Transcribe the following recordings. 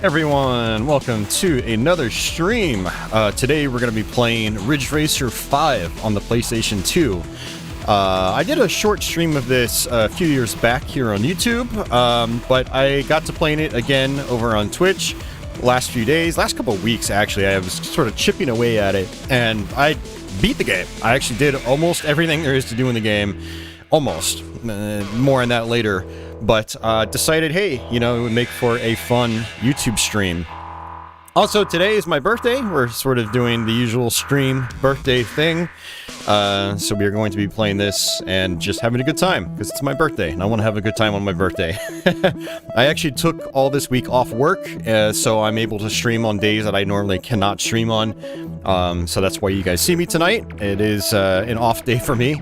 Everyone, welcome to another stream. Today we're going to be playing Ridge Racer 5 on the PlayStation 2. I did a short stream of this a few years back here on YouTube, but I got to playing it again over on Twitch last couple of weeks actually. I was sort of chipping away at it, and I beat the game. I actually did almost everything there is to do in the game. Almost. More on that later. But decided, hey, you know, it would make for a fun YouTube stream. Also, today is my birthday. We're sort of doing the usual stream birthday thing. So we are going to be playing this and just having a good time, because it's my birthday, and I want to have a good time on my birthday. I actually took all this week off work, so I'm able to stream on days that I normally cannot stream on. So that's why you guys see me tonight. It is an off day for me,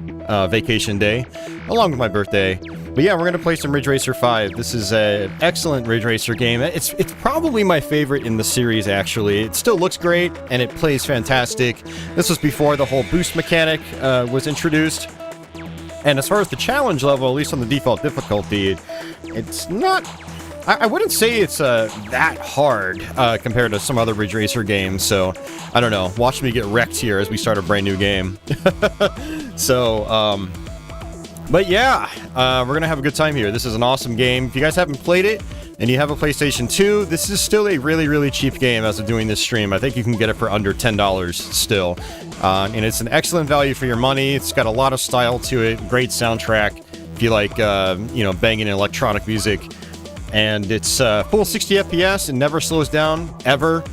vacation day, along with my birthday. But yeah, we're going to play some Ridge Racer 5. This is an excellent Ridge Racer game. It's probably my favorite in the series, actually. It still looks great, and it plays fantastic. This was before the whole boost mechanic was introduced. And as far as the challenge level, at least on the default difficulty, it's not... I wouldn't say it's that hard compared to some other Ridge Racer games, so I don't know. Watch me get wrecked here as we start a brand new game. So, but yeah, we're going to have a good time here. This is an awesome game. If you guys haven't played it and you have a PlayStation 2, this is still a really, really cheap game as of doing this stream. I think you can get it for under $10 still. And it's an excellent value for your money. It's got a lot of style to it, great soundtrack if you like, you know, banging electronic music. And it's full 60 FPS and never slows down, ever.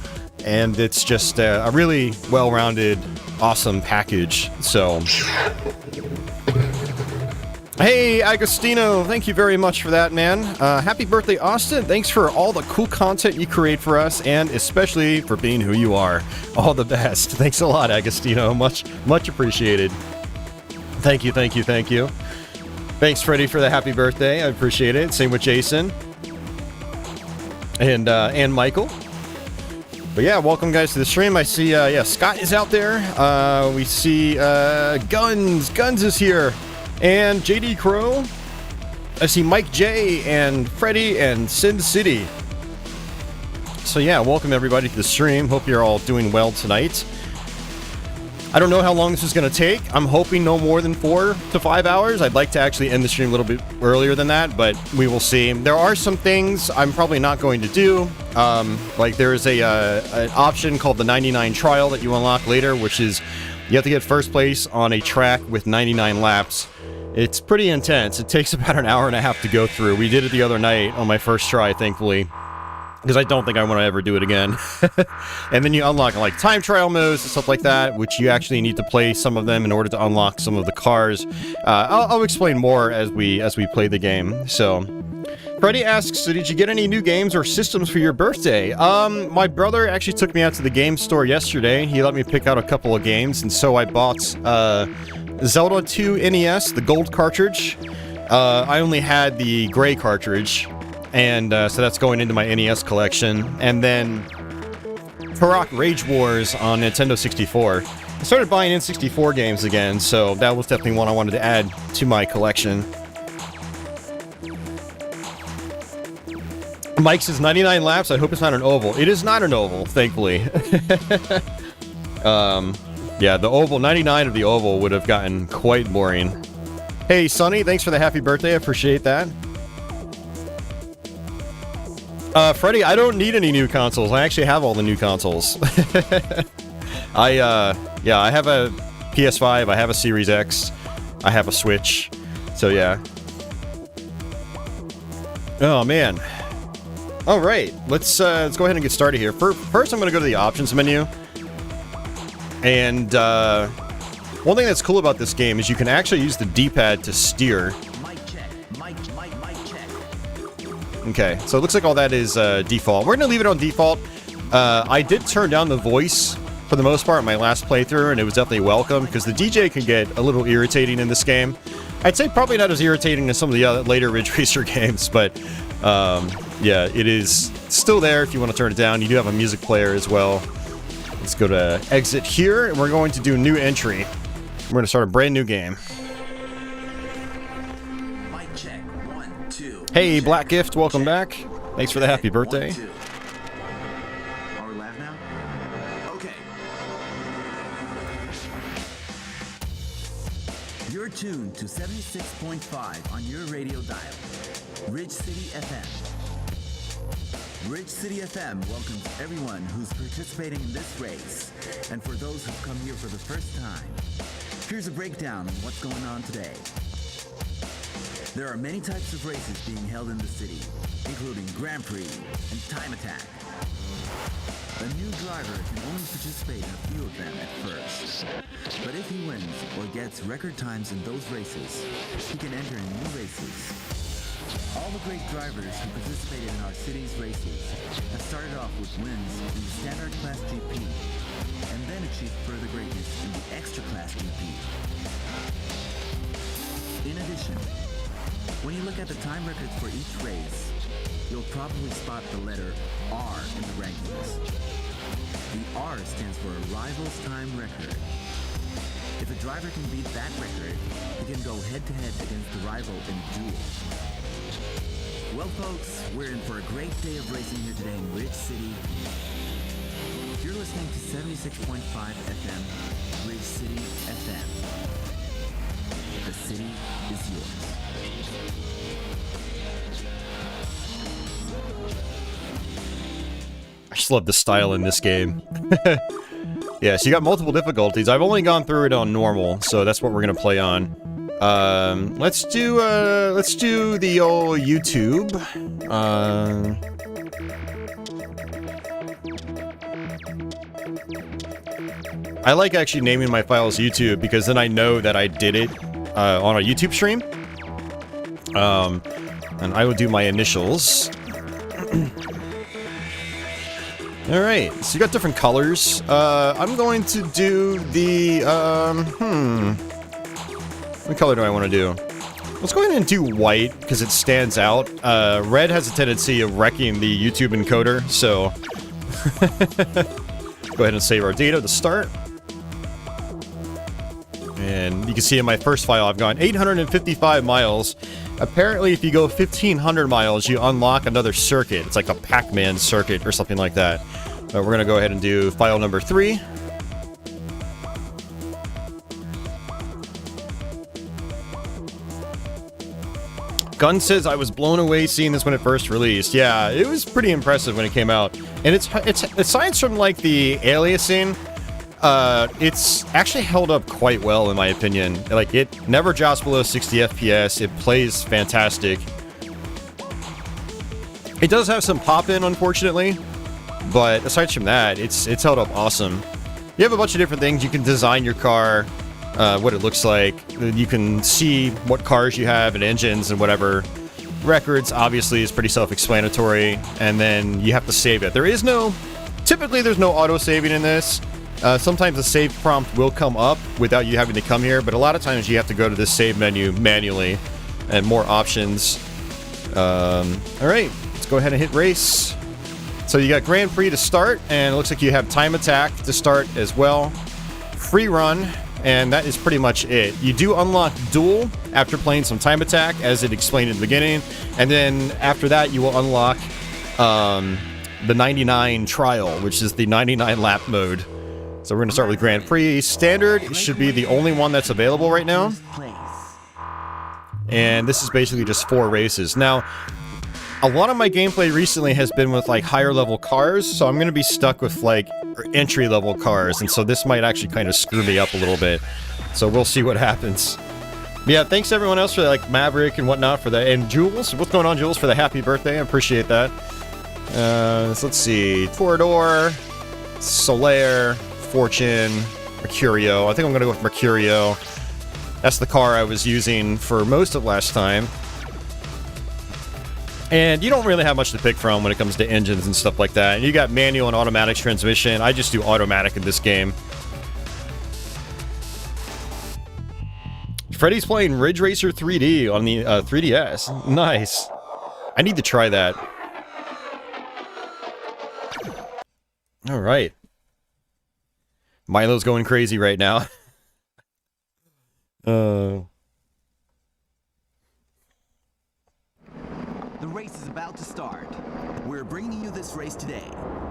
And it's just a really well-rounded, awesome package. So... Hey, Agostino, thank you very much for that, man. Happy birthday, Austin. Thanks for all the cool content you create for us, and especially for being who you are. All the best. Thanks a lot, Agostino. Much appreciated. Thank you, thank you, thank you. Thanks, Freddie, for the happy birthday. I appreciate it. Same with Jason. And Michael. But yeah, welcome, guys, to the stream. I see, yeah, Scott is out there. We see, Guns. Guns is here. And JD Crow. I see Mike J and Freddy and Sin City. So yeah, welcome everybody to the stream. Hope you're all doing well tonight. I don't know how long this is going to take. I'm hoping no more than 4 to 5 hours. I'd like to actually end the stream a little bit earlier than that, but we will see. There are some things I'm probably not going to do. Like there is an option called the 99 trial that you unlock later, which is you have to get first place on a track with 99 laps. It's pretty intense. It takes about an hour and a half to go through. We did it the other night on my first try, thankfully, because I don't think I want to ever do it again. And then you unlock like time trial modes and stuff like that, which you actually need to play some of them in order to unlock some of the cars. I'll explain more as we play the game. So, Freddie asks, so did you get any new games or systems for your birthday? My brother actually took me out to the game store yesterday. He let me pick out a couple of games, and so I bought Zelda 2 NES, the gold cartridge. I only had the gray cartridge, and so that's going into my NES collection. And then Turok Rage Wars on Nintendo 64. I started buying N64 games again, so that was definitely one I wanted to add to my collection. Mike says 99 laps. I hope it's not an oval. It is not an oval, thankfully. Yeah, the oval, 99 of the oval would have gotten quite boring. Hey, Sonny, thanks for the happy birthday. I appreciate that. Freddie, I don't need any new consoles. I actually have all the new consoles. Yeah, I have a PS5. I have a Series X. I have a Switch. So, yeah. Oh, man. All right, let's go ahead and get started here. First, I'm going to go to the options menu. And one thing that's cool about this game is you can actually use the D-pad to steer. Okay, so it looks like all that is default. We're going to leave it on default. I did turn down the voice for the most part in my last playthrough, and it was definitely welcome, because the DJ can get a little irritating in this game. I'd say probably not as irritating as some of the other later Ridge Racer games, but yeah, it is still there if you want to turn it down. You do have a music player as well. Let's go to exit here, and we're going to do new entry. We're going to start a brand new game. Mic check. 1, 2. Hey, Black Gift, welcome back. Thanks for the happy birthday. tuned to 76.5 on your radio dial, Ridge City FM. Ridge City FM welcomes everyone who's participating in this race, and for those who've come here for the first time, here's a breakdown of what's going on today. There are many types of races being held in the city, including Grand Prix and Time Attack. A new driver can only participate in a few of them at first, but if he wins or gets record times in those races, he can enter in new races. All the great drivers who participated in our city's races have started off with wins in the Stadard Class GP, and then achieved further greatness in the Extra Class GP. In addition, when you look at the time records for each race, you'll probably spot the letter R in the rankings. The R stands for Arrivals Time Record. If a driver can beat that record, he can go head-to-head against the rival in a duel. Well, folks, we're in for a great day of racing here today in Ridge City. You're listening to 76.5 FM, Ridge City FM. The city is yours. I just love the style in this game. Yeah, so you got multiple difficulties. I've only gone through it on normal, so that's what we're gonna play on. Let's do the old YouTube. I like actually naming my files YouTube because then I know that I did it on a YouTube stream. And I will do my initials. Alright, so you got different colors. I'm going to do the, what color do I want to do? Let's go ahead and do white, because it stands out. Red has a tendency of wrecking the YouTube encoder, so... Go ahead and save our data to start. And you can see in my first file, I've gone 855 miles. Apparently, if you go 1,500 miles, you unlock another circuit. It's like a Pac-Man circuit or something like that. We're going to go ahead and do file number 3. Gun says, I was blown away seeing this when it first released. Yeah, it was pretty impressive when it came out. And it's aside from, like, the aliasing, it's actually held up quite well, in my opinion. Like, it never drops below 60 FPS. It plays fantastic. It does have some pop-in, unfortunately. But aside from that, it's held up awesome. You have a bunch of different things. You can design your car, what it looks like. You can see what cars you have and engines and whatever. Records, obviously, is pretty self-explanatory. And then you have to save it. Typically, there's no auto-saving in this. Sometimes the save prompt will come up without you having to come here, but a lot of times you have to go to this save menu manually and more options. Alright, let's go ahead and hit race. So you got Grand Prix to start, and it looks like you have Time Attack to start as well. Free run, and that is pretty much it. You do unlock Duel after playing some Time Attack, as it explained in the beginning, and then after that you will unlock the 99 Trial, which is the 99 lap mode. So we're going to start with Grand Prix. Standard should be the only one that's available right now. And this is basically just 4 races. Now, a lot of my gameplay recently has been with, like, higher level cars, so I'm going to be stuck with, like, entry level cars, and so this might actually kind of screw me up a little bit. So we'll see what happens. But yeah, thanks to everyone else for, like, Maverick and whatnot for that. And Jules, what's going on, Jules, for the happy birthday? I appreciate that. So let's see. Torador, Solaire, Fortune, Mercurio. I think I'm going to go with Mercurio. That's the car I was using for most of last time. And you don't really have much to pick from when it comes to engines and stuff like that. And you got manual and automatic transmission. I just do automatic in this game. Freddy's playing Ridge Racer 3D on the 3DS. Nice. I need to try that. Alright. Milo's going crazy right now. The race is about to start. We're bringing you this race today,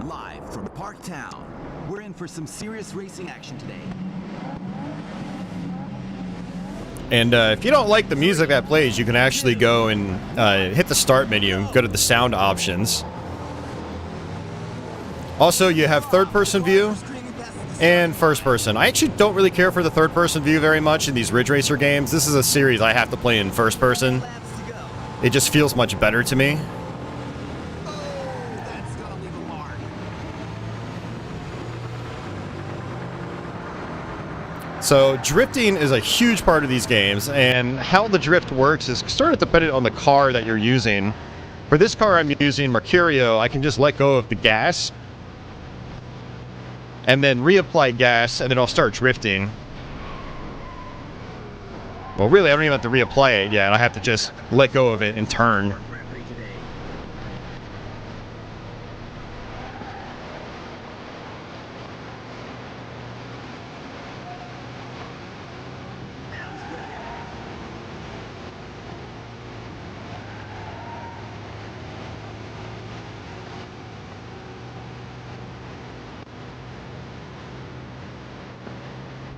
live from Parktown. We're in for some serious racing action today. And if you don't like the music that plays, you can actually go and hit the start menu, go to the sound options. Also, you have third-person view and first-person. I actually don't really care for the third-person view very much in these Ridge Racer games. This is a series I have to play in first-person. It just feels much better to me. So drifting is a huge part of these games, and how the drift works is sort of dependent on the car that you're using. For this car I'm using, Mercurio, I can just let go of the gas and then reapply gas, and then I'll start drifting. Well, really, I don't even have to reapply it yet. I have to just let go of it and turn.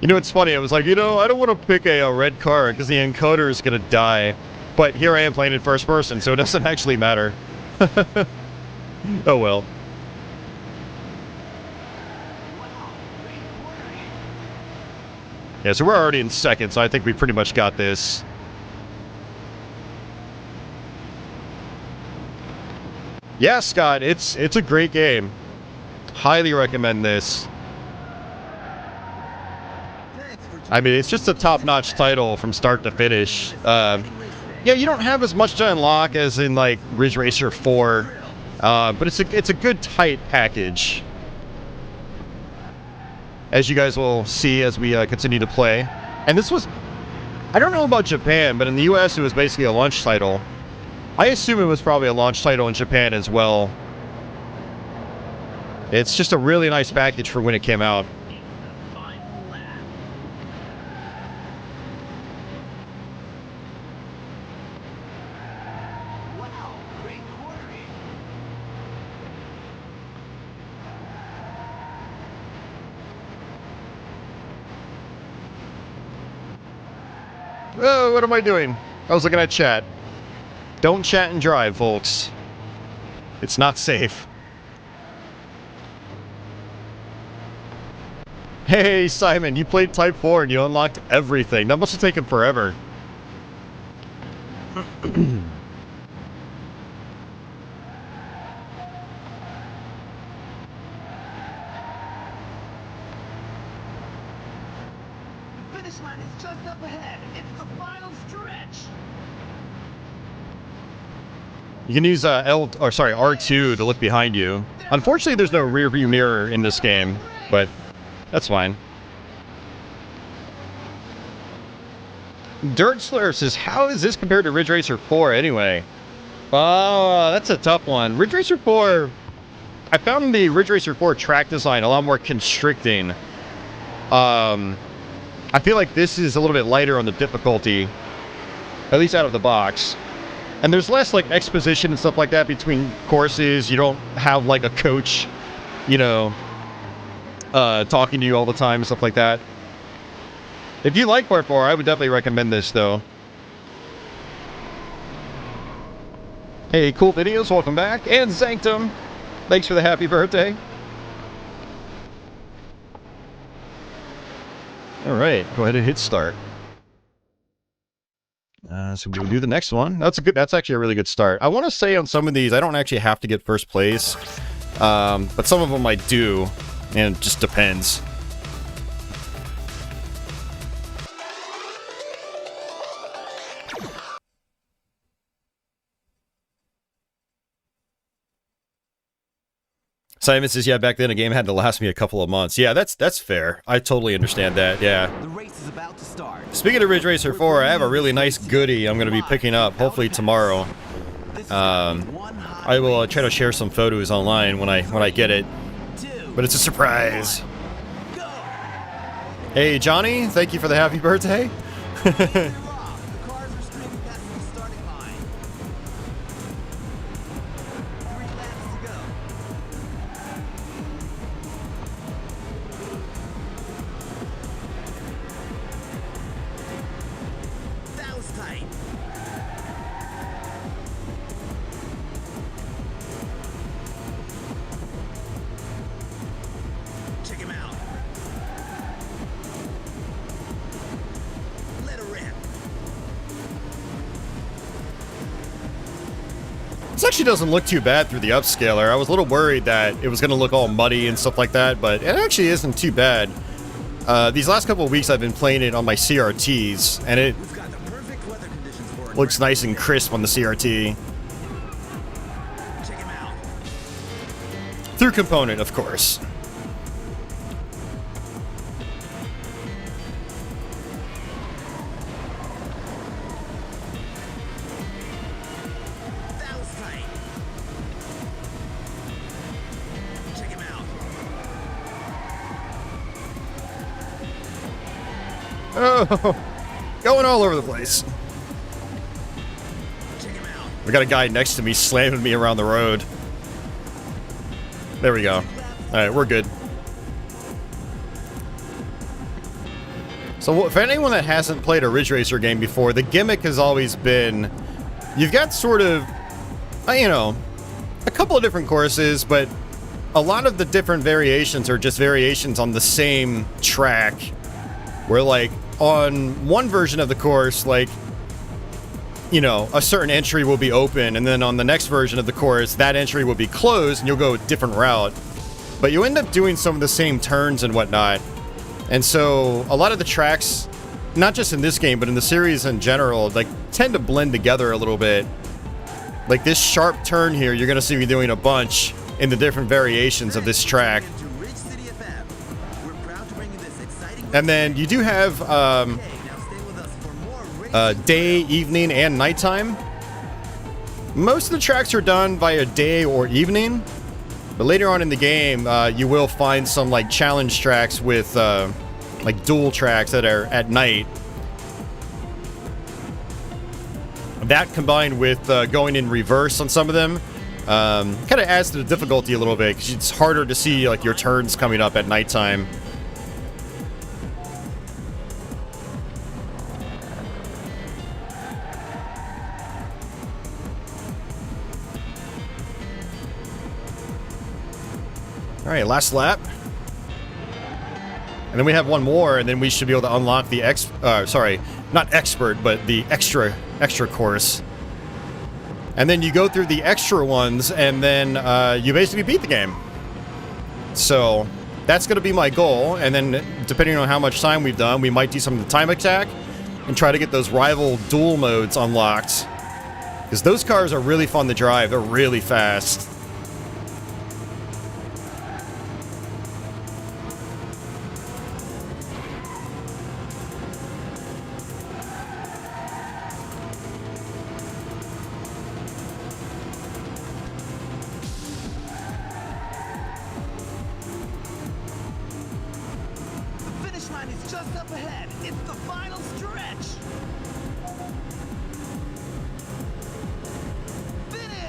You know, it's funny, I was like, you know, I don't want to pick a red car because the encoder is going to die. But here I am playing in first person, so it doesn't actually matter. Oh well. Yeah, so we're already in second, so I think we pretty much got this. Yeah, Scott, it's a great game. Highly recommend this. I mean, it's just a top-notch title from start to finish. Yeah, you don't have as much to unlock as in, like, Ridge Racer 4, but it's a good, tight package. As you guys will see as we continue to play. And this was... I don't know about Japan, but in the US it was basically a launch title. I assume it was probably a launch title in Japan as well. It's just a really nice package for when it came out. Oh, what am I doing? I was looking at chat. Don't chat and drive, folks. It's not safe. Hey, Simon, you played Type 4 and you unlocked everything. That must have taken forever. You can use R2 to look behind you. Unfortunately, there's no rear view mirror in this game, but that's fine. Dirt Slur says, how is this compared to Ridge Racer 4 anyway? Oh, that's a tough one. Ridge Racer 4, I found the Ridge Racer 4 track design a lot more constricting. I feel like this is a little bit lighter on the difficulty, at least out of the box. And there's less, like, exposition and stuff like that between courses. You don't have, like, a coach, you know, talking to you all the time and stuff like that. If you like Part 4, I would definitely recommend this, though. Hey, Cool Videos, welcome back. And Sanctum, thanks for the happy birthday. Alright, go ahead and hit start. So we'll do the next one. That's actually a really good start. I want to say on some of these, I don't actually have to get first place. But some of them I do, and it just depends. Simon says, yeah, back then a game had to last me a couple of months. Yeah, that's fair. I totally understand that, yeah. The race is about to start. Speaking of Ridge Racer 4, I have a really nice goodie I'm going to be picking up, hopefully tomorrow. I will try to share some photos online when I get it. But it's a surprise. Hey, Johnny, thank you for the happy birthday. This actually doesn't look too bad through the upscaler. I was a little worried that it was going to look all muddy and stuff like that, but it actually isn't too bad. These last couple of weeks I've been playing it on my CRTs, and it looks nice and crisp on the CRT. Through component, of course. Oh, going all over the place. We got a guy next to me slamming me around the road. There we go. Alright, we're good. So for anyone that hasn't played a Ridge Racer game before, the gimmick has always been, you've got sort of, you know, a couple of different courses, but a lot of the different variations are just variations on the same track. Where, like, on one version of the course, like, you know, a certain entry will be open, and then on the next version of the course, that entry will be closed, and you'll go a different route. But you end up doing some of the same turns and whatnot. And so, a lot of the tracks, not just in this game, but in the series in general, like, tend to blend together a little bit. Like, this sharp turn here, you're gonna see me doing a bunch in the different variations of this track. And then you do have day, evening, and nighttime. Most of the tracks are done via day or evening, but later on in the game, you will find some like challenge tracks with like dual tracks that are at night. That combined with going in reverse on some of them kind of adds to the difficulty a little bit because it's harder to see like your turns coming up at nighttime. All right, last lap. And then we have one more, and then we should be able to unlock the sorry, not expert, but the extra course. And then you go through the extra ones, and then you basically beat the game. So that's going to be my goal. And then depending on how much time we've done, we might do some of the time attack and try to get those rival duel modes unlocked. Because those cars are really fun to drive. They're really fast.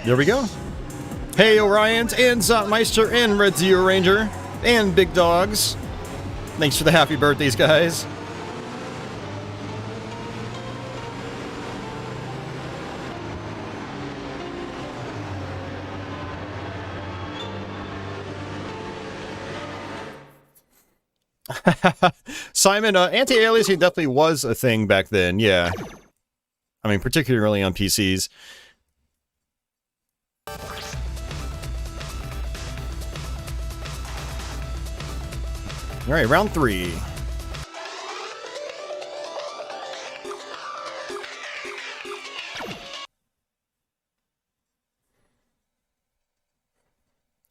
There we go. Hey, Orions and Zotmeister and Red Zero Ranger and Big Dogs. Thanks for the happy birthdays, guys. Simon, anti-aliasing definitely was a thing back then, yeah. I mean, particularly on PCs. All right, round 3.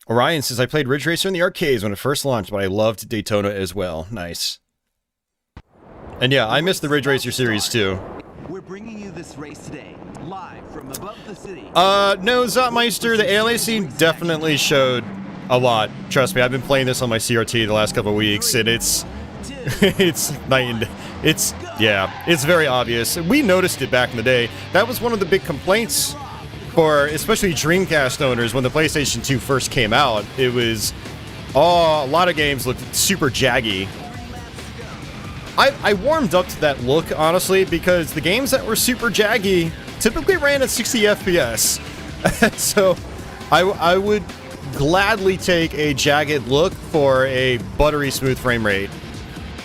Orion says, I played Ridge Racer in the arcades when it first launched, but I loved Daytona as well. Nice. And yeah, I missed the Ridge Racer series too. We're bringing you this race today, live from above the city. No, Zotmeister, the aliasing definitely showed a lot. Trust me, I've been playing this on my CRT the last couple of weeks, and it's night and it's very obvious. We noticed it back in the day. That was one of the big complaints for especially Dreamcast owners when the PlayStation 2 first came out. It was, a lot of games looked super jaggy. I warmed up to that look, honestly, because the games that were super jaggy typically ran at 60 FPS. So I would gladly take a jagged look for a buttery smooth frame rate,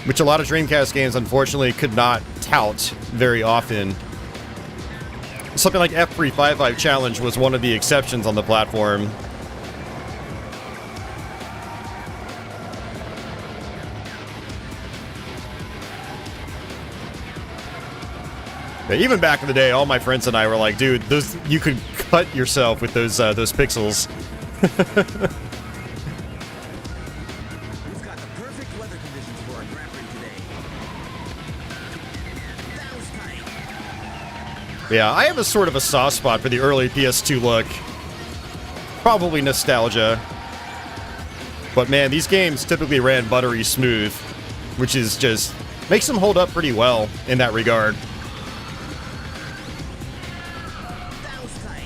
which a lot of Dreamcast games unfortunately could not tout very often. something like F355 Challenge was one of the exceptions on the platform. Yeah, even back in the day, all my friends and I were like, dude, those, you could cut yourself with those pixels. We've got the perfect weather conditions for our Grand Prix today. That was tight. Yeah, I have a sort of a soft spot for the early PS2 look. Probably nostalgia. But man, these games typically ran buttery smooth, which is just makes them hold up pretty well in that regard. That was tight.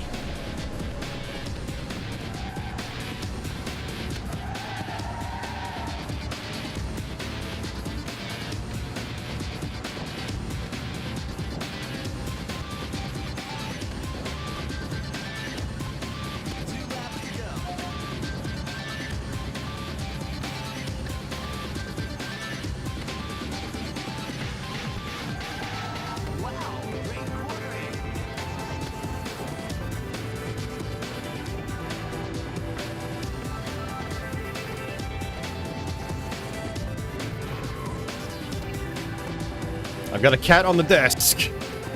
I've got a cat on the desk.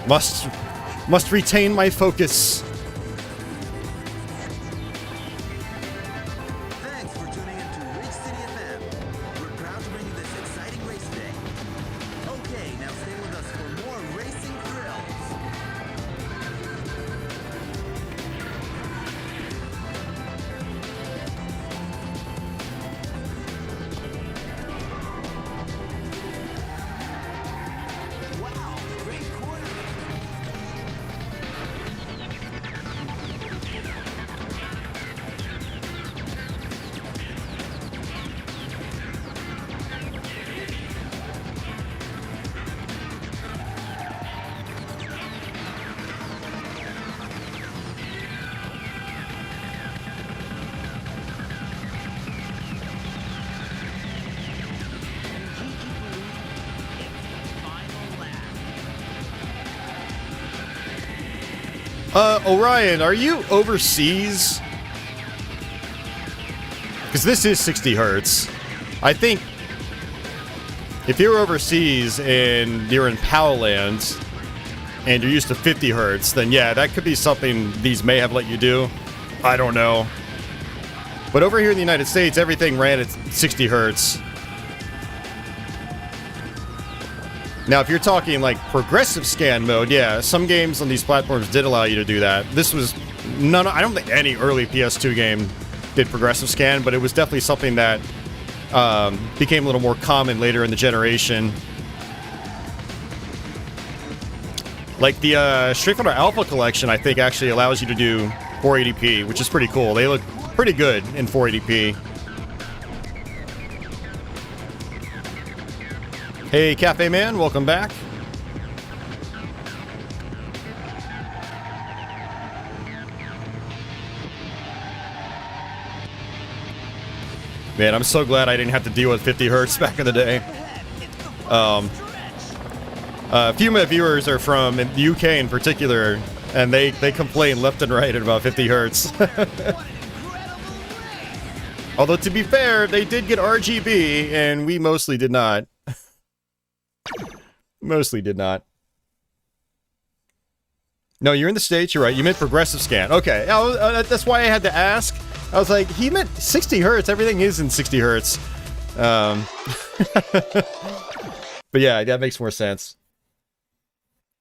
Must retain my focus. Thanks for tuning in to Ridge City FM. We're proud to bring you this exciting race today. Okay, now stay with us for more racing thrills. Wow, great corner. Orion, are you overseas? Because this is 60 hertz. I think if you're overseas and you're in PAL land and you're used to 50 hertz, then yeah, that could be something these may have let you do. I don't know. But over here in the United States, everything ran at 60 hertz. Now, if you're talking like progressive scan mode, yeah, some games on these platforms did allow you to do that. This was none. I don't think any early PS2 game did progressive scan, but it was definitely something that became a little more common later in the generation. Like the Street Fighter Alpha collection, I think actually allows you to do 480p, which is pretty cool. They look pretty good in 480p. Hey, Cafe Man, welcome back. Man, I'm so glad I didn't have to deal with 50 hertz back in the day. A few of my viewers are from the UK in particular, and they complain left and right at about 50 hertz. Although, to be fair, they did get RGB, and we mostly did not. Mostly did not. No, you're in the States, you're right. You meant progressive scan. Okay, that's why I had to ask. I was like, he meant 60 hertz. Everything is in 60 hertz. But yeah, that makes more sense.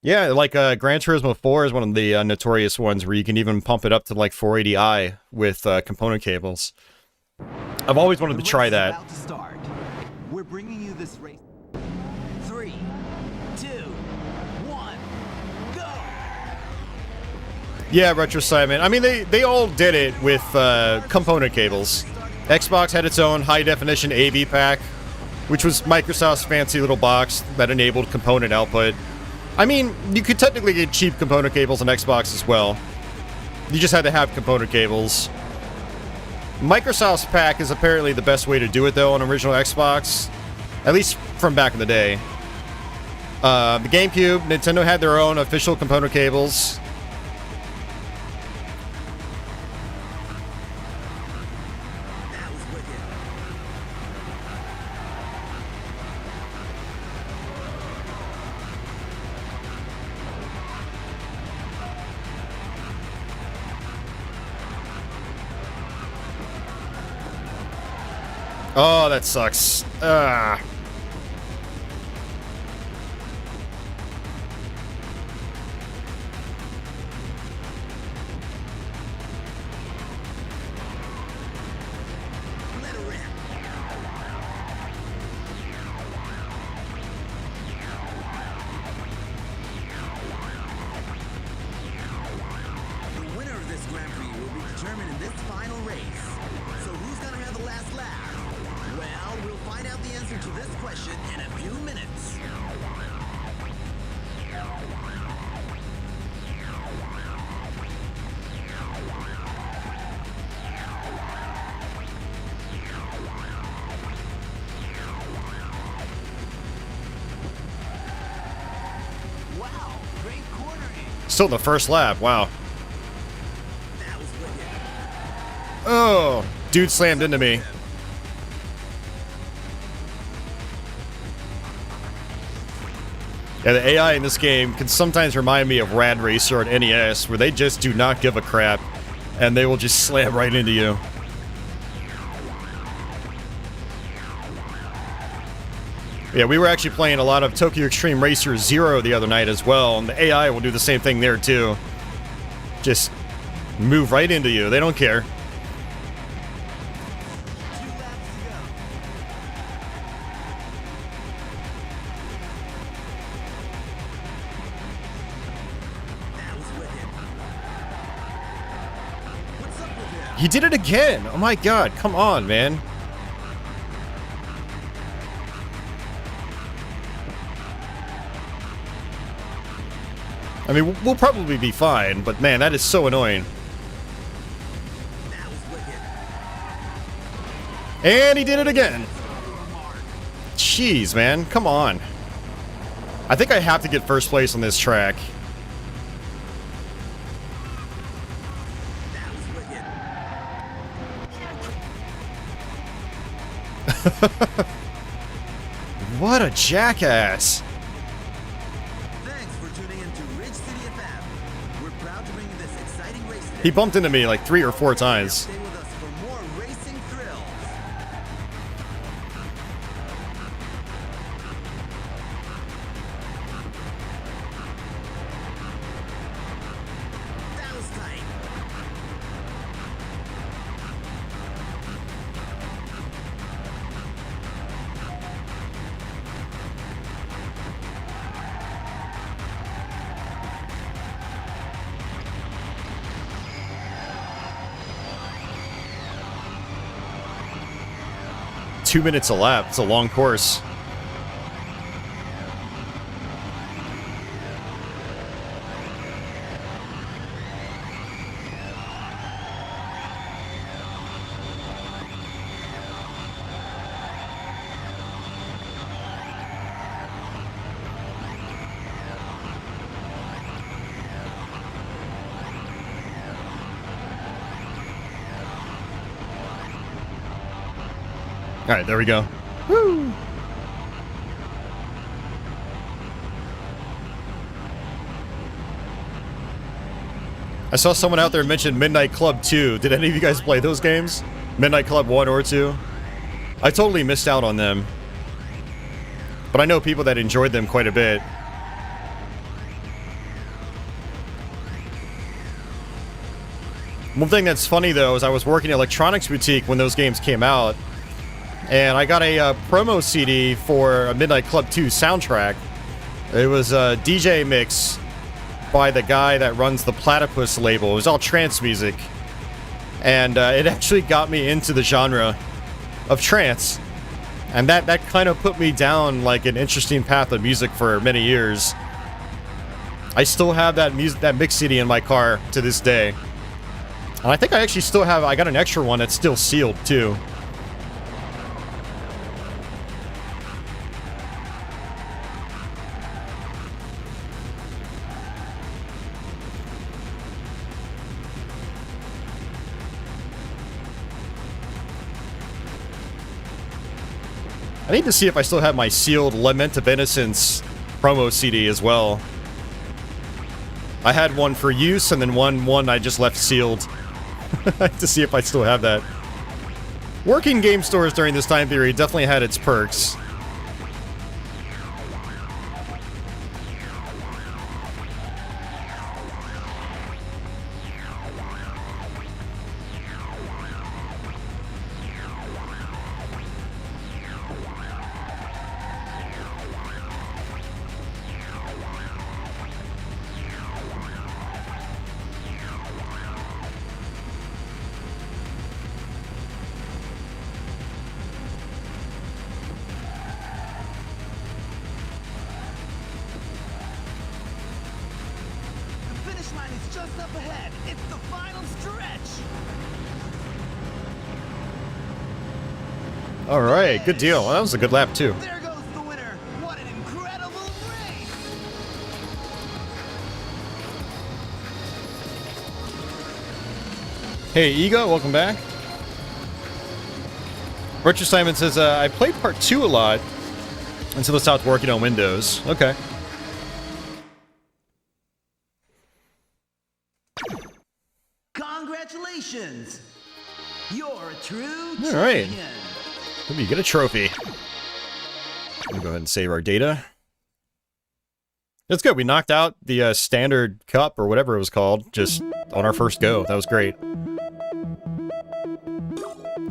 Yeah, like Gran Turismo 4 is one of the notorious ones where you can even pump it up to like 480i with component cables. I've always wanted to try that. About to start. We're bringing you this race. 3, 2, 1, go! Yeah, Retro Simon. I mean, they all did it with component cables. Xbox had its own high-definition AV pack, which was Microsoft's fancy little box that enabled component output. I mean, you could technically get cheap component cables on Xbox as well. You just had to have component cables. Microsoft's pack is apparently the best way to do it, though, on original Xbox. At least from back in the day. The GameCube, Nintendo had their own official component cables. Oh, that sucks. Ah. The winner of this Grand Prix will be determined in this final race. So who's gonna have the last laugh? Well, we'll find out the answer to this question in a few minutes. Wow, great cornering. Still the first lap. Wow. That was wicked. Oh, dude slammed into me. Yeah, the AI in this game can sometimes remind me of Rad Racer on NES, where they just do not give a crap, and they will just slam right into you. Yeah, we were actually playing a lot of Tokyo Extreme Racer Zero the other night as well, and the AI will do the same thing there too. Just move right into you. They don't care. 2 laps to go. That was wicked. What's up with him? He did it again. Oh my god, come on, man. I mean, we'll probably be fine, but man, that is so annoying. That was wicked. And he did it again. Jeez, man, come on. I think I have to get first place on this track. That was wicked. What a jackass. Thanks for tuning in to Ridge City FM. We're proud to bring you this exciting race today. He bumped into me like 3 or 4 times. Stay with us for more racing thrills. That was tight. Two minutes a lap. It's a long course. All right, there we go. Woo! I saw someone out there mention Midnight Club 2. Did any of you guys play those games? Midnight Club 1 or 2? I totally missed out on them. But I know people that enjoyed them quite a bit. One thing that's funny though is I was working at Electronics Boutique when those games came out. And I got a promo CD for a Midnight Club 2 soundtrack. It was a DJ mix by the guy that runs the Platypus label. It was all trance music. And it actually got me into the genre of trance. And that kind of put me down like an interesting path of music for many years. I still have that mix CD in my car to this day. And I think I actually still have, I got an extra one that's still sealed too. I need to see if I still have my sealed Lament of Innocence promo CD as well. I had one for use and then one I just left sealed. To see if I still have that. Working game stores during this time period definitely had its perks. All right, good deal. Well, that was a good lap too. There goes the winner. What an incredible race! Hey, Ego, welcome back. Richard Simon says, I played part 2 a lot until it stopped working on Windows. Okay. Congratulations! You're a true All right. champion. Maybe you get a trophy. We'll go ahead and save our data. That's good. We knocked out the Stadard Cup, or whatever it was called, just on our first go. That was great.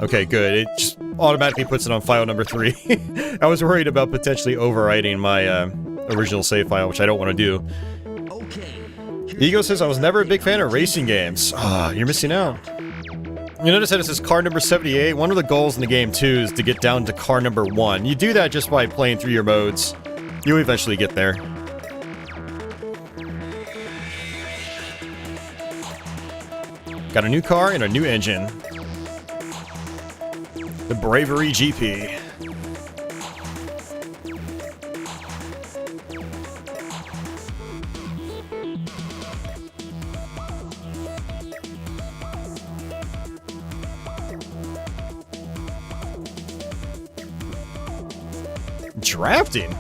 Okay, good. It just automatically puts it on file number 3. I was worried about potentially overwriting my original save file, which I don't want to do. Okay. Ego says, I was never a big fan of racing games. Ah, you're missing out. You notice that it says car number 78. One of the goals in the game, too, is to get down to car number 1. You do that just by playing through your modes. You'll eventually get there. Got a new car and a new engine. The Bravery GP. Drafting?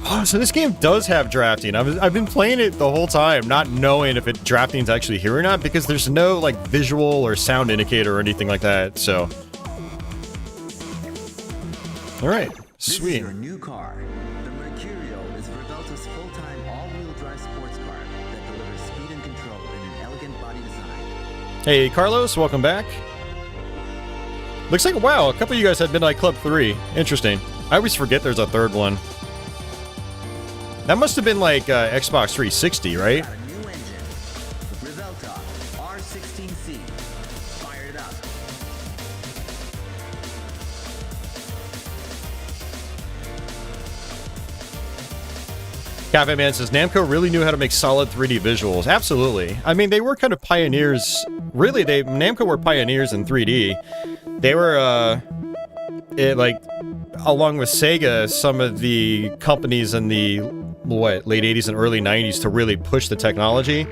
Oh, so this game does have drafting. I've been playing it the whole time, not knowing if drafting's actually here or not, because there's no, like, visual or sound indicator or anything like that, so... Alright, sweet. This is your new car. The Mercurial is Vervelta's full-time all-wheel drive sports car that delivers speed and control in an elegant body design. Hey, Carlos, welcome back. Looks like, wow, a couple of you guys had Midnight Club 3. Interesting. I always forget there's a third one. That must have been like Xbox 360, right? Got a new engine. Revelta R16C. Fire it up. Cafe Man says, Namco really knew how to make solid 3D visuals. Absolutely. I mean, they were kind of pioneers. Really, Namco were pioneers in 3D. They were, like, along with Sega, some of the companies in the, late 80s and early 90s to really push the technology.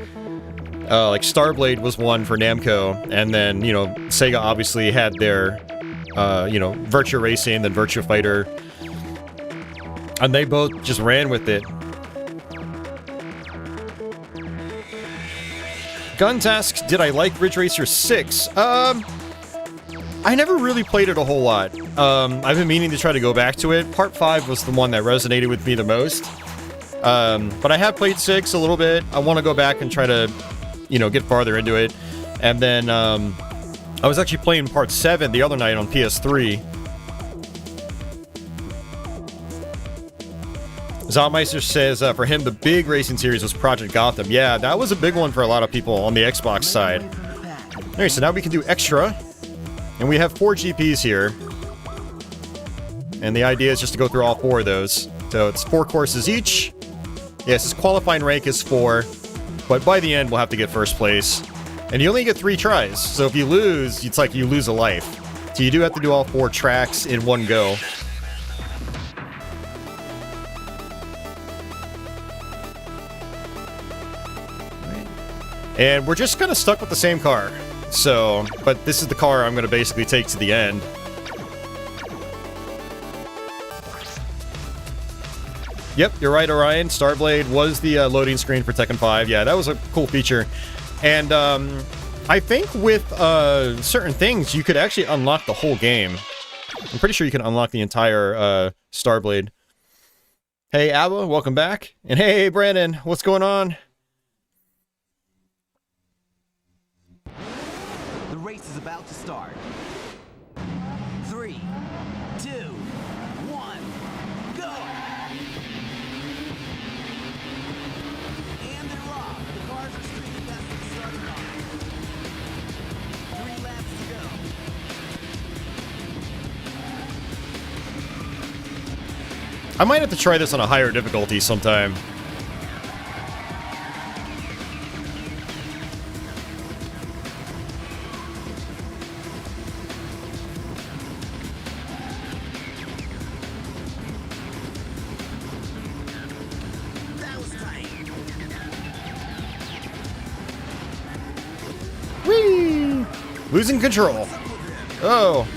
Like, Starblade was one for Namco, and then, you know, Sega obviously had their, Virtua Racing, then Virtua Fighter. And they both just ran with it. Guns asks, did I like Ridge Racer 6? I never really played it a whole lot. I've been meaning to try to go back to it. Part 5 was the one that resonated with me the most. But I have played 6 a little bit. I want to go back and try to, get farther into it. And then, I was actually playing Part 7 the other night on PS3. Zottmeister says, for him, the big racing series was Project Gotham. Yeah, that was a big one for a lot of people on the Xbox side. Alright, so now we can do Extra. And we have 4 GPs here. And the idea is just to go through all 4 of those. So it's 4 courses each. Yes, his qualifying rank is 4. But by the end, we'll have to get first place. And you only get 3 tries. So if you lose, it's like you lose a life. So you do have to do all 4 tracks in one go. And we're just kind of stuck with the same car. So, but this is the car I'm going to basically take to the end. Yep, you're right, Orion. Starblade was the loading screen for Tekken 5. Yeah, that was a cool feature. And I think with certain things, you could actually unlock the whole game. I'm pretty sure you can unlock the entire Starblade. Hey, Abba, welcome back. And hey, Brandon, what's going on? The race is about to start. 3, 2, 1, go! And they're off. The cars are streaking past the starting line. 3 laps to go. I might have to try this on a higher difficulty sometime. That was tight. Whee! Losing control. Oh.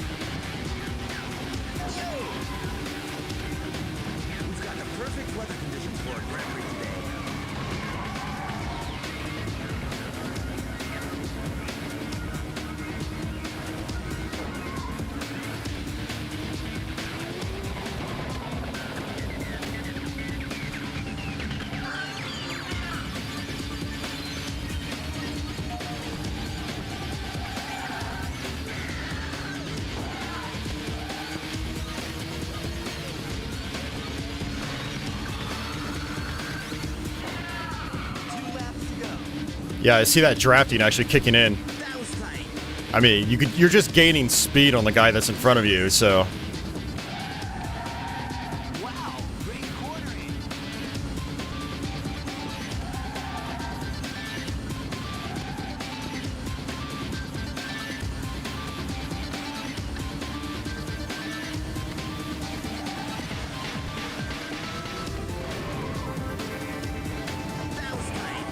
We've got the perfect weather conditions for a Grand Prix today. Yeah, I see that drafting actually kicking in. That was tight. I mean, you're just gaining speed on the guy that's in front of you, so. Wow, great cornering. That was tight.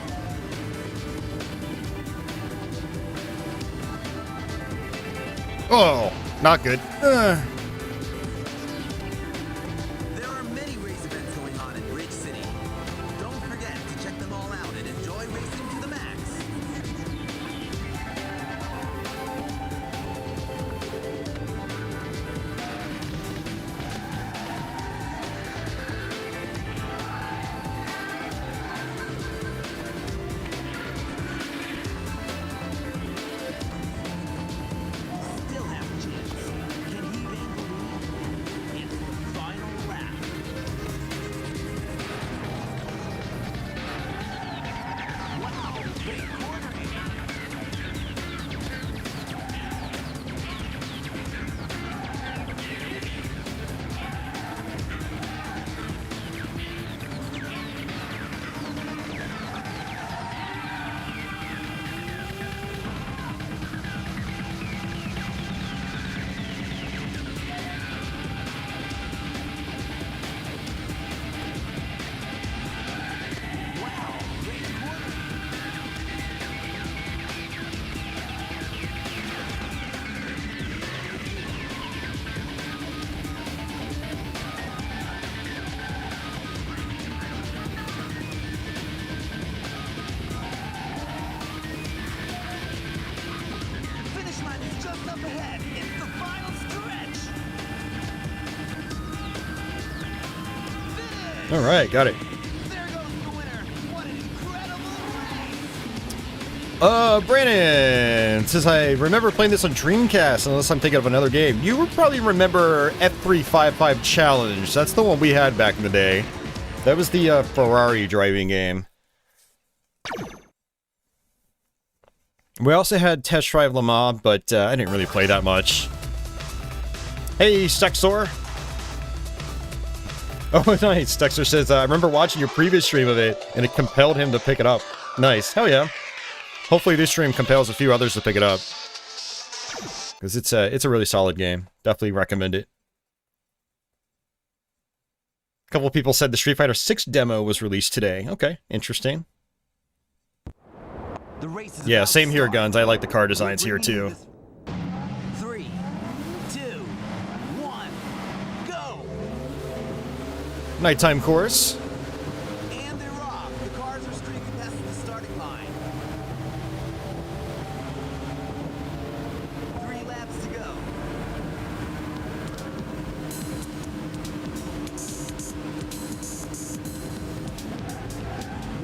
Oh, not good. There are many race events going on in Ridge City. Don't forget to check them all out and enjoy racing to the max. Still have a chance. Can he gain the lead? It's the final lap. Wow, great cornering. Wow, great cornering. Finish line is just up ahead. It's the final stretch. Finish! All right, got it. There goes the winner. What an incredible race! Brandon says, I remember playing this on Dreamcast, unless I'm thinking of another game. You would probably remember F355 Challenge. That's the one we had back in the day. That was the Ferrari driving game. We also had Test Drive Le Mans, but I didn't really play that much. Hey, Stexor. Oh, nice. Stexor says, I remember watching your previous stream of it, and it compelled him to pick it up. Nice. Hell yeah. Hopefully this stream compels a few others to pick it up. Because it's a really solid game. Definitely recommend it. A couple of people said the Street Fighter 6 demo was released today. Okay, interesting. The race is Yeah, about same to here, start. Guns. I like the car designs here, too. 3, 2, 1, go! nighttime course. And they're off. The cars are streaking past the starting line. 3 laps to go.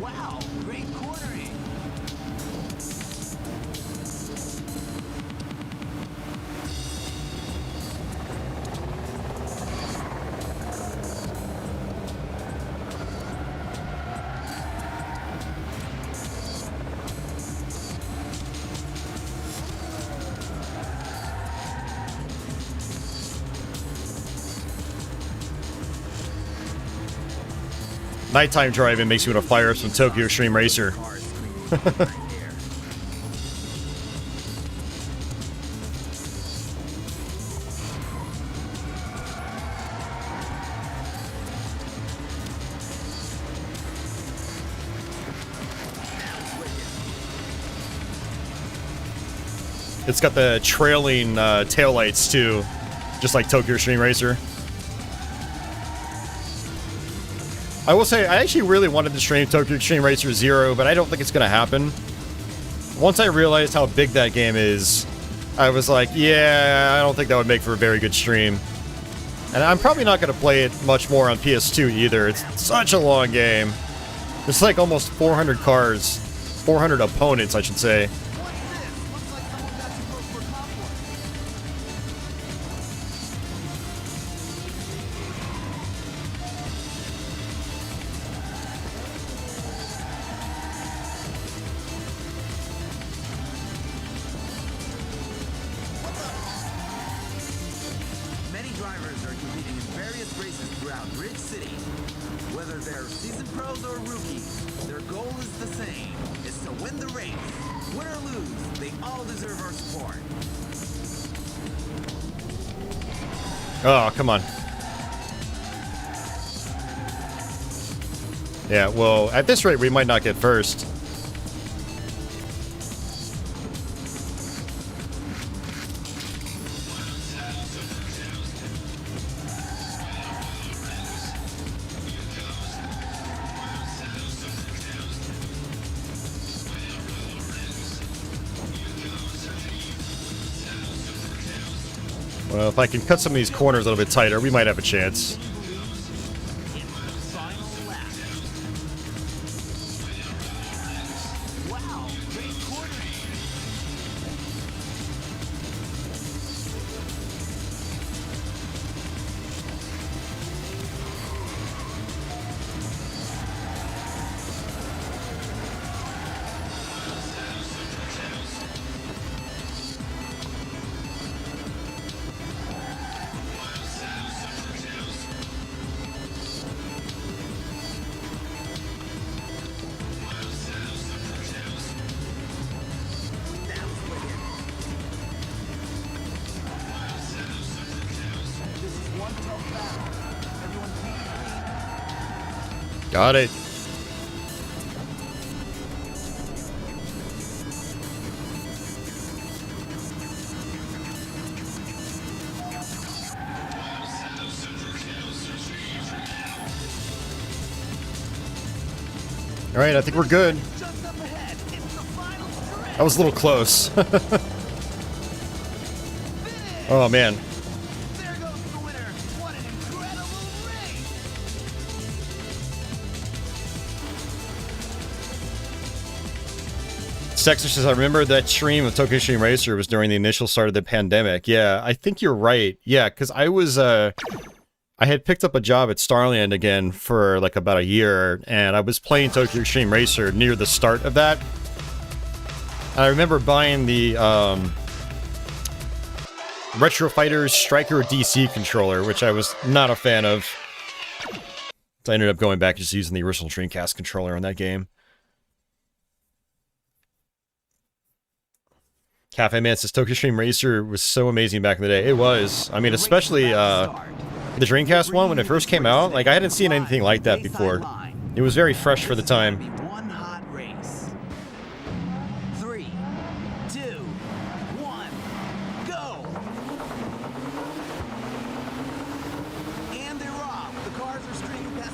Wow, great cornering. Nighttime driving makes me want to fire up some Tokyo Extreme Racer. Cars screaming in the night air. It's got the trailing taillights too, just like Tokyo Extreme Racer. I will say, I actually really wanted to stream Tokyo Extreme Racer 0, but I don't think it's going to happen. Once I realized how big that game is, I was like, yeah, I don't think that would make for a very good stream. And I'm probably not going to play it much more on PS2 either. It's such a long game. It's like almost 400 cars. 400 opponents, I should say. What's this? Looks like someone got too close for a convoy. Many drivers are competing in various races throughout Ridge City. Whether they're seasoned pros or rookies, their goal is the same. It's to win the race. Win or lose, they all deserve our support. Oh, come on. Yeah, well, at this rate, we might not get first. Well, if I can cut some of these corners a little bit tighter, we might have a chance. Final lap. Wow, great cornering. That was wicked. This is one tough battle. Everyone keep clean. Got it. All right, I think we're good. Just up ahead, it's the final stretch. That was a little close. Oh, man. There goes the winner. What an incredible race. Sexter says, I remember that stream of Tokyo Extreme Racer was during the initial start of the pandemic. Yeah, I think you're right. Yeah, because I was, I had picked up a job at Starland again for like about a year, and I was playing Tokyo Extreme Racer near the start of that. And I remember buying the Retro Fighters Striker DC controller, which I was not a fan of. So I ended up going back just using the original Dreamcast controller on that game. Cafe Man says Tokyo Extreme Racer was so amazing back in the day. It was. I mean, especially the Dreamcast one when it first came out. Like, I hadn't seen anything like that before. It was very fresh for the time. One hot race. 3, 2, 1, go! And they're off. The cars are streaming past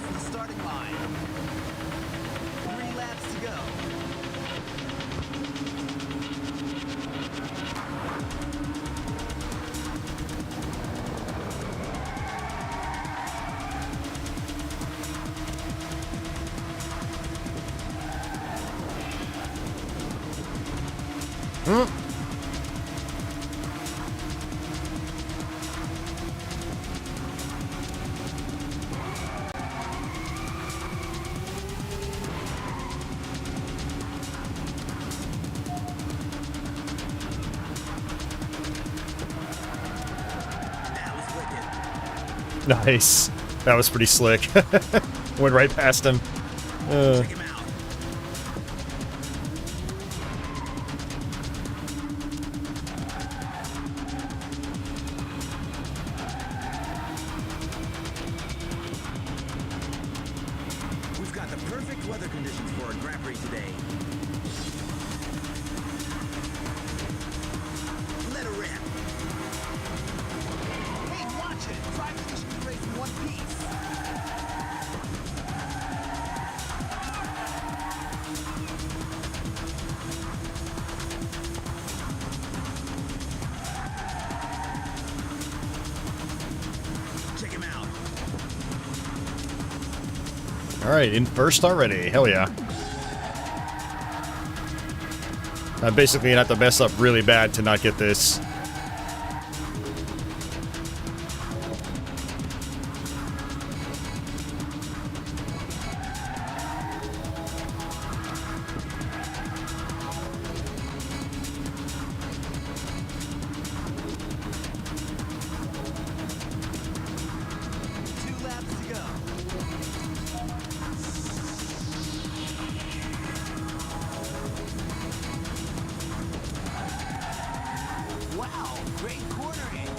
Hmm. Nice. That was pretty slick. Went right past him. Check him out. We've got the perfect weather conditions for a Grand Prix today. Let her rip. Hey, watch it! Try finishing the race in one piece. Check him out. Alright, in first already. Hell yeah. I'm basically gonna have to mess up really bad to not get this. Two laps to go. Wow, great cornering.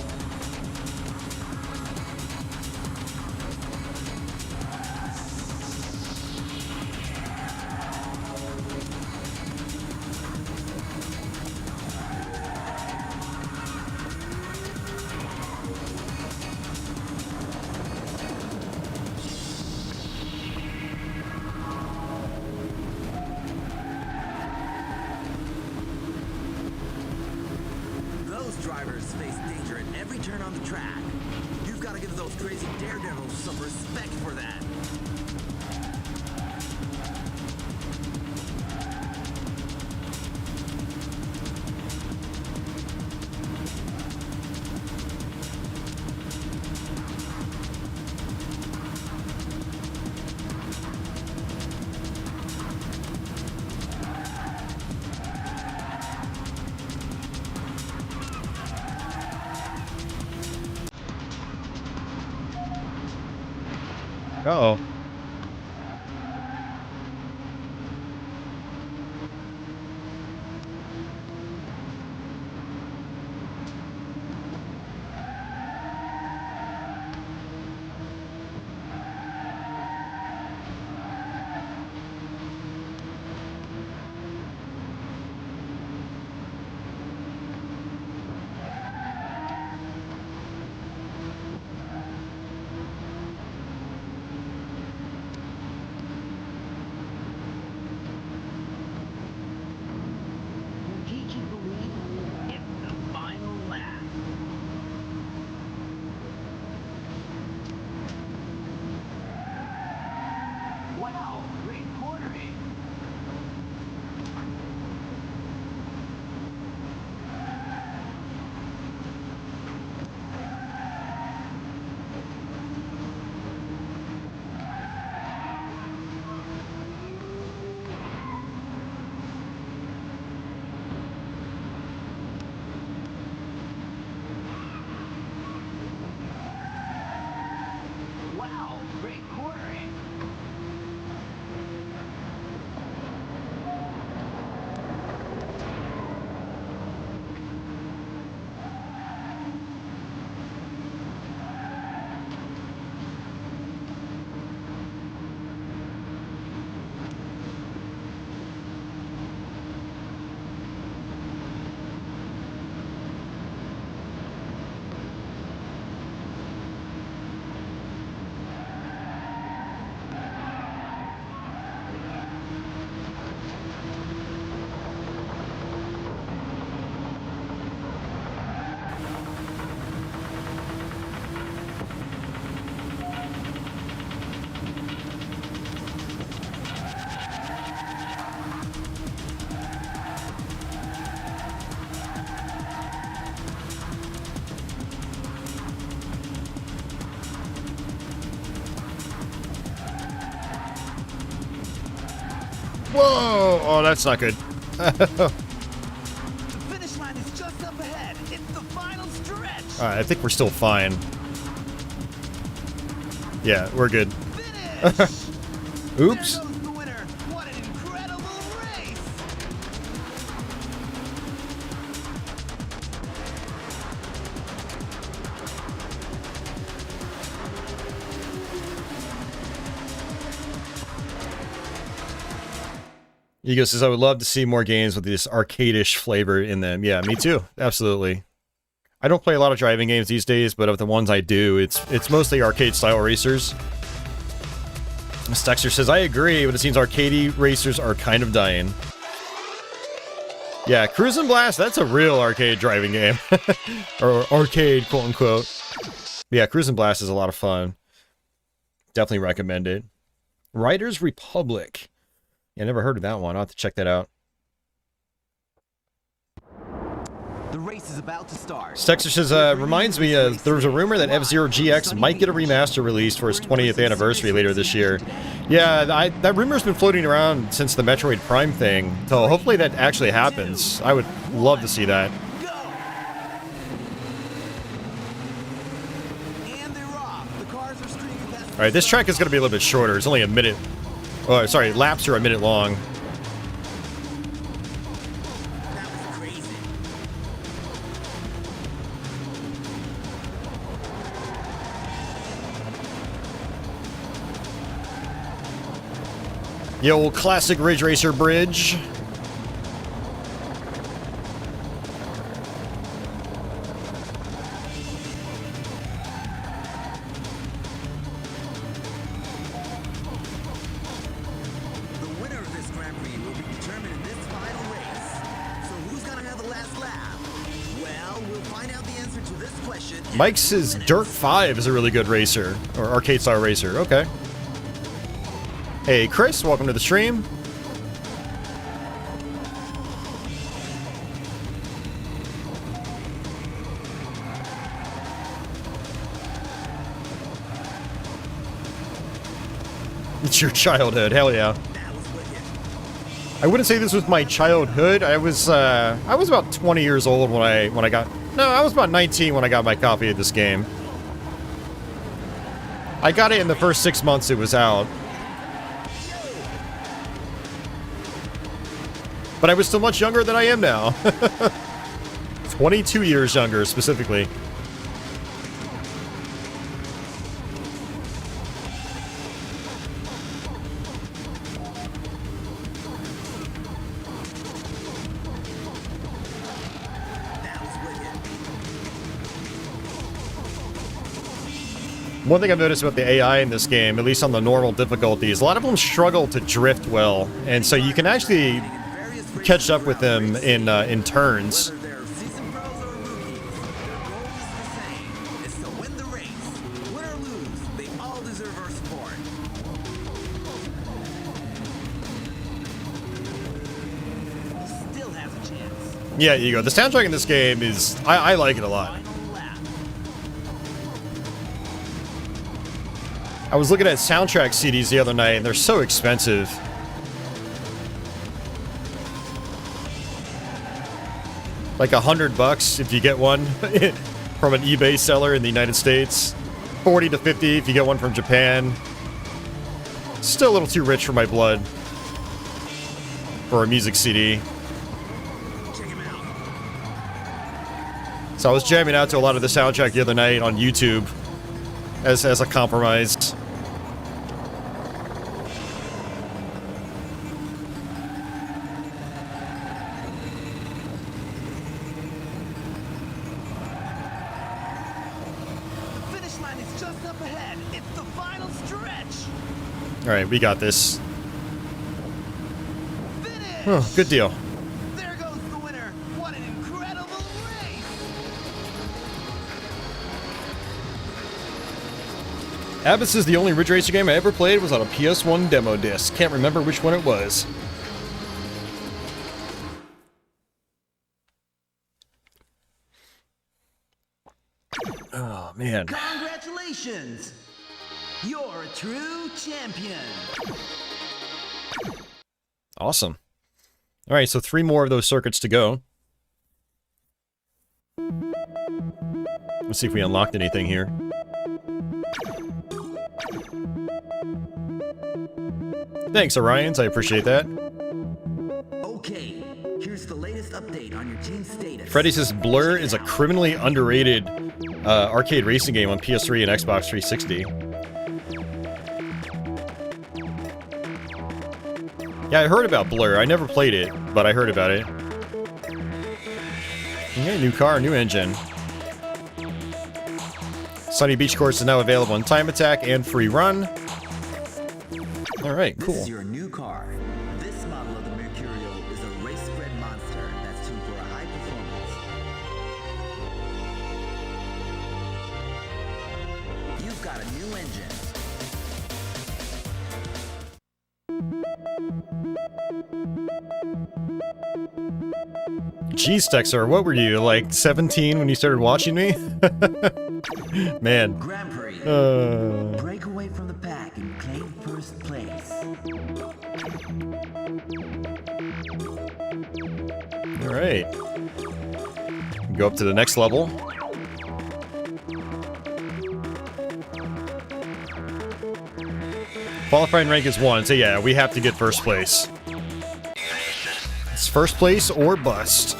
Those drivers face danger at every turn on the track. You've got to give those crazy daredevils some respect for that. Uh-oh. Teach you believe it's the final lap. Wow, great cornering. Wow, great cornering. Whoa! Oh, that's not good. The finish line is just up ahead. It's the final stretch. Alright, I think we're still fine. Yeah, we're good. Finish. Oops. There goes the winner. What an incredible race. Ego says, I would love to see more games with this arcade-ish flavor in them. Yeah, me too. Absolutely. I don't play a lot of driving games these days, but of the ones I do, it's mostly arcade-style racers. Stexter says, I agree, but it seems arcade racers are kind of dying. Yeah, Cruisin' Blast, that's a real arcade driving game. Or arcade, quote-unquote. Yeah, Cruisin' Blast is a lot of fun. Definitely recommend it. Riders Republic. Yeah, never heard of that one. I'll have to check that out. The race is about to start. Stexter says, reminds me, there was a rumor that F-Zero GX might get a remaster released for its 20th anniversary later this year. Yeah, that rumor's been floating around since the Metroid Prime thing, so hopefully that actually happens. I would love to see that. Alright, this track is going to be a little bit shorter. It's only a minute. Oh, sorry, laps are a minute long. The old classic Ridge Racer bridge. The winner of this Grand Prix will be determined in this final race. So who's gonna have the last lap? Well, we'll find out the answer to this question. Mike says Dirt 5 is a really good racer, or arcade-style racer. Okay. Hey, Chris, welcome to the stream. It's your childhood, hell yeah. I wouldn't say this was my childhood. I was about 20 years old when I got. No, I was about 19 when I got my copy of this game. I got it in the first 6 months it was out. But I was still much younger than I am now. 22 years younger, specifically. One thing I've noticed about the AI in this game, at least on the normal difficulties, a lot of them struggle to drift well, and so you can actually catch up with them in turns. Yeah, you go. The soundtrack in this game is... I like it a lot. I was looking at soundtrack CDs the other night, and they're so expensive. Like $100 if you get one from an eBay seller in the United States. 40 to 50 if you get one from Japan. Still a little too rich for my blood for a music CD. So I was jamming out to a lot of the soundtrack the other night on YouTube as a compromise. Finish line is just up ahead. It's the final stretch. All right, we got this. Finish. Oh, good deal. There goes the winner. What an incredible race. Abbott says the only Ridge Racer game I ever played was on a PS1 demo disc. Can't remember which one it was. Oh, man. Congratulations. You're a true champion. Awesome. All right, so 3 more of those circuits to go. Let's see if we unlocked anything here. Thanks, Orions. I appreciate that. Okay, here's the latest update on your team status. Freddy says Blur is a criminally underrated arcade racing game on PS3 and Xbox 360. Yeah, I heard about Blur. I never played it, but I heard about it. Okay, new car, new engine. Sunny Beach Course is now available in Time Attack and Free Run. Alright, cool. This is your new car. This model of the Mercurial is a race-bred monster that's tuned for a high performance. You've got a new engine. Jeez, Texer, what were you, like 17 when you started watching me? Man. Grand Prix. Break away from the pack and claim first place. Alright. Go up to the next level. Qualifying rank is 1, so yeah, we have to get first place. It's first place or bust.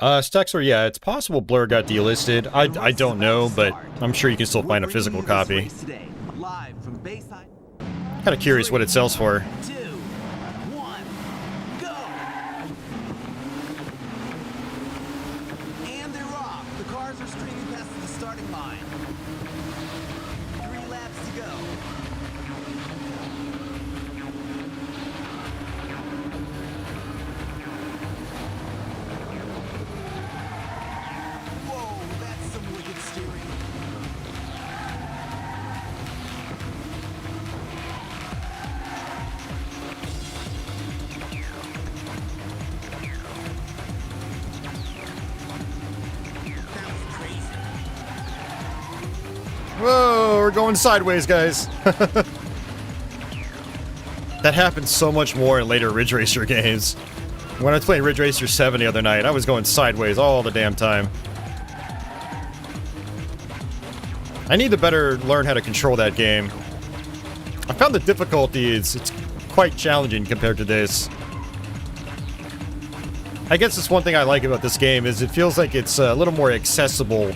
Stexer, yeah, it's possible Blur got delisted. I don't know, but I'm sure you can still find a physical copy. Kind of curious what it sells for. 2, 1, go! And they're off. The cars are streaming past the starting line. 3 laps to go. Whoa, that's some wicked steering. That was crazy. Whoa, we're going sideways, guys. That happens so much more in later Ridge Racer games. When I was playing Ridge Racer 7 the other night, I was going sideways all the damn time. I need to better learn how to control that game. I found the difficulty it's quite challenging compared to this. I guess it's one thing I like about this game is it feels like it's a little more accessible.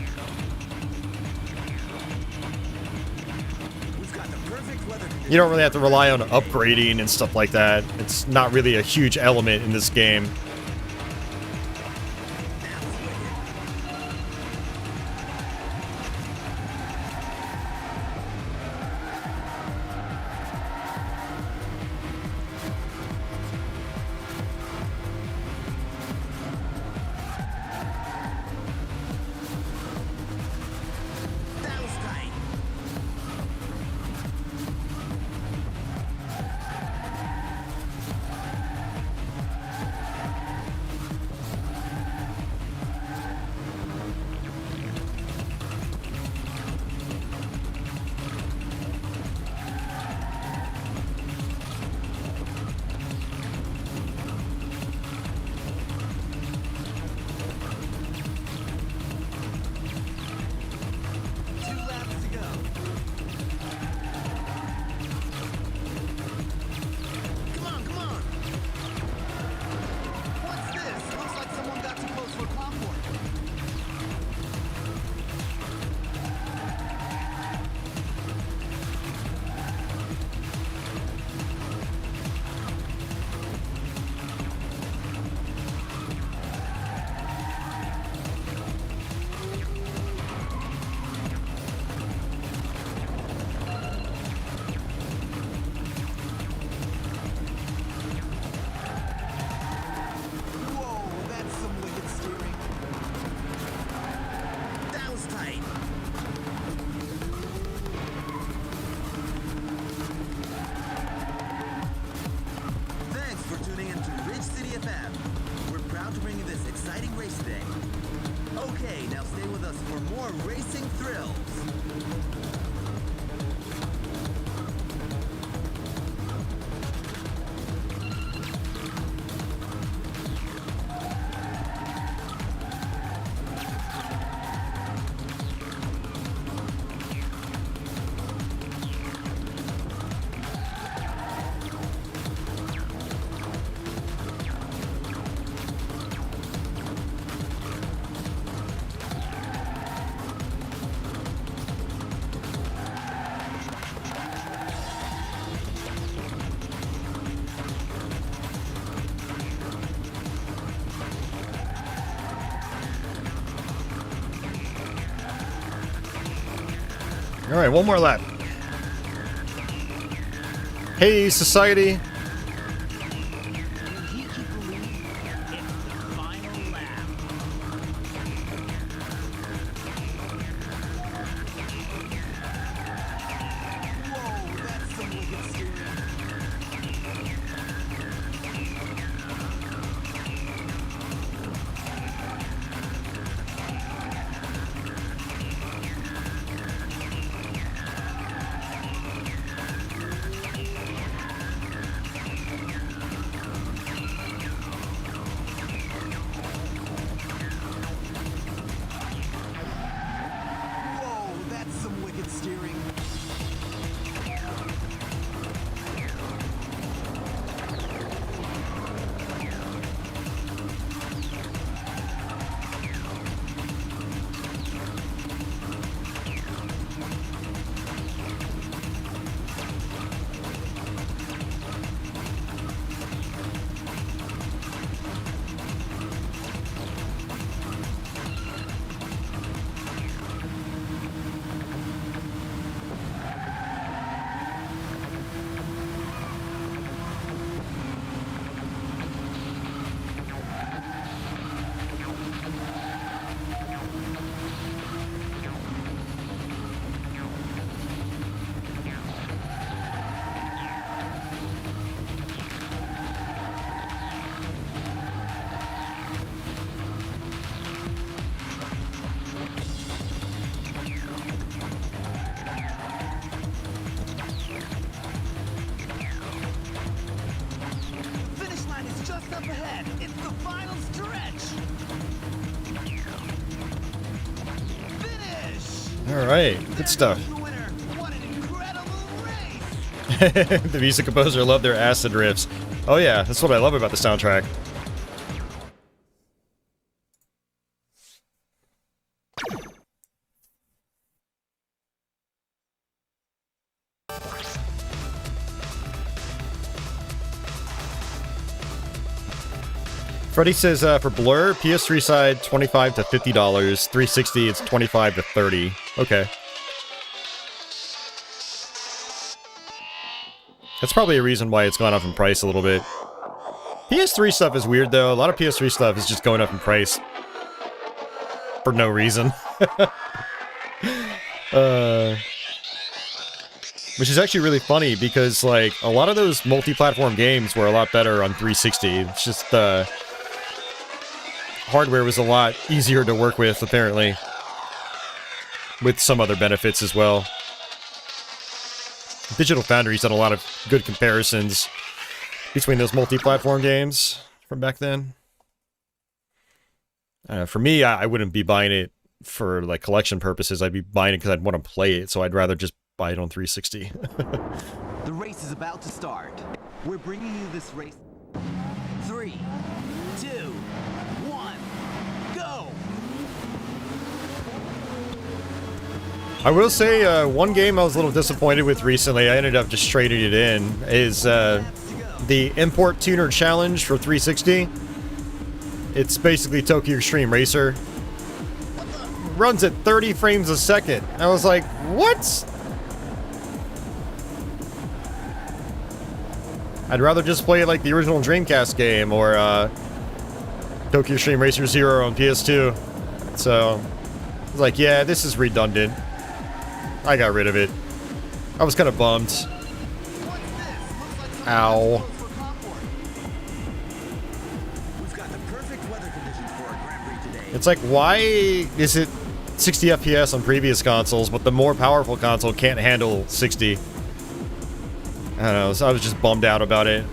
You don't really have to rely on upgrading and stuff like that. It's not really a huge element in this game. That was tight. stay. Okay, now stay with us for more racing thrills. All right, one more lap. Hey, society. Will you keep believing? It's the final lap. Whoa, that's some wicked steering. Whoa, that's some wicked steering. Finish line is just up ahead. It's the final stretch. Finish. All right, good stuff. The winner. What an incredible race. The music composer loved their acid riffs. Oh yeah, that's what I love about the soundtrack. Freddie says for Blur, PS3 side $25 to $50, 360 it's $25 to $30. Okay. That's probably a reason why it's gone up in price a little bit. PS3 stuff is weird though. A lot of PS3 stuff is just going up in price for no reason. Which is actually really funny because like a lot of those multi-platform games were a lot better on 360. It's just hardware was a lot easier to work with, apparently. With some other benefits as well. Digital Foundry's done a lot of good comparisons between those multi-platform games from back then. For me, I wouldn't be buying it for like collection purposes. I'd be buying it because I'd want to play it, so I'd rather just buy it on 360. The race is about to start. We're bringing you this race. 3, 2, 1, go! I will say, one game I was a little disappointed with recently, I ended up just trading it in, is the Import Tuner Challenge for 360. It's basically Tokyo Extreme Racer. Runs at 30 frames a second. I was like, what? I'd rather just play like the original Dreamcast game or Tokyo Extreme Racer Zero on PS2. So, I was like, yeah, this is redundant. I got rid of it. I was kind of bummed. Ow. We've got the perfect weather conditions for our Grand Prix It's like, why is it 60 FPS on previous consoles, but the more powerful console can't handle 60? I don't know, so I was just bummed out about it.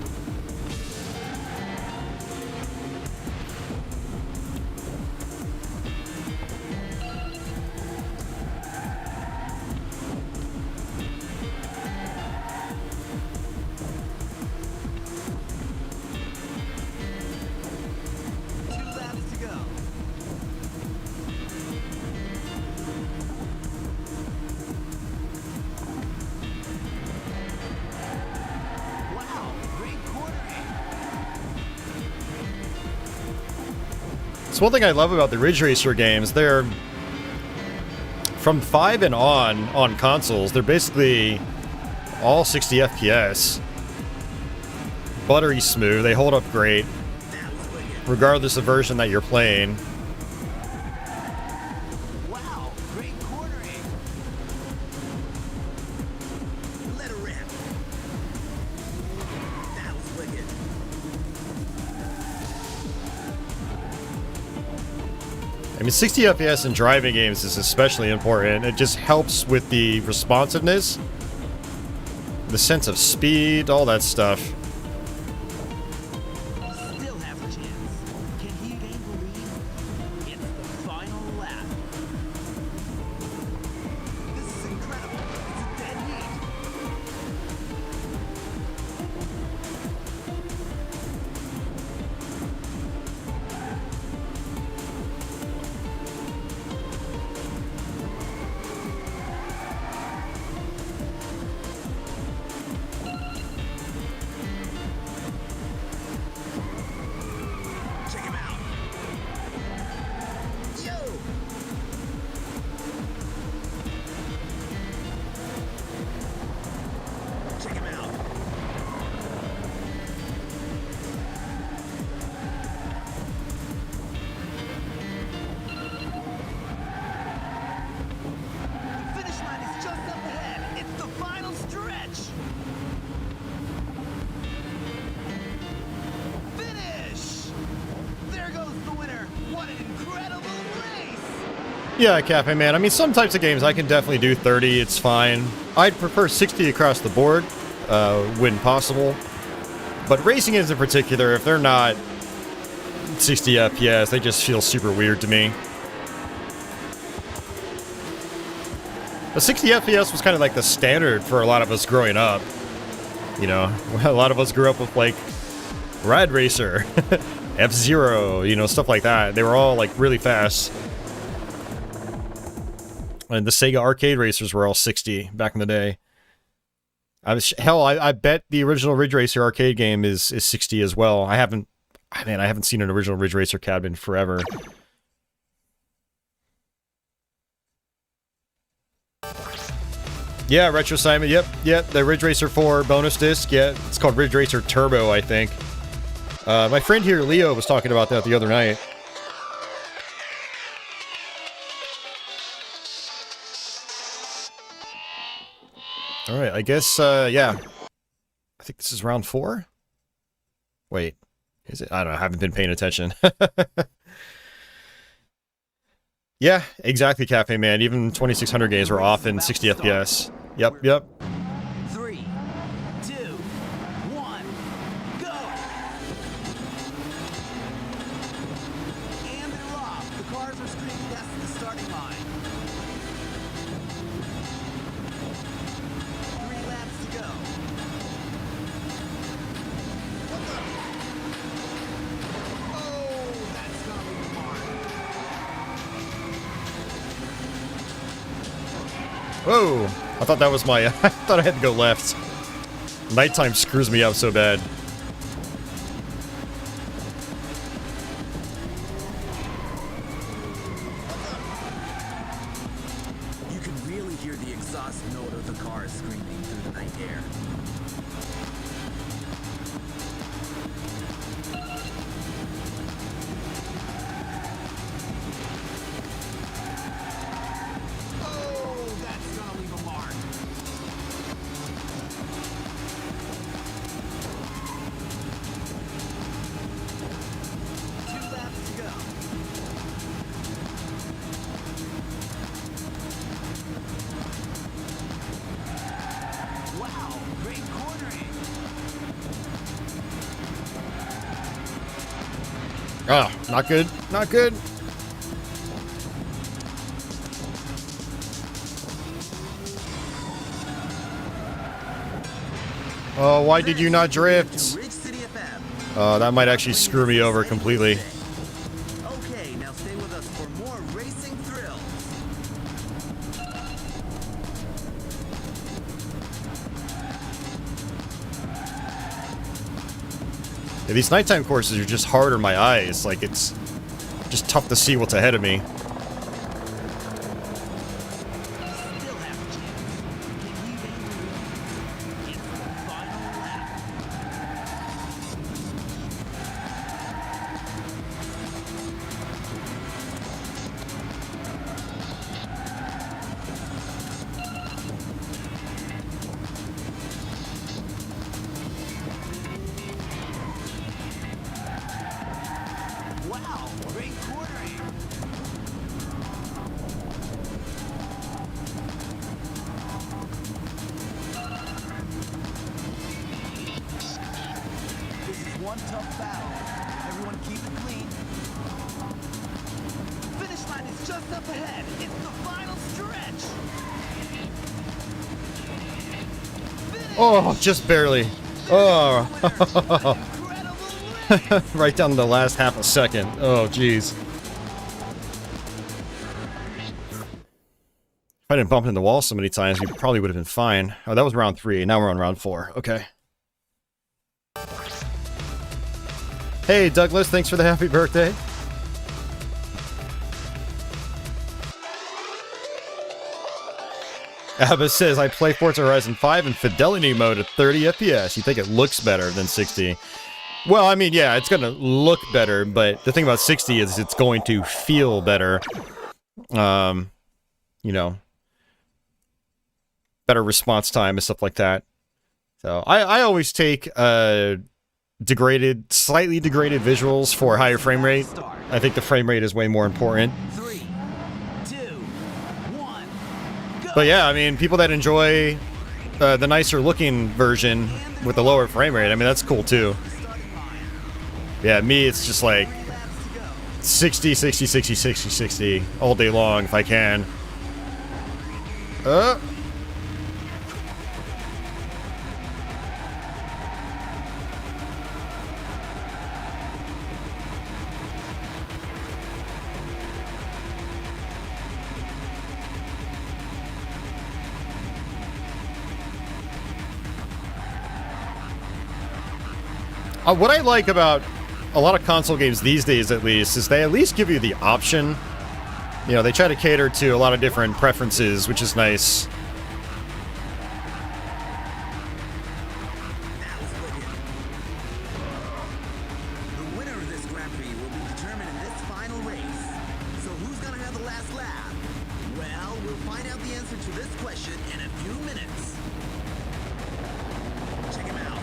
It's one thing I love about the Ridge Racer games. They're from 5 and on consoles. They're basically all 60 FPS. Buttery smooth. They hold up great, regardless of version that you're playing. Wow, great cornering. Let her rip. That was wicked. I mean, 60 FPS in driving games is especially important. It just helps with the responsiveness, the sense of speed, all that stuff. Still has a chance. Can he gain the lead? It's the final lap. This is incredible. It's a dead heat. Check him out. Yo! Check him out. The finish line is just up ahead. It's the final stretch. Finish! There goes the winner. What an incredible race! Yeah, Cafe Man. I mean, some types of games I can definitely do 30. It's fine. I'd prefer 60 across the board, when possible. But racing games in particular, if they're not 60 FPS, they just feel super weird to me. The 60 FPS was kind of like the standard for a lot of us growing up. You know, a lot of us grew up with, like, Rad Racer, F-Zero, you know, stuff like that. They were all, like, really fast. And the Sega arcade racers were all 60 back in the day. I bet the original Ridge Racer arcade game is 60 as well. I haven't seen an original Ridge Racer cab in forever. Yeah, Retro Simon. Yep. The Ridge Racer 4 bonus disc. Yeah, it's called Ridge Racer Turbo, I think. My friend here, Leo, was talking about that the other night. All right, I guess, yeah. I think this is round 4? Wait, is it? I don't know, I haven't been paying attention. Yeah, exactly, Cafe Man. Even 2600 games were off in 60 FPS. Yep. 3, 2, 1, go! And they're off. The cars are screaming death to the starting line. 3 laps to go. What the? Oh, that's gonna leave a mark. Whoa! I thought that was my... I thought I had to go left. Nighttime screws me up so bad. You can really hear the exhaust note of the car screaming through the night air. Oh, that's gonna leave a mark. Two laps to go. Ah, not good. Not good. Oh, why did you not drift? Oh, that might actually screw me over completely. Okay, now stay with us for more racing thrills. Yeah, these nighttime courses are just hard on my eyes. Like, it's just tough to see what's ahead of me. Still have a chance. Can you get it's the final lap. Wow, great quartering. This is one tough battle. Everyone keep it clean. Finish line is just up ahead. It's the final stretch. Oh, just barely. Oh. Incredible race. Right down to the last half a second. Oh, jeez. If I didn't bump into the wall so many times, we probably would have been fine. Oh, that was round 3. Now we're on round 4. Okay. Hey, Douglas, thanks for the happy birthday. Abba says, I play Forza Horizon 5 in fidelity mode at 30 FPS. You think it looks better than 60? Well, I mean, yeah, it's gonna look better, but the thing about 60 is it's going to feel better. You know, better response time and stuff like that. So, I always take, slightly degraded visuals for higher frame rate. I think the frame rate is way more important. 3, 2, 1, go. But yeah, I mean, people that enjoy the nicer looking version with the lower frame rate, I mean, that's cool too. Yeah, me, it's just like 60, 60, 60, 60, 60 all day long if I can. What I like about a lot of console games these days, at least, is they at least give you the option. You know, they try to cater to a lot of different preferences, which is nice. The winner of this Grand Prix will be determined in this final race. So who's gonna have the last lap? Well, we'll find out the answer to this question in a few minutes. Check him out.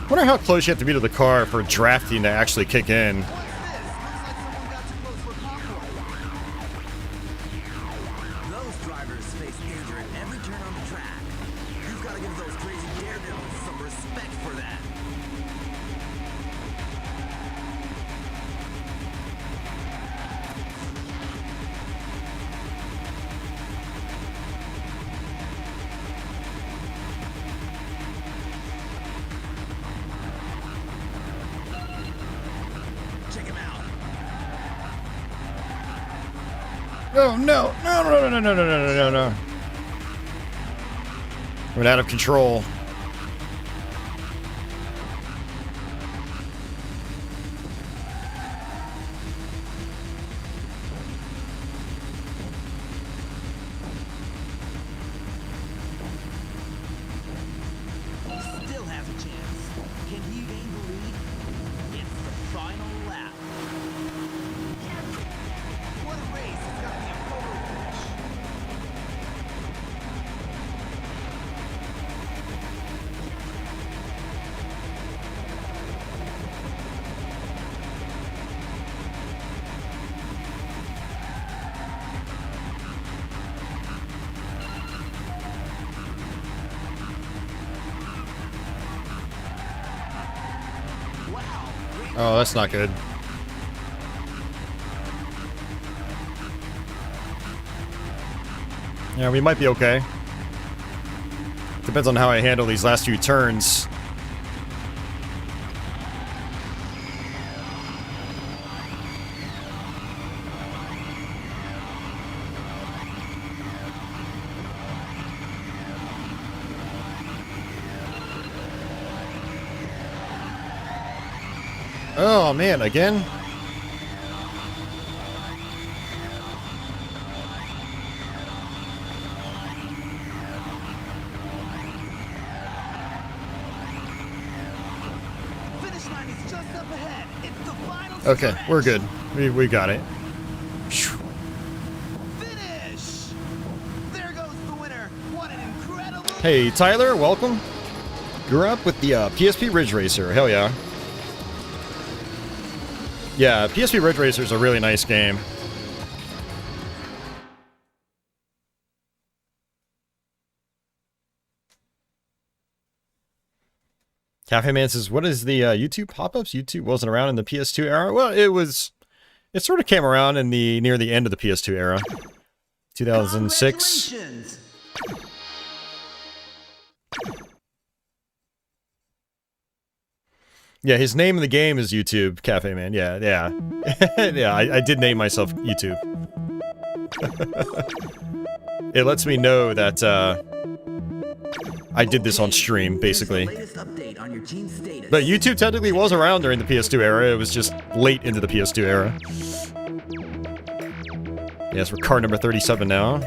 I wonder how close you have to be to the car for drafting to actually kick in. What's this? Looks like someone got too close for popcorn. Those drivers face danger at every turn on the track. You've got to give those crazy daredevils some respect for that. Check him out. Oh no! No! No! No! No! No! No! No! No! We're out of control. Still has a chance. Can he gain the lead? It's the final lap. What a race! It's got to be a photo finish. Wow! Great. Oh, that's not good. Yeah, we might be okay. Depends on how I handle these last few turns. Oh man, again? Finish line is just up ahead. It's the final Okay, stretch. we're good. We got it. Finish! There goes the winner. What an incredible... Hey, Tyler, welcome. Grew up with the PSP Ridge Racer. Hell yeah. Yeah, PSP Ridge Racer is a really nice game. Cafe Man says, what is the YouTube pop-ups? YouTube wasn't around in the PS2 era? Well, it sort of came around in near the end of the PS2 era. 2006. Congratulations! Yeah, his name in the game is YouTube, Cafe Man. Yeah, yeah. Yeah, I did name myself YouTube. It lets me know that, I did this on stream, basically. Here's the latest update on your team status. But YouTube technically was around during the PS2 era, it was just late into the PS2 era. Yes, we're car number 37 now.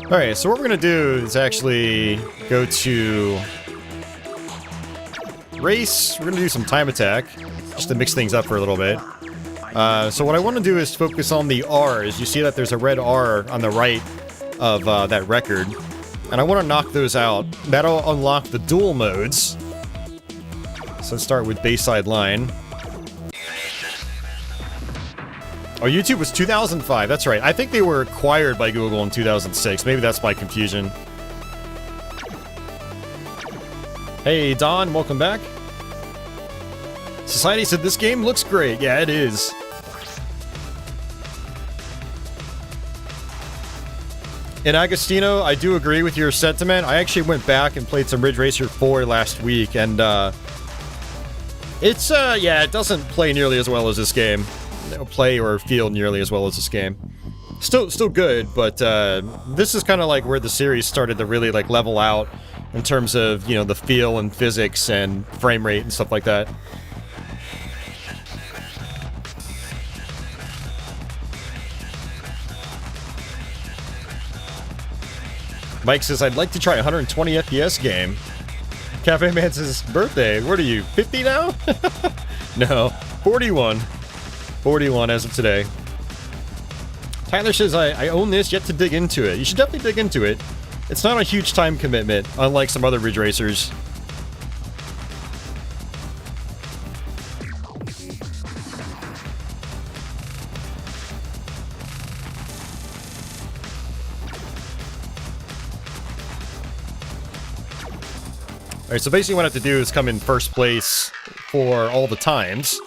Alright, so what we're gonna do is actually go to race. We're gonna do some time attack, just to mix things up for a little bit. So what I want to do is focus on the R's. You see that there's a red R on the right of that record. And I want to knock those out. That'll unlock the dual modes. So let's start with Bayside Line. Oh, YouTube was 2005. That's right. I think they were acquired by Google in 2006. Maybe that's my confusion. Hey, Don, welcome back. Society said this game looks great. Yeah, it is. And Agostino, I do agree with your sentiment. I actually went back and played some Ridge Racer 4 last week, and it's yeah, it doesn't play nearly as well as this game. Play or feel nearly as well as this game. Still good, but this is kind of like where the series started to really like level out in terms of, you know, the feel and physics and frame rate and stuff like that. Mike says, I'd like to try a 120 FPS game. Cafe Man says, birthday. What are you, 50 now? No, 41. 41 as of today. Tyler says, I own this, yet to dig into it. You should definitely dig into it. It's not a huge time commitment, unlike some other Ridge Racers. Alright, so basically what I have to do is come in first place for all the times.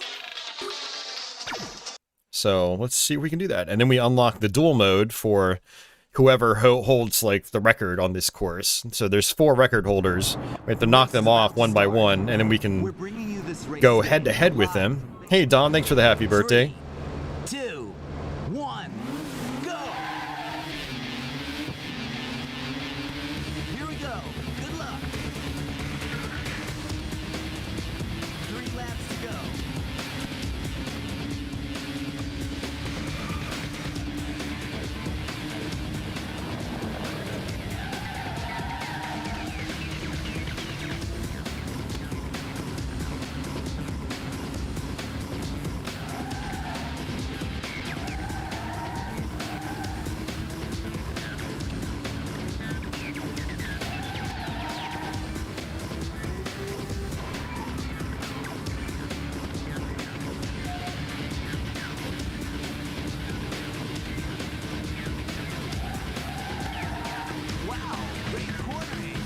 So let's see if we can do that. And then we unlock the dual mode for whoever holds like the record on this course. So there's 4 record holders. We have to knock them off one by one, and then we can this race go head-to-head with them. Hey, Don, thanks for the happy birthday. 3, 2, 1, go! Here we go. Good luck. 3 laps to go. Wow, great cornering.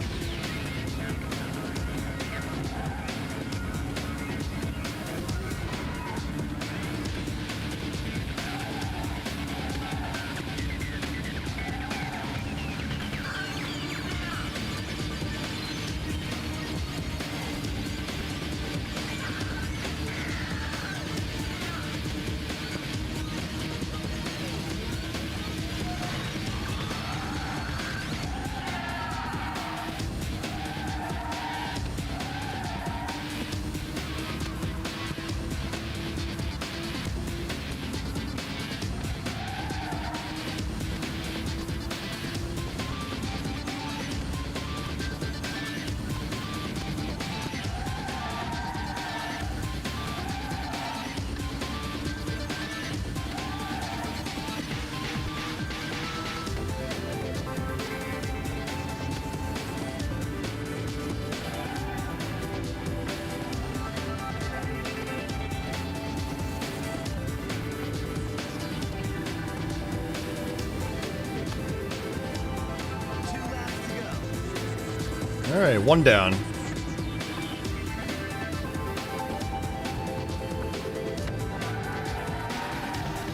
All right, 1 down.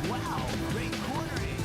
Wow, great cornering.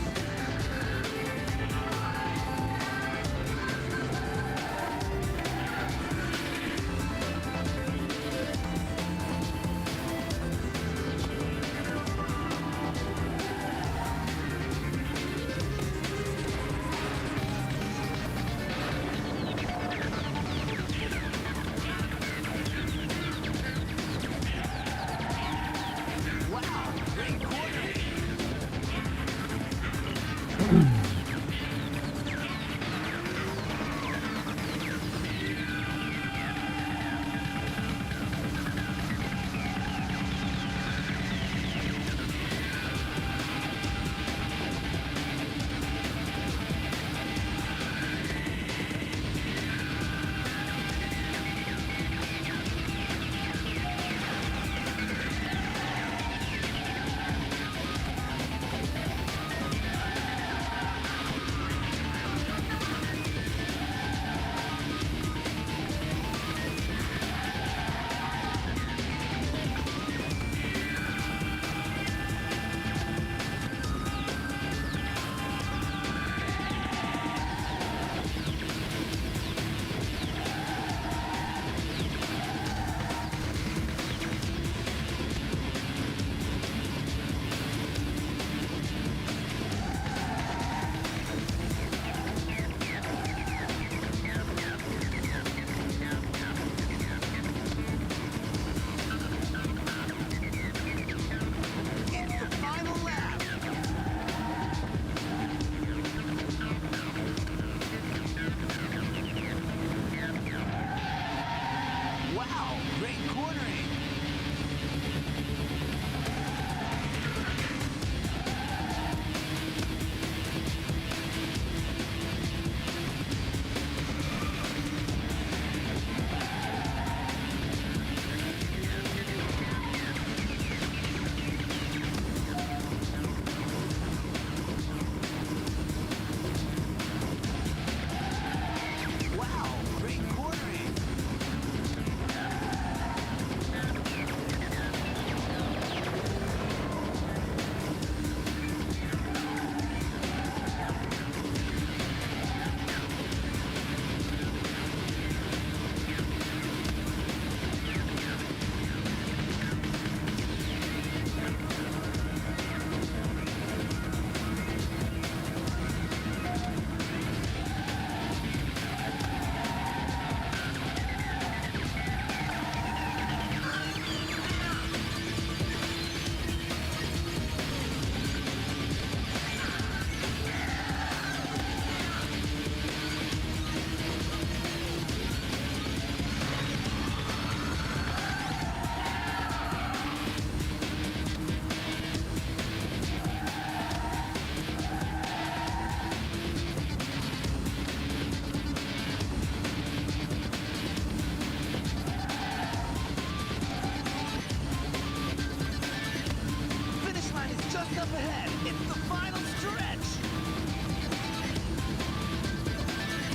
up ahead. It's the final stretch.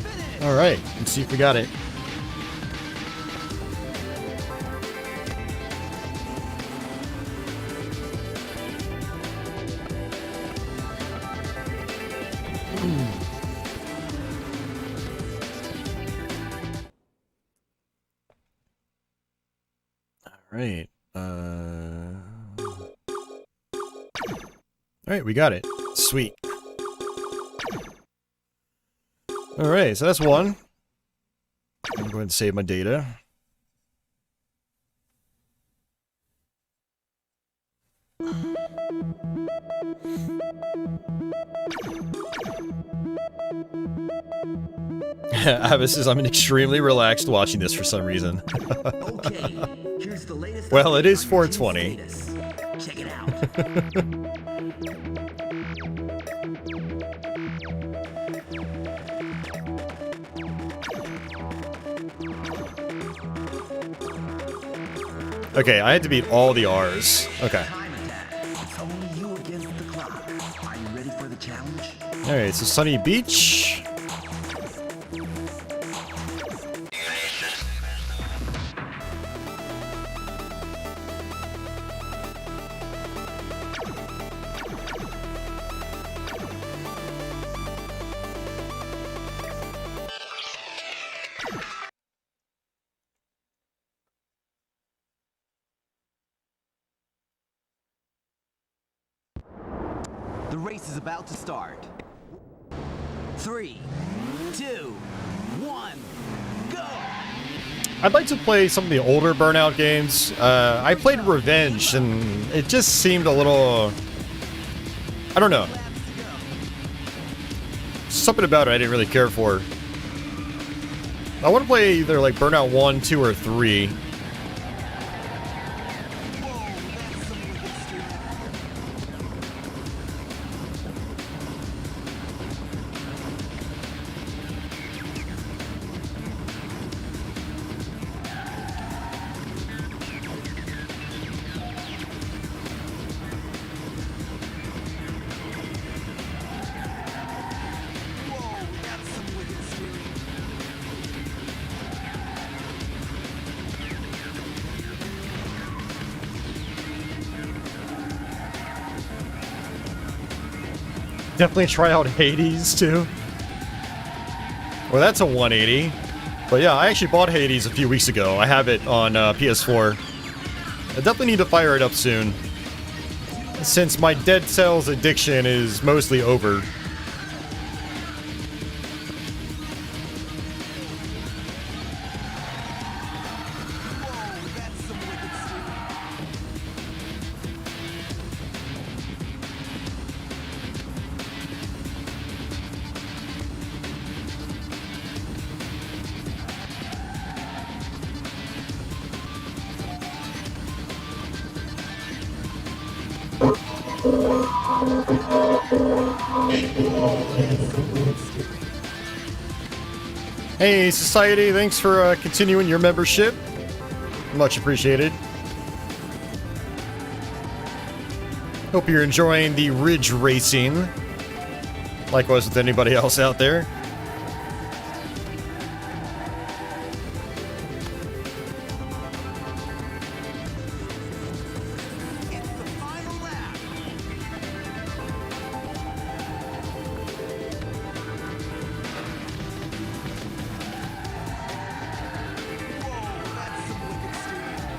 Finish. All right, let's see if we got it. Right. Alright, we got it. Sweet. Alright, so that's one. I'm going to save my data. Avis says, I'm extremely relaxed watching this for some reason. Okay, here's the latest. Well, it is update on your 420. team's status. Check it out. Okay, I had to beat all the R's. Okay. Time attack. It's only you against the clock. Are you ready for the challenge? Alright, so Sunny Beach. The race is about to start. 3, 2, 1, go! I'd like to play some of the older Burnout games. I played Revenge, and it just seemed a little... I don't know. Something about it I didn't really care for. I want to play either like Burnout 1, 2, or 3. Definitely try out Hades too. Well, that's a 180. But yeah, I actually bought Hades a few weeks ago. I have it on PS4. I definitely need to fire it up soon, since my Dead Cells addiction is mostly over. Hey, Society, thanks for continuing your membership. Much appreciated. Hope you're enjoying the Ridge Racing. Likewise with anybody else out there. It's the final lap. Whoa, that's some wicked steering.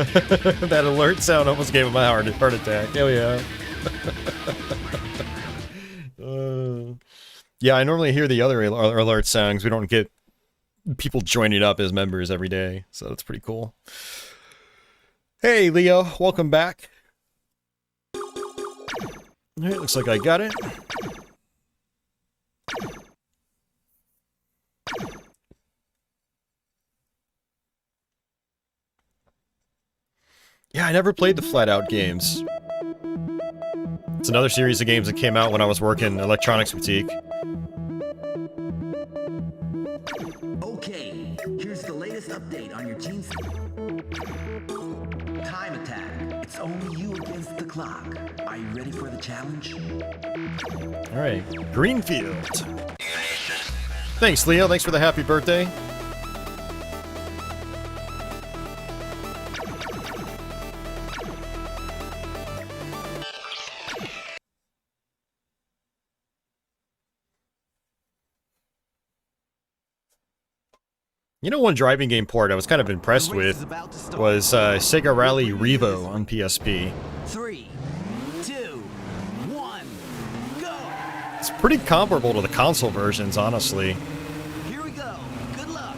That alert sound almost gave him a heart attack. Hell yeah. Yeah, I normally hear the other alert sounds. We don't get people joining up as members every day, so that's pretty cool. Hey, Leo, welcome back. Alright, looks like I got it. Yeah, I never played the Flat Out games. It's another series of games that came out when I was working Electronics Boutique. Okay, here's the latest update on your team's time attack. It's only you against the clock. Are you ready for the challenge? Alright, Greenfield. Thanks, Leo. Thanks for the happy birthday. You know, one driving game port I was kind of impressed with was Sega Rally Revo on PSP. 3, 2, 1, go! It's pretty comparable to the console versions, honestly. Here we go. Good luck.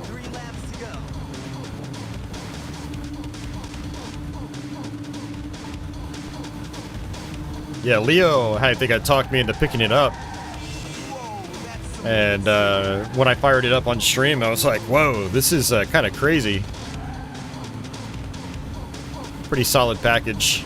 3 laps to go. Yeah, Leo, I think I talked me into picking it up. And when I fired it up on stream, I was like, whoa, this is kind of crazy. Pretty solid package.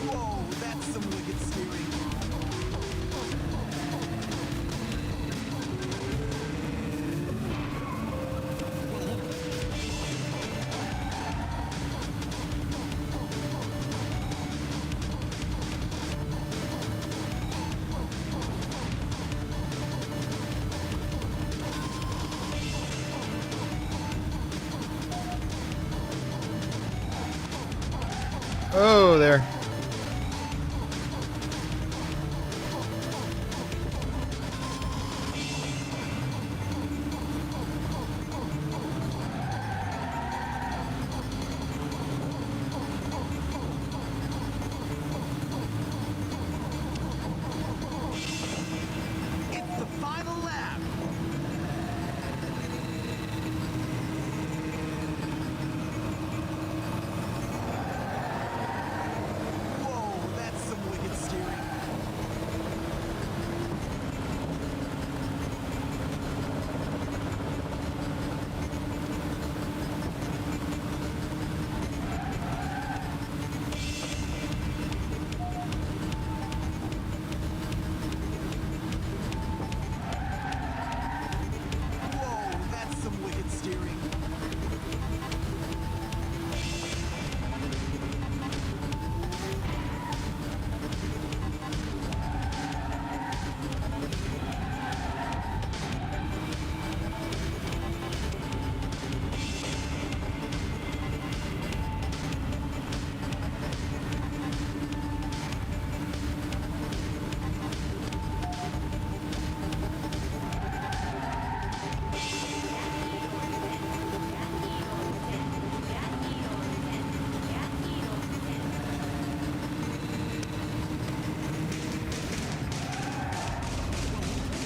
Whoa, that's some wicked steering. Oh, there. It's the final lap.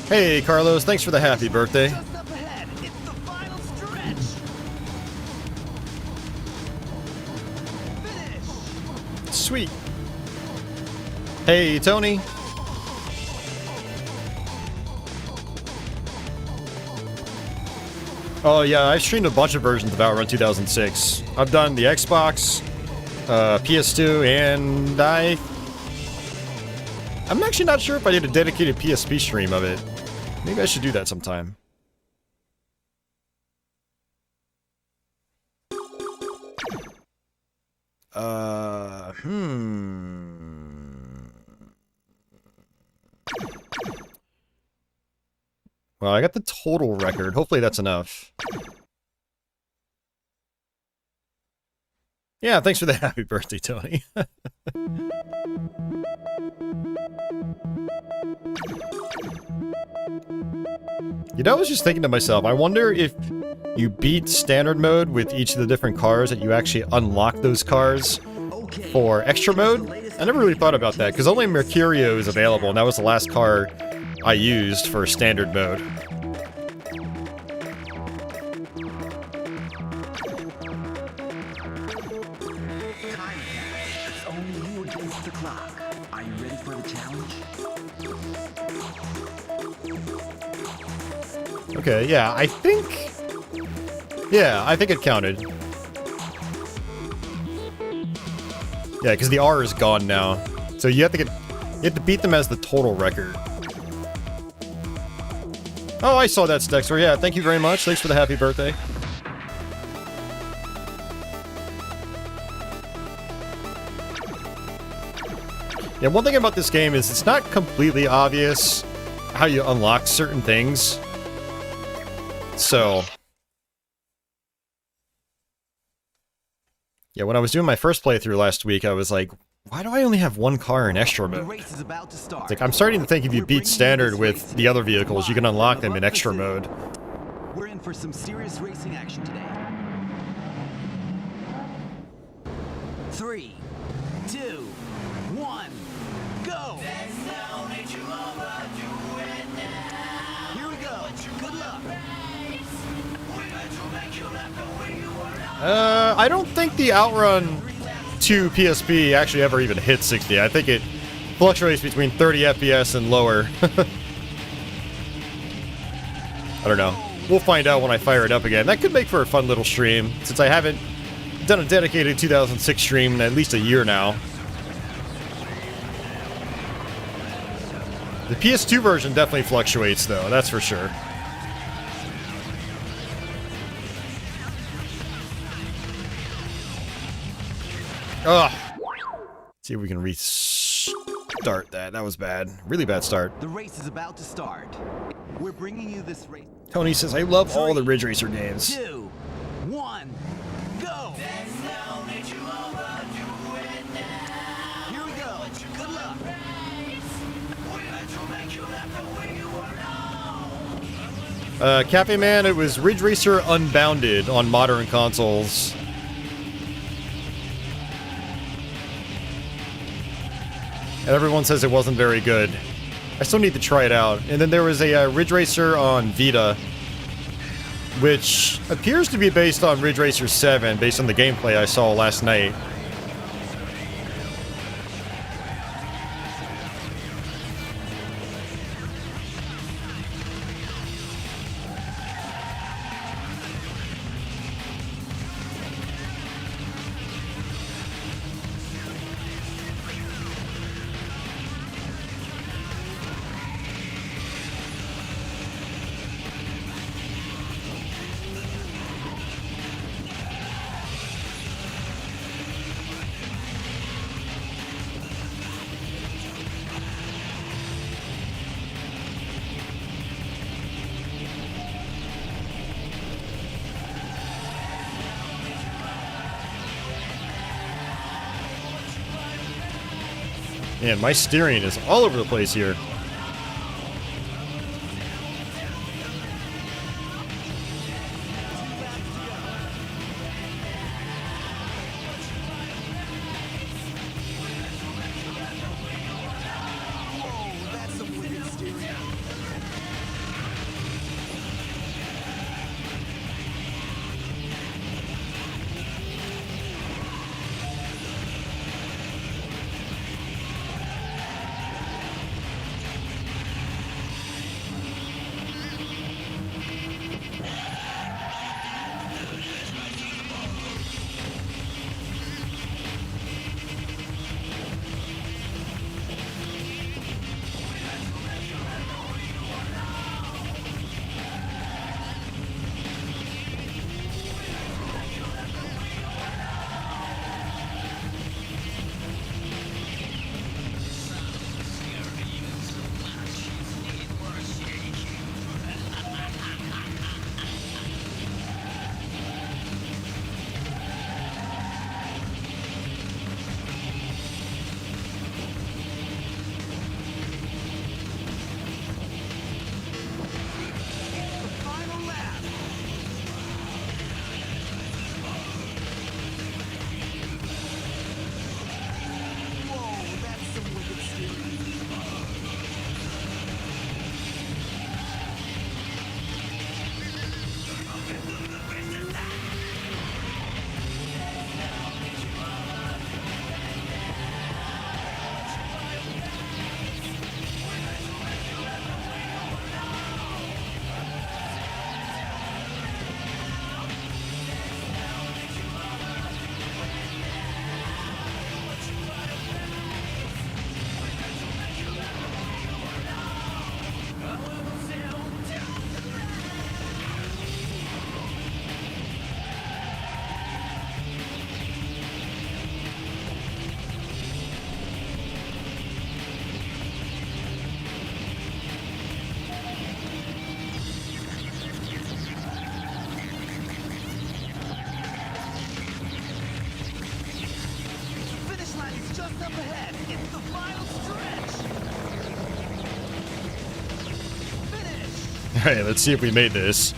Hey, Carlos, thanks for the happy birthday. Just up ahead, it's the final stretch. Finish. Sweet. Hey, Tony. Oh yeah, I've streamed a bunch of versions of Outrun 2006. I've done the Xbox, PS2, and I'm actually not sure if I did a dedicated PSP stream of it. Maybe I should do that sometime. Well, I got the total record. Hopefully that's enough. Yeah, thanks for the happy birthday, Tony. You know, I was just thinking to myself, I wonder if you beat standard mode with each of the different cars that you actually unlock those cars for extra mode. I never really thought about that, because only Mercurio is available, and that was the last car I used for standard mode. Time attack. It's only you against the clock. Are you ready for the challenge? Okay, yeah, I think it counted. Yeah, because the R is gone now. So you have to beat them as the total record. Oh, I saw that, Stexter. Yeah, thank you very much. Thanks for the happy birthday. Yeah, one thing about this game is it's not completely obvious how you unlock certain things. So, yeah, when I was doing my first playthrough last week, I was like, why do I only have one car in extra The mode? race is about to start. It's like, I'm starting to think if you beat standard with the other vehicles, you can unlock them in extra mode. We're in for some serious racing action today. 3, 2, 1, go! Here we go. Good luck. I don't think the Outrun 2 PSP actually ever even hit 60. I think it fluctuates between 30 FPS and lower. I don't know. We'll find out when I fire it up again. That could make for a fun little stream, since I haven't done a dedicated 2006 stream in at least a year now. The PS2 version definitely fluctuates, though, that's for sure. Ugh. See if we can restart that. That was bad. Really bad start. The race is about to start. We're bringing you this race. Tony says, I love all the Ridge Racer games. 2, 1, go! Here we go. Good luck. Cafe Man, it was Ridge Racer Unbounded on modern consoles. And everyone says it wasn't very good. I still need to try it out. And then there was a Ridge Racer on Vita, which appears to be based on Ridge Racer 7, based on the gameplay I saw last night. Man, my steering is all over the place here. Race up ahead. It's the final stretch. Finish. Alright, let's see if we made this.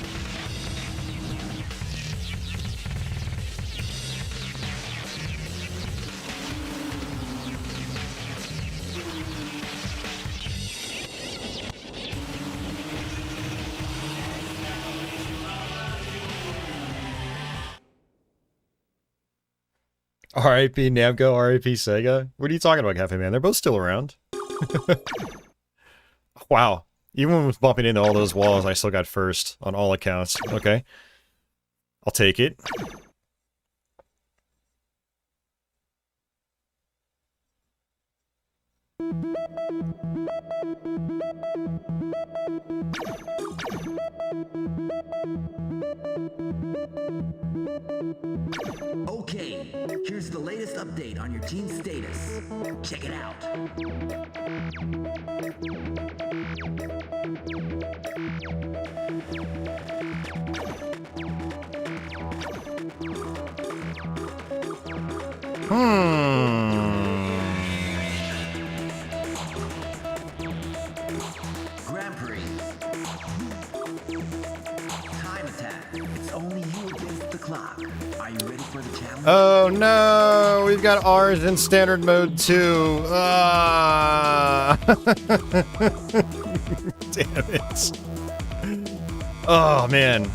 R.I.P. Namco, R.I.P. Sega. What are you talking about, Cafe Man? They're both still around. Wow. Even with bumping into all those walls, I still got first on all accounts. Okay. I'll take it. Okay, here's the latest update on your team's status. Check it out. Grand Prix. Time attack. It's only you against the clock. Are you ready for the challenge? Oh no! We've got ours in standard mode too. Ah! Damn it. Oh man.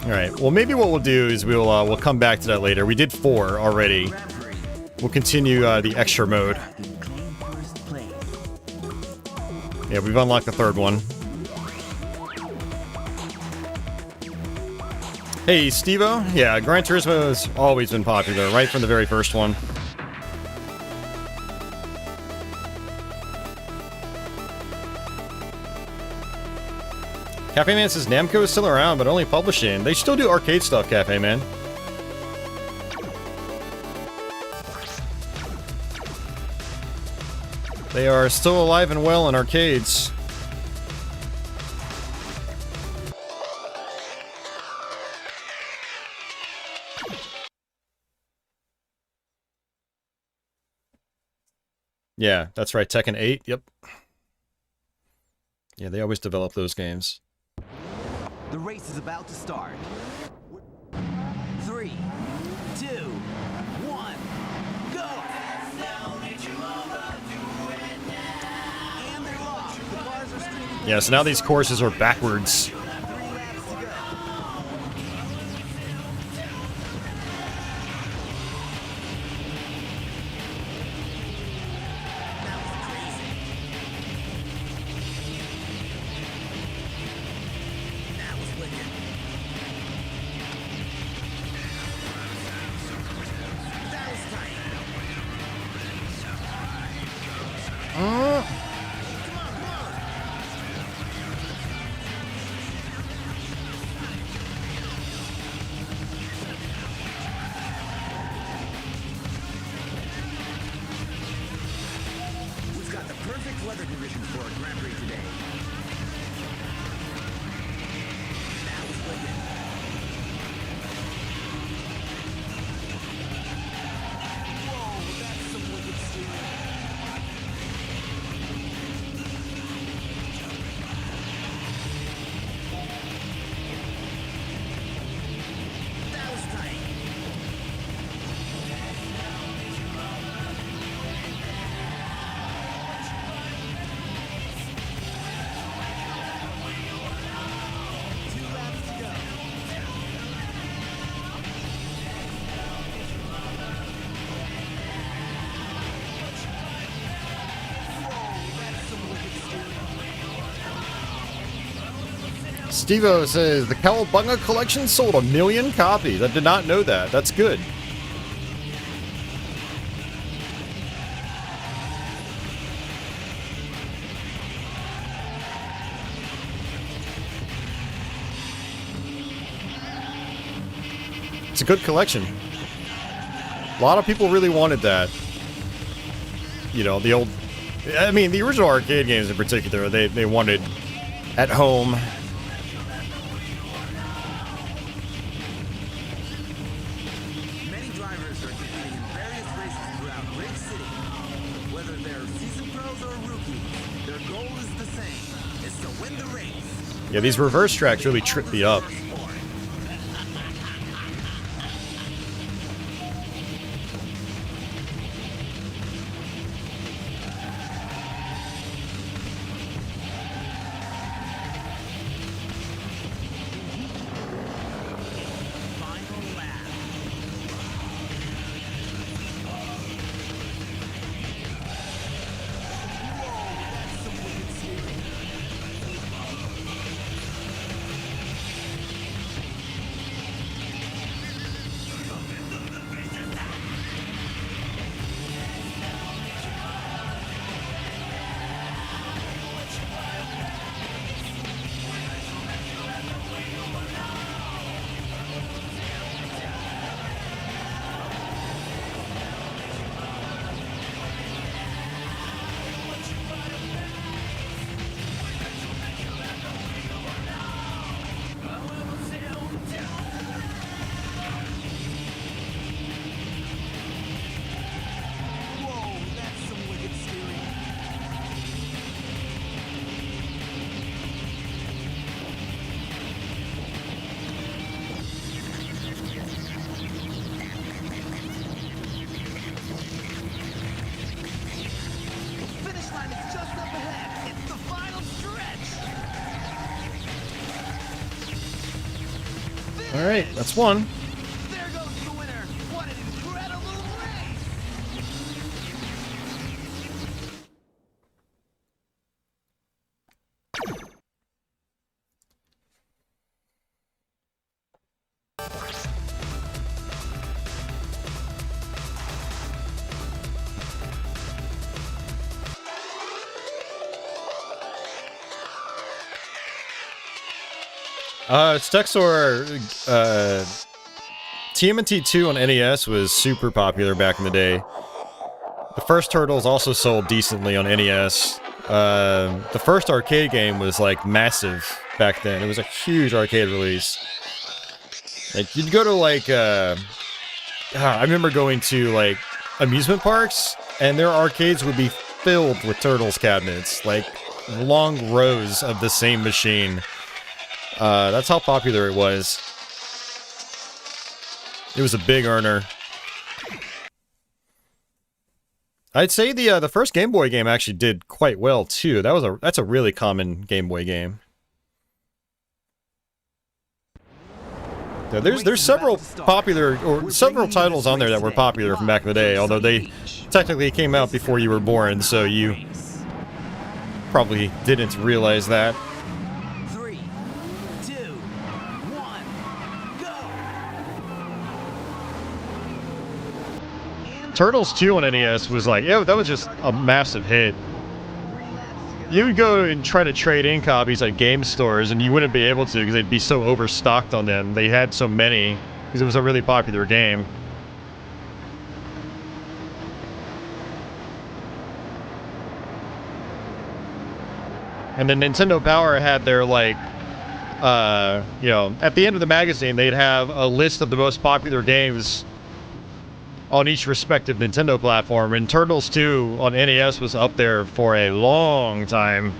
Alright, well maybe what we'll do is we'll come back to that later. We did 4 already. We'll continue the extra mode. Yeah, we've unlocked the 3rd one. Hey, Stevo. Yeah, Gran Turismo has always been popular, right from the very first one. Cafe Man says Namco is still around, but only publishing. They still do arcade stuff, Cafe Man. They are still alive and well in arcades. Yeah, that's right, Tekken 8, yep. Yeah, they always develop those games. The race is about to start. 3, 2, 1, go! And they're off. The cars are streaming. Yeah, so now these courses are backwards. 3 laps to go. That was crazy. That was wicked. That was tight. Come on, come on. We've got the perfect weather conditions for a Grand Prix today. That was wicked. Whoa, that's some wicked steering. That was tight. Two laps to go. Whoa, that's some wicked steering. Stevo says, the Cowabunga collection sold 1 million copies. I did not know that. That's good. It's a good collection. A lot of people really wanted that. You know, the old... I mean, the original arcade games in particular, they wanted at home. Many drivers are competing in various races throughout Ridge City. Whether they're seasoned pros or rookies, their goal is the same. It's to win the race. Yeah, these reverse tracks really trip me up. Final lap. Whoa, that's some wicked steering. Finish line is just up ahead. It's the final stretch. All right, that's one. There goes the winner. What an incredible race. Stexor, TMNT 2 on NES was super popular back in the day. The first Turtles also sold decently on NES. The first arcade game was like massive back then. It was a huge arcade release. Like you'd go to like, I remember going to like amusement parks, and their arcades would be filled with Turtles cabinets, like long rows of the same machine. That's how popular it was. It was a big earner. I'd say the first Game Boy game actually did quite well too. That's a really common Game Boy game. Yeah, there's several popular or several titles on there that were popular from back in the day, although they technically came out before you were born, so you probably didn't realize that. 3, 2, 1, go. Turtles 2 on NES was like, yeah, that was just a massive hit. You would go and try to trade in copies at game stores, and you wouldn't be able to because they'd be so overstocked on them. They had so many because it was a really popular game. And then Nintendo Power had their, like, you know, at the end of the magazine, they'd have a list of the most popular games on each respective Nintendo platform, and Turtles 2 on NES was up there for a long time.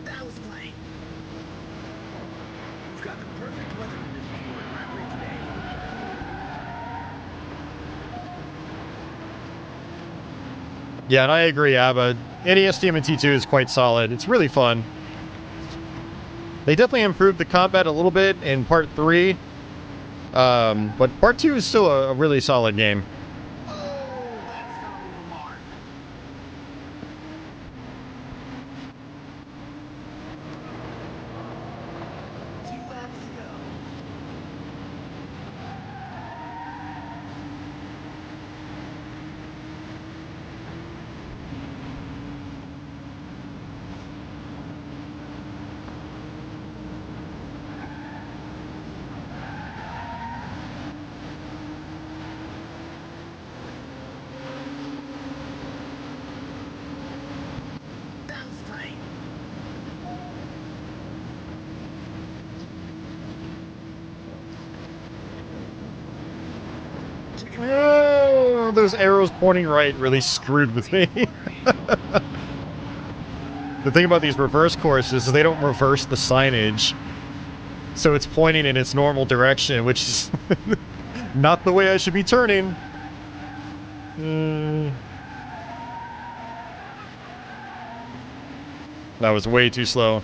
That was playing. We've got the perfect weather conditions for a Grand Prix today. Yeah, and I agree, Abba. NES TMNT 2 is quite solid. It's really fun. They definitely improved the combat a little bit in Part 3, but Part 2 is still a really solid game. Oh, that's gonna leave a mark. Two laps to go. of those arrows pointing right really screwed with me. The thing about these reverse courses is they don't reverse the signage. So it's pointing in its normal direction, which is not the way I should be turning. That was way too slow.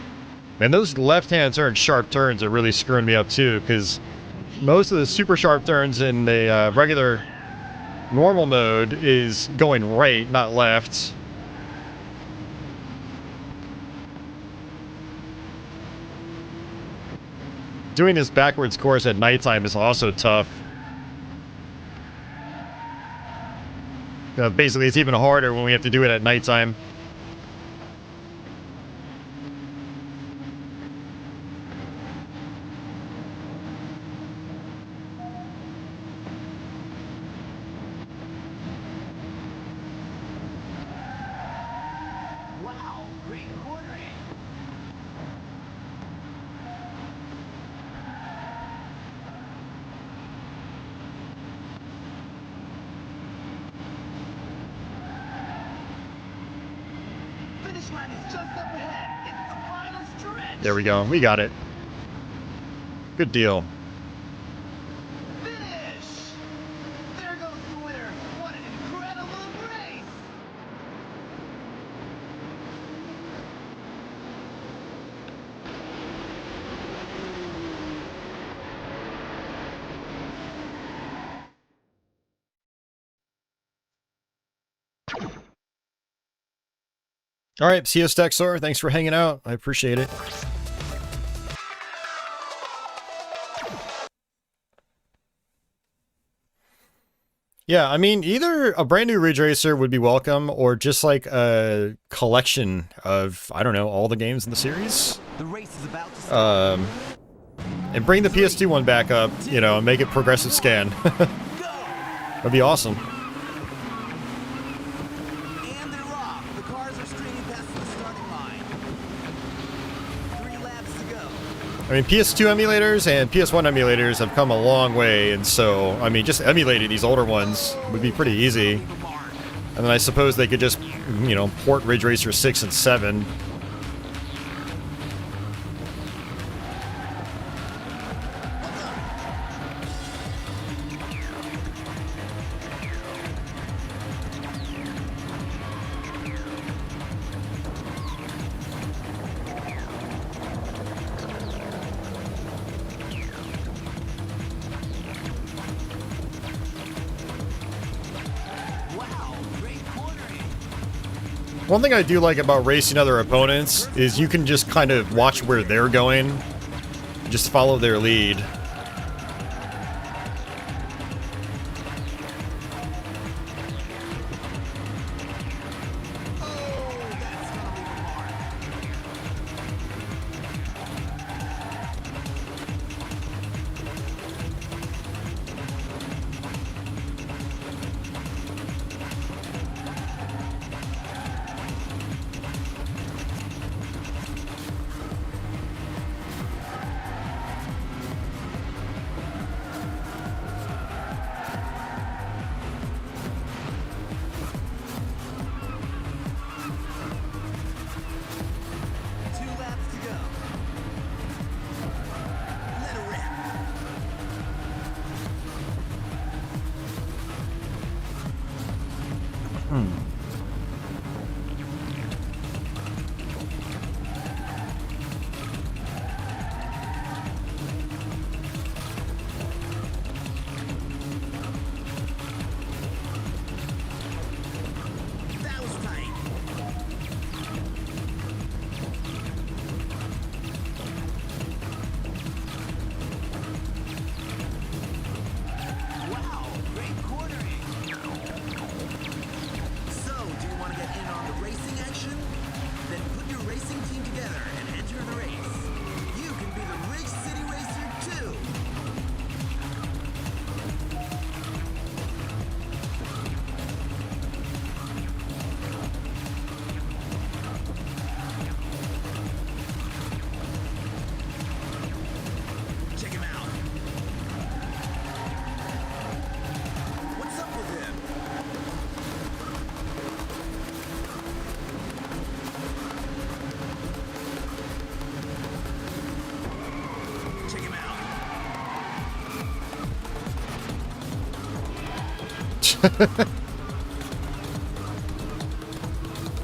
And those left-hand turn sharp turns are really screwing me up too, because most of the super sharp turns in the regular normal mode is going right, not left. Doing this backwards course at nighttime is also tough. Basically, it's even harder when we have to do it at nighttime. Wow, great cornering. Finish line is just up ahead. It's the final stretch. There we go. We got it. Good deal. Finish! There goes the winner. What an incredible race! All right, see you, Stexor. Thanks for hanging out. I appreciate it. Yeah, I mean, either a brand new Ridge Racer would be welcome, or just like a collection of, I don't know, all the games in the series. The race is about to start. And bring the PS2 one back up, you know, and make it progressive scan. That'd be awesome. And they're off. The cars are streaming past the starting line. 3 laps to go. I mean, PS2 emulators and PS1 emulators have come a long way, and so, I mean, just emulating these older ones would be pretty easy. And then I suppose they could just, you know, port Ridge Racer 6 and 7. Wow, great cornering. One thing I do like about racing other opponents is you can just kind of watch where they're going, just follow their lead.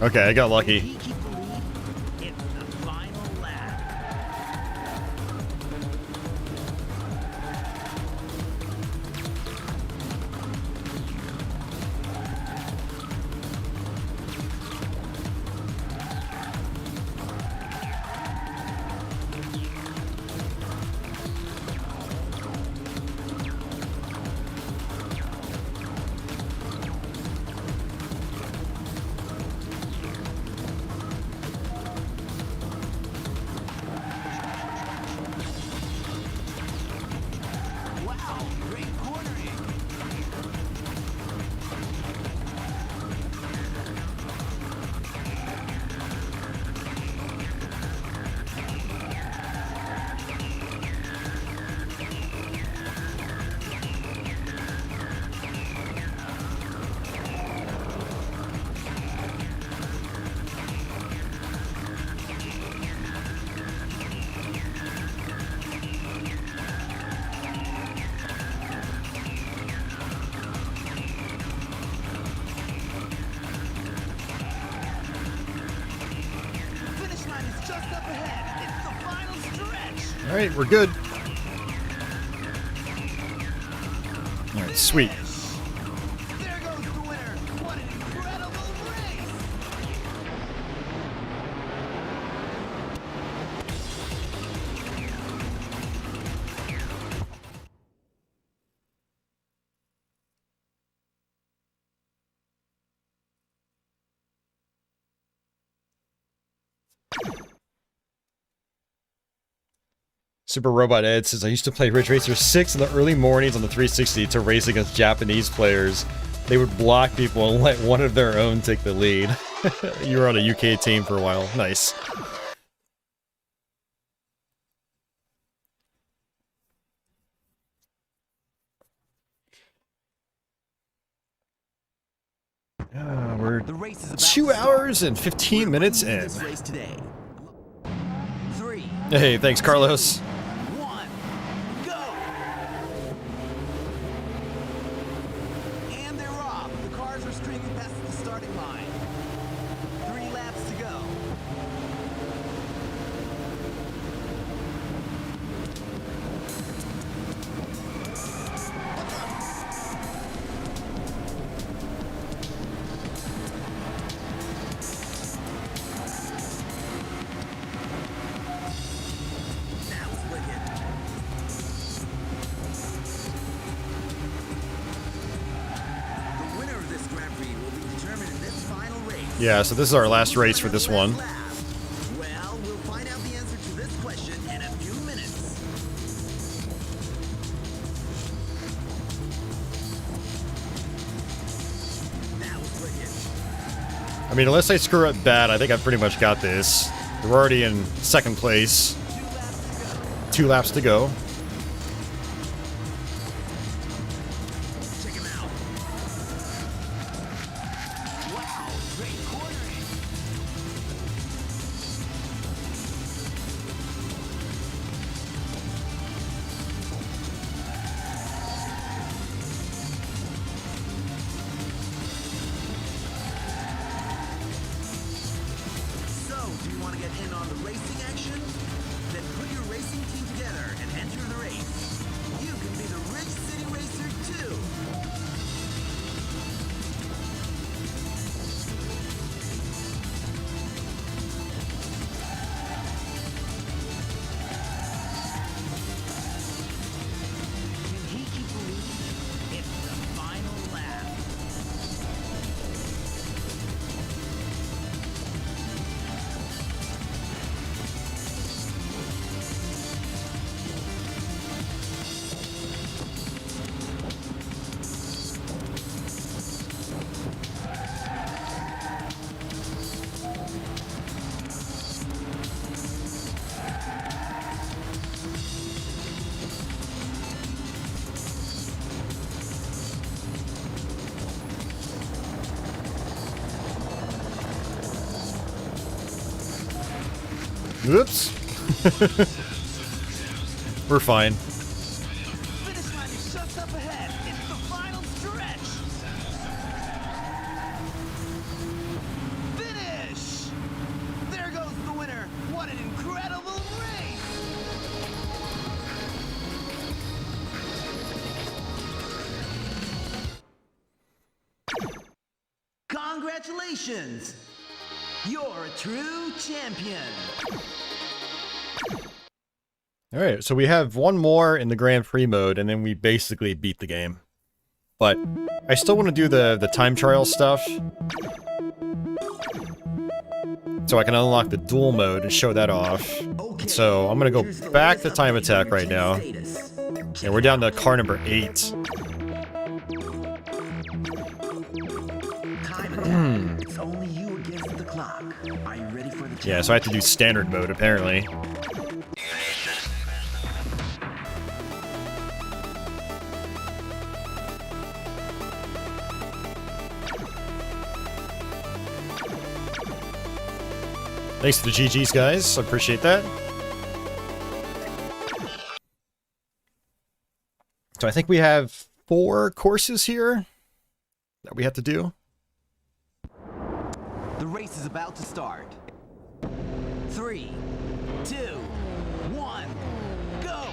Okay, I got Can lucky. he keep the lead? It's the final lap. Wow, great cornering. Finish line is just up ahead. It's the final stretch. All right, we're good. All right, sweet. There goes the winner. What an incredible race. Super Robot Ed says, I used to play Ridge Racer 6 in the early mornings on the 360 to race against Japanese players. They would block people and let one of their own take the lead. You were on a UK team for a while. Nice. We're The race is about 2 to start. hours and 15 minutes Winning in. this race today. 3, Hey, thanks, Carlos. 1, go! And they're off. The cars are streaking past the starting line. 3 laps to go. That was wicked. The winner of this Grand Prix will be determined in this final race. Yeah, so this is our last race for this one. Well, we'll find out the answer to this question in a few minutes. That was wicked. I mean, unless I screw up bad, I think I've pretty much got this. We're already in second place. 2 laps to go. Check him out. Wow, great cornering. So, do you want to get in on the racing action? Then put your racing team together and enter the race. You can be the Ridge City Racer too. Can he keep the lead? It's the final lap. Oops. We're fine. Finish line is just up ahead. It's the final stretch. Congratulations! You're a true champion! Alright, so we have one more in the Grand Prix mode, and then we basically beat the game. But I still want to do the time trial stuff. So I can unlock the duel mode and show that off. So I'm going to go back to time attack right now. And we're down to car number 8. It's only you against the clock. Are you ready for the Yeah, so I have to do standard mode apparently. Thanks to the GGs, guys. I appreciate that. So I think we have 4 courses here that we have to do. The race is about to start. 3, 2, 1, go!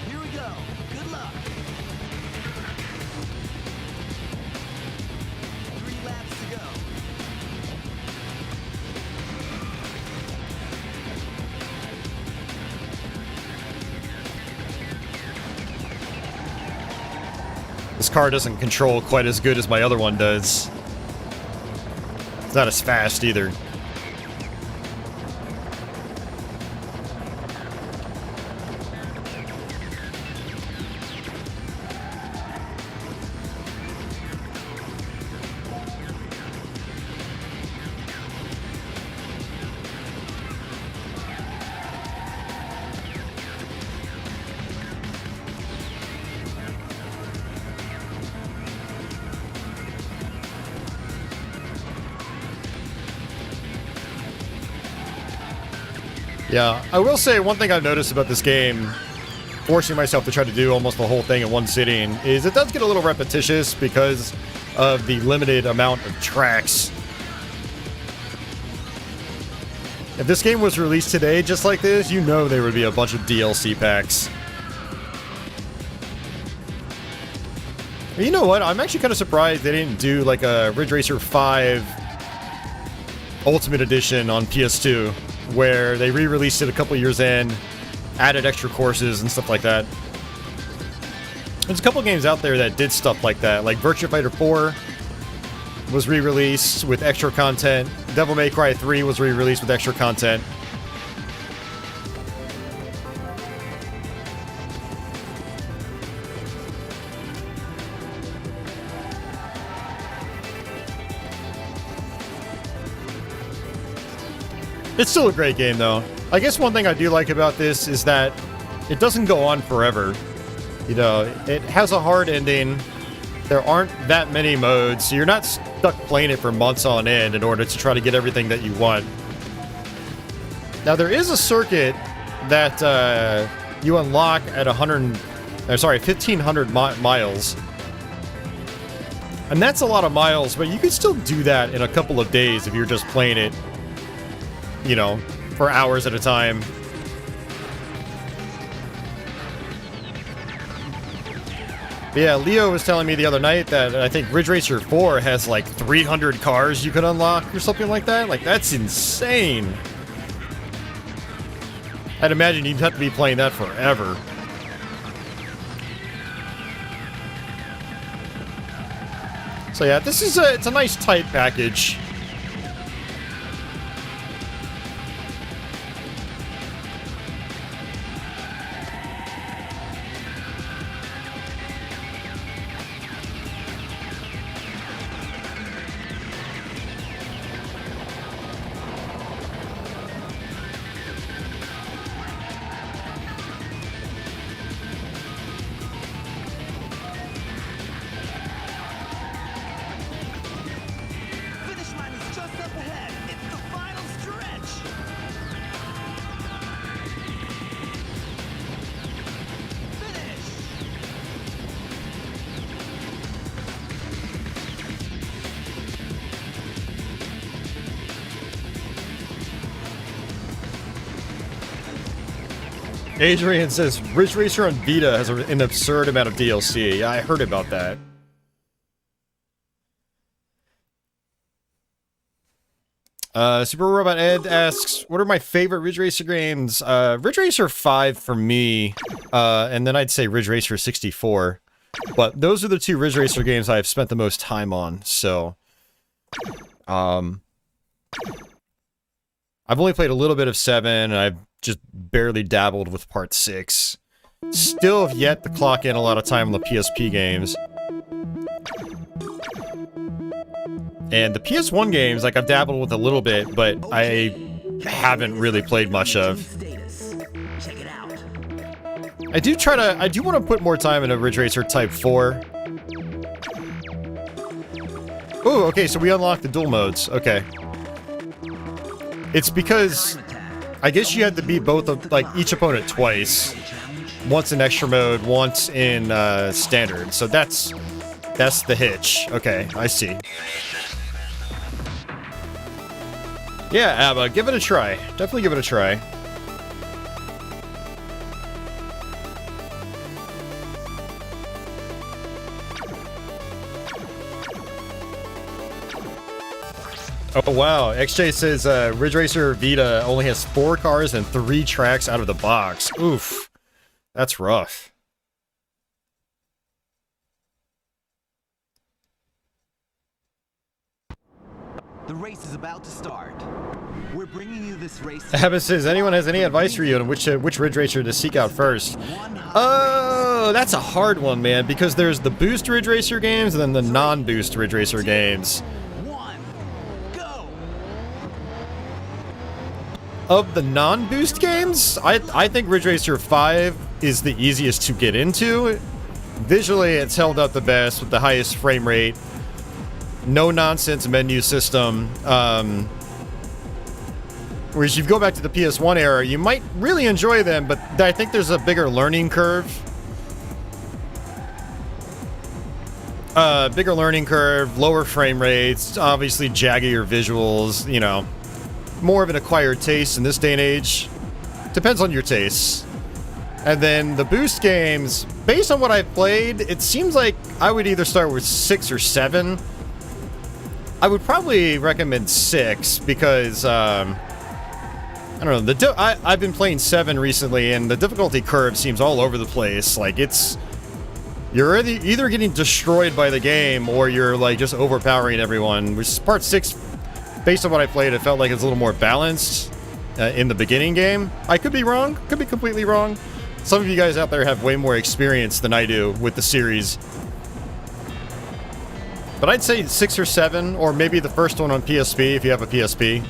Here we go. Good luck. 3 laps to go. This car doesn't control quite as good as my other one does. It's not as fast either. Yeah, I will say one thing I've noticed about this game, forcing myself to try to do almost the whole thing in one sitting, is it does get a little repetitious because of the limited amount of tracks. If this game was released today just like this, you know there would be a bunch of DLC packs. You know what? I'm actually kind of surprised they didn't do like a Ridge Racer 5 Ultimate Edition on PS2, where they re-released it a couple years in, added extra courses and stuff like that. There's a couple games out there that did stuff like that, like Virtua Fighter 4 was re-released with extra content, Devil May Cry 3 was re-released with extra content. It's still a great game, though. I guess one thing I do like about this is that it doesn't go on forever. You know, it has a hard ending. There aren't that many modes, so you're not stuck playing it for months on end in order to try to get everything that you want. Now, there is a circuit that you unlock at 1,500 miles. And that's a lot of miles, but you can still do that in a couple of days if you're just playing it, you know, for hours at a time. But yeah, Leo was telling me the other night that I think Ridge Racer 4 has like 300 cars you could unlock or something like that. Like, that's insane. I'd imagine you'd have to be playing that forever. So yeah, this is it's a nice tight package. Finish line is just up ahead. It's the final stretch. Finish. Adrian says, Ridge Racer on Vita has an absurd amount of DLC. Yeah, I heard about that. Super Robot Ed asks, what are my favorite Ridge Racer games? Ridge Racer 5 for me, and then I'd say Ridge Racer 64. But those are the two Ridge Racer games I've spent the most time on, so... I've only played a little bit of 7, and I've just barely dabbled with Part 6. Still have yet to clock in a lot of time on the PSP games. And the PS1 games, like, I've dabbled with a little bit, but I haven't really played much of. I do want to put more time into Ridge Racer Type 4. Ooh, okay, so we unlocked the dual modes. Okay. It's because I guess you had to beat both of, like, each opponent twice. Once in extra mode, once in standard. So that's the hitch. Okay, I see. Yeah, Abba, give it a try. Definitely give it a try. Oh wow, XJ says Ridge Racer Vita only has 4 cars and 3 tracks out of the box. Oof. That's rough. The race is about to start. We're bringing you this race. Abba says, anyone has any advice for you on which Ridge Racer to seek out first? Oh, that's a hard one, man, because there's the Boost Ridge Racer games and then the non-Boost Ridge Racer games. Of the non-Boost games, I think Ridge Racer 5 is the easiest to get into. Visually, it's held up the best with the highest frame rate. No-nonsense menu system. Whereas if you go back to the PS1 era, you might really enjoy them, but I think there's a bigger learning curve. Bigger learning curve, lower frame rates, obviously jaggier visuals, you know. More of an acquired taste in this day and age. Depends on your tastes. And then the Boost games, based on what I've played, it seems like I would either start with 6 or 7. I would probably recommend 6 because, I don't know, I've been playing 7 recently and the difficulty curve seems all over the place. Like, you're either getting destroyed by the game or you're, like, just overpowering everyone. Which Part 6, based on what I played, it felt like it's a little more balanced in the beginning game. I could be wrong. Could be completely wrong. Some of you guys out there have way more experience than I do with the series. But I'd say 6 or 7, or maybe the first one on PSP if you have a PSP.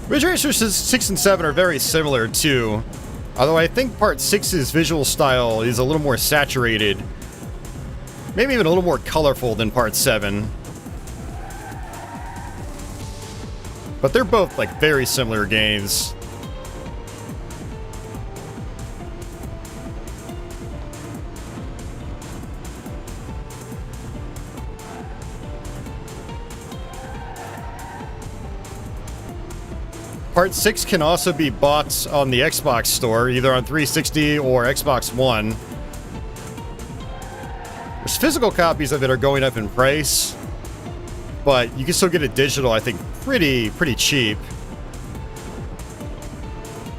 Ridge Racer 6 and 7 are very similar too, although I think Part 6's visual style is a little more saturated, maybe even a little more colorful than Part 7. But they're both like very similar games. Part 6 can also be bought on the Xbox store, either on 360 or Xbox One. There's physical copies of it are going up in price, but you can still get it digital, I think, pretty cheap.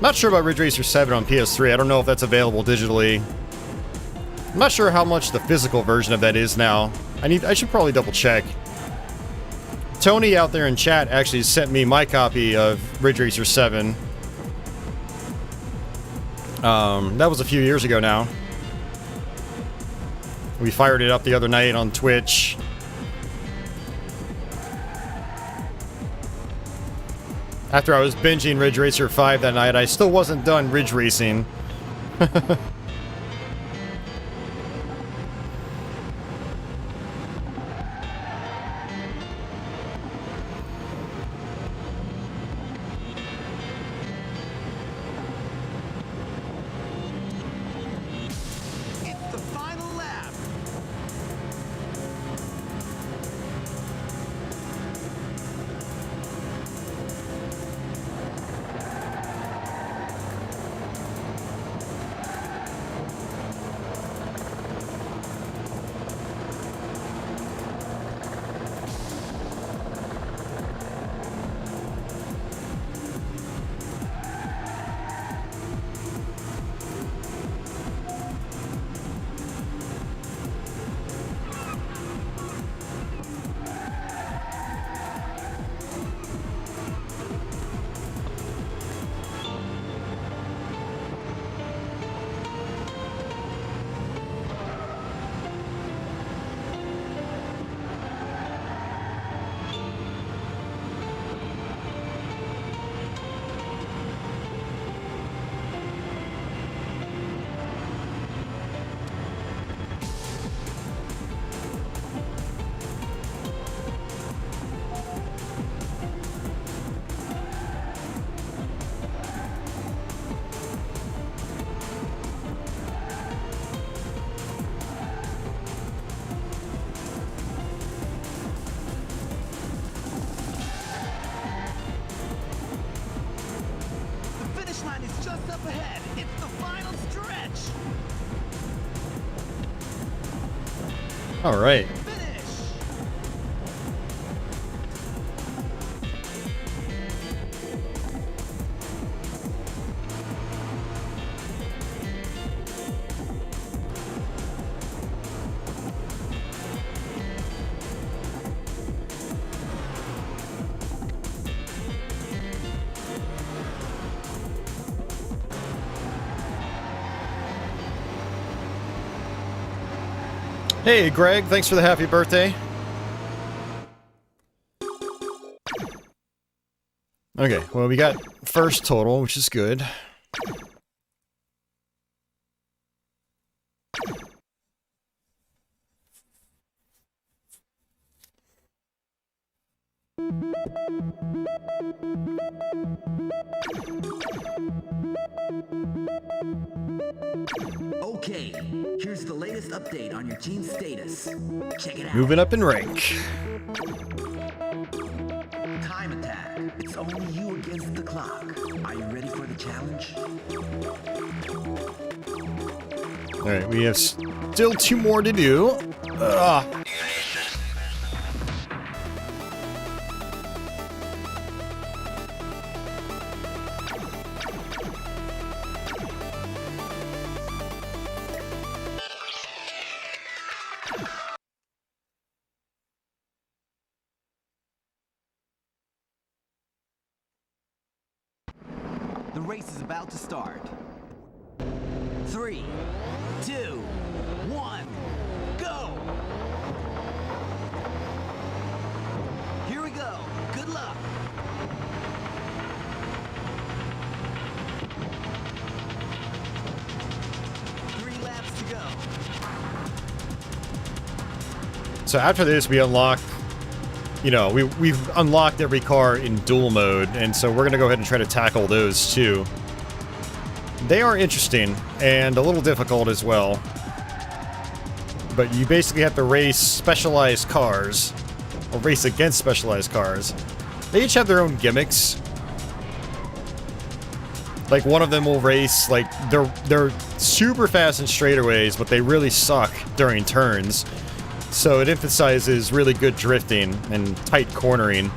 Not sure about Ridge Racer 7 on PS3. I don't know if that's available digitally. I'm not sure how much the physical version of that is now. I should probably double check. Tony out there in chat actually sent me my copy of Ridge Racer 7. That was a few years ago now. We fired it up the other night on Twitch. After I was binging Ridge Racer 5 that night, I still wasn't done Ridge Racing. just up ahead. It's the final stretch. All right. Finish. Hey, Greg, thanks for the happy birthday. Okay, well, we got first total, which is good. Okay, here's the latest update on your team's status. Check it out. Moving up in rank. Time attack. It's only you against the clock. Are you ready for the challenge? Alright, we have still 2 more to do. Ugh. The race is about to start. 3, 2, 1, go! Here we go. Good luck. Three laps to go. So after this, we unlock, you know, we've unlocked every car in duel mode, and so we're going to go ahead and try to tackle those too. They are interesting, and a little difficult as well. But you basically have to race specialized cars, or race against specialized cars. They each have their own gimmicks. Like, one of them will race, like, they're super fast in straightaways, but they really suck during turns. So it emphasizes really good drifting and tight cornering.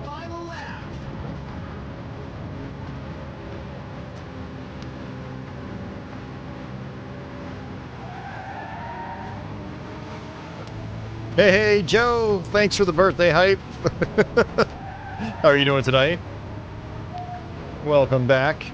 Final lap. Hey, hey, Joe! Thanks for the birthday hype. How are you doing tonight? Welcome back.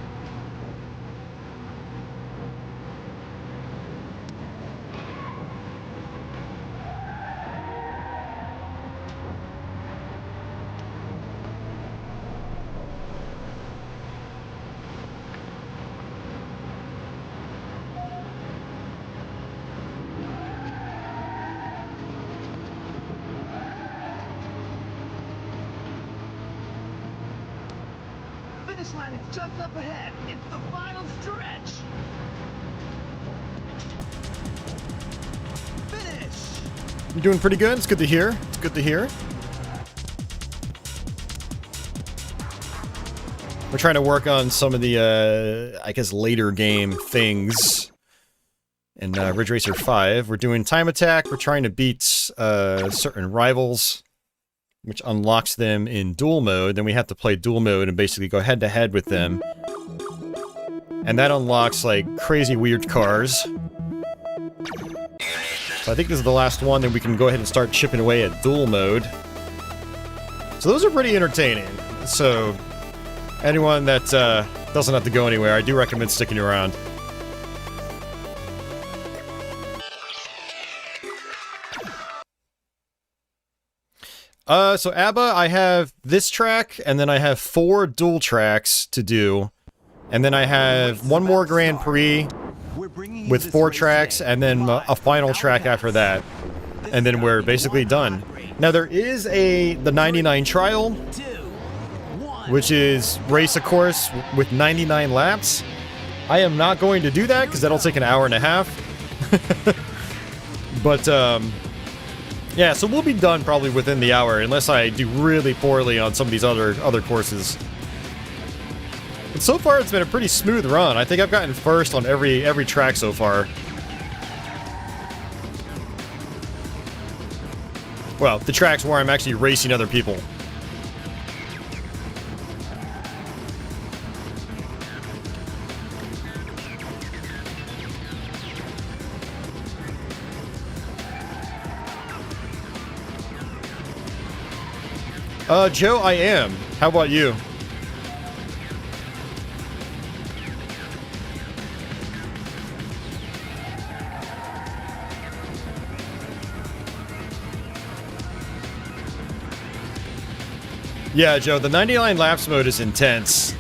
Finish line is just up ahead. It's the final stretch. Finish. You're doing pretty good. It's good to hear. It's good to hear. We're trying to work on some of the, I guess, later game things. in Ridge Racer 5. We're doing time attack. We're trying to beat certain rivals, which unlocks them in duel mode. Then we have to play duel mode and basically go head-to-head with them. And that unlocks, like, crazy weird cars. So I think this is the last one, then we can go ahead and start chipping away at duel mode. So those are pretty entertaining. So, anyone that doesn't have to go anywhere, I do recommend sticking around. So ABBA, I have this track, and then I have 4 dual tracks to do. And then I have one more Grand Prix with 4 tracks, and then a final track after that. And then we're basically done. Now there is the 99 trial, which is race a course with 99 laps. I am not going to do that, because that'll take an hour and a half. But, yeah, so we'll be done probably within the hour, unless I do really poorly on some of these other courses. But so far, it's been a pretty smooth run. I think I've gotten first on every track so far. Well, the tracks where I'm actually racing other people. Joe, I am. How about you? Yeah, Joe, the 99 laps mode is intense.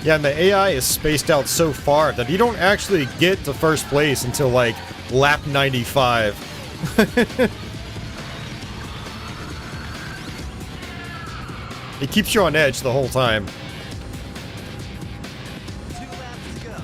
Yeah, and the AI is spaced out so far that you don't actually get to first place until, like, lap 95. It keeps you on edge the whole time. 2 laps to go.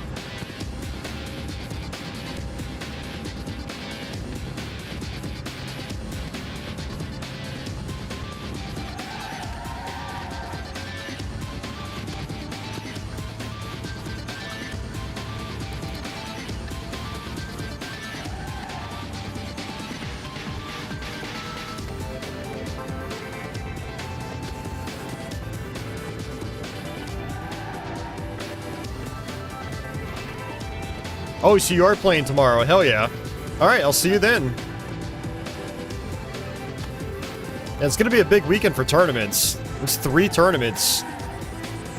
Oh, so you are playing tomorrow. Hell yeah. Alright, I'll see you then. Yeah, it's gonna be a big weekend for tournaments. It's 3 tournaments.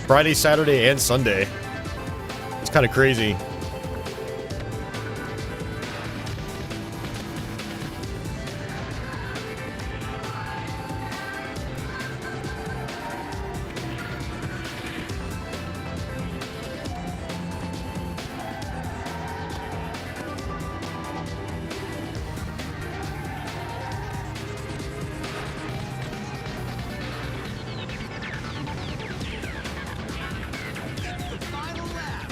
Friday, Saturday, and Sunday. It's kind of crazy. Final lap.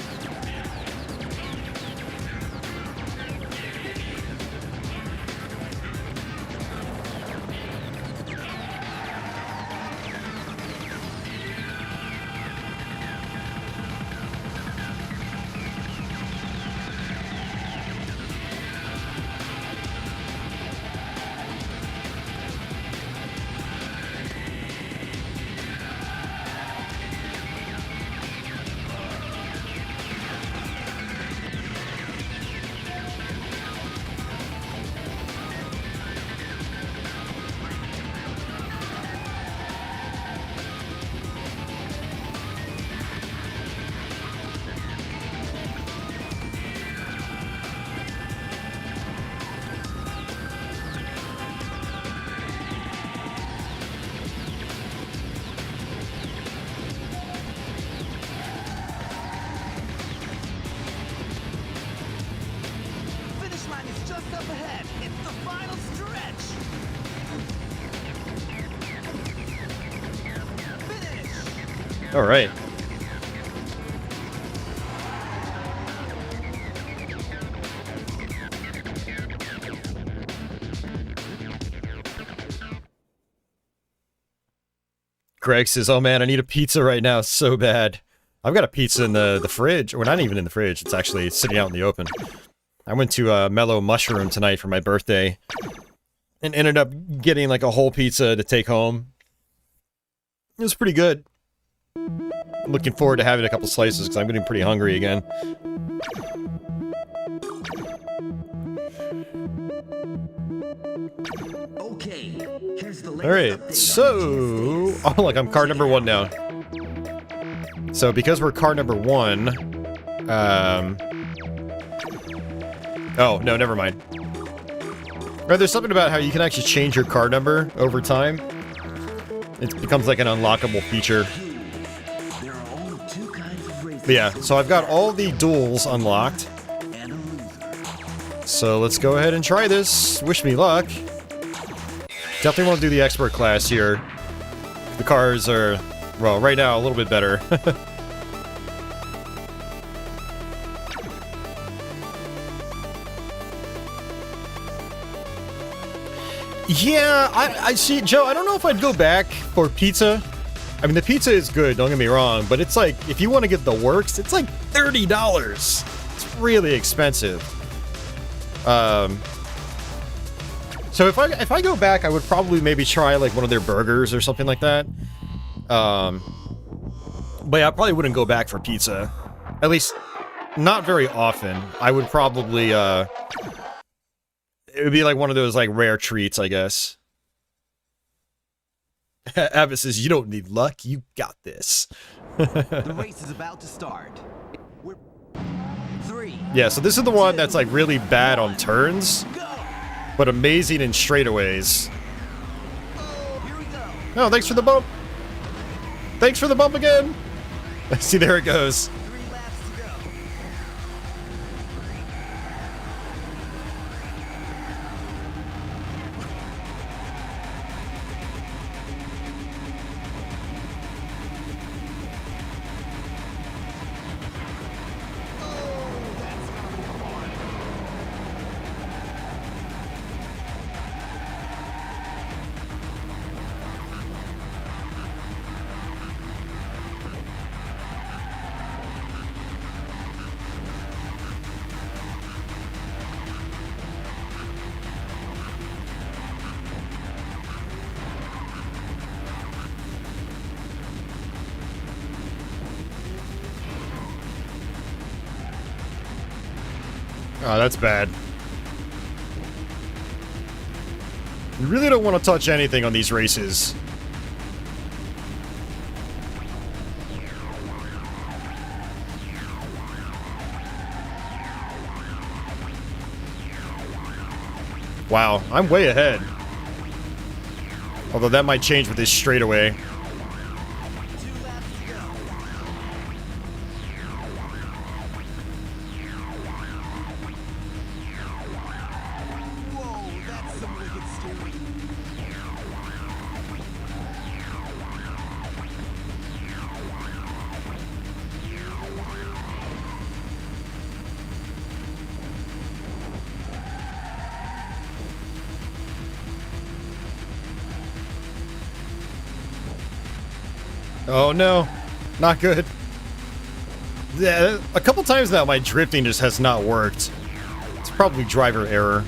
Finish line is just up ahead. It's the final stretch. Finish. Alright. Greg says, oh man, I need a pizza right now so bad. I've got a pizza in the fridge. Well, not even in the fridge. It's actually sitting out in the open. I went to Mellow Mushroom tonight for my birthday. And ended up getting like a whole pizza to take home. It was pretty good. Looking forward to having a couple slices because I'm getting pretty hungry again. Okay, here's the latest Alright, update so... on Oh, look, I'm car number 1 now. So, because we're car number 1... Oh, no, never mind. Or there's something about how you can actually change your car number over time. It becomes like an unlockable feature. There are only 2 kinds of races. But yeah, so I've got all the duels unlocked. And a loser. So let's go ahead and try this. Wish me luck. Definitely want to do the expert class here. The cars are, well, right now a little bit better. Yeah, I see, Joe, I don't know if I'd go back for pizza. I mean, the pizza is good, don't get me wrong, but it's like, if you want to get the works, it's like $30. It's really expensive. So if I go back, I would probably maybe try like one of their burgers or something like that. But yeah, I probably wouldn't go back for pizza. At least, not very often. I would probably, it would be like one of those like rare treats, I guess. Abbott says, you don't need luck, you got this. The race is about to start. We're 3. Yeah, so this is the one that's like really bad on turns, Go! but amazing in straightaways. Here we go. Oh, thanks for the bump. Thanks for the bump again. See, there it goes. 3 laps to go. Oh, that's bad. You really don't want to touch anything on these races. Wow, I'm way ahead. Although that might change with this straightaway. 2 laps to go. Whoa, that's some wicked steering. Oh no, not good. Yeah, a couple times now my drifting just has not worked. It's probably driver error.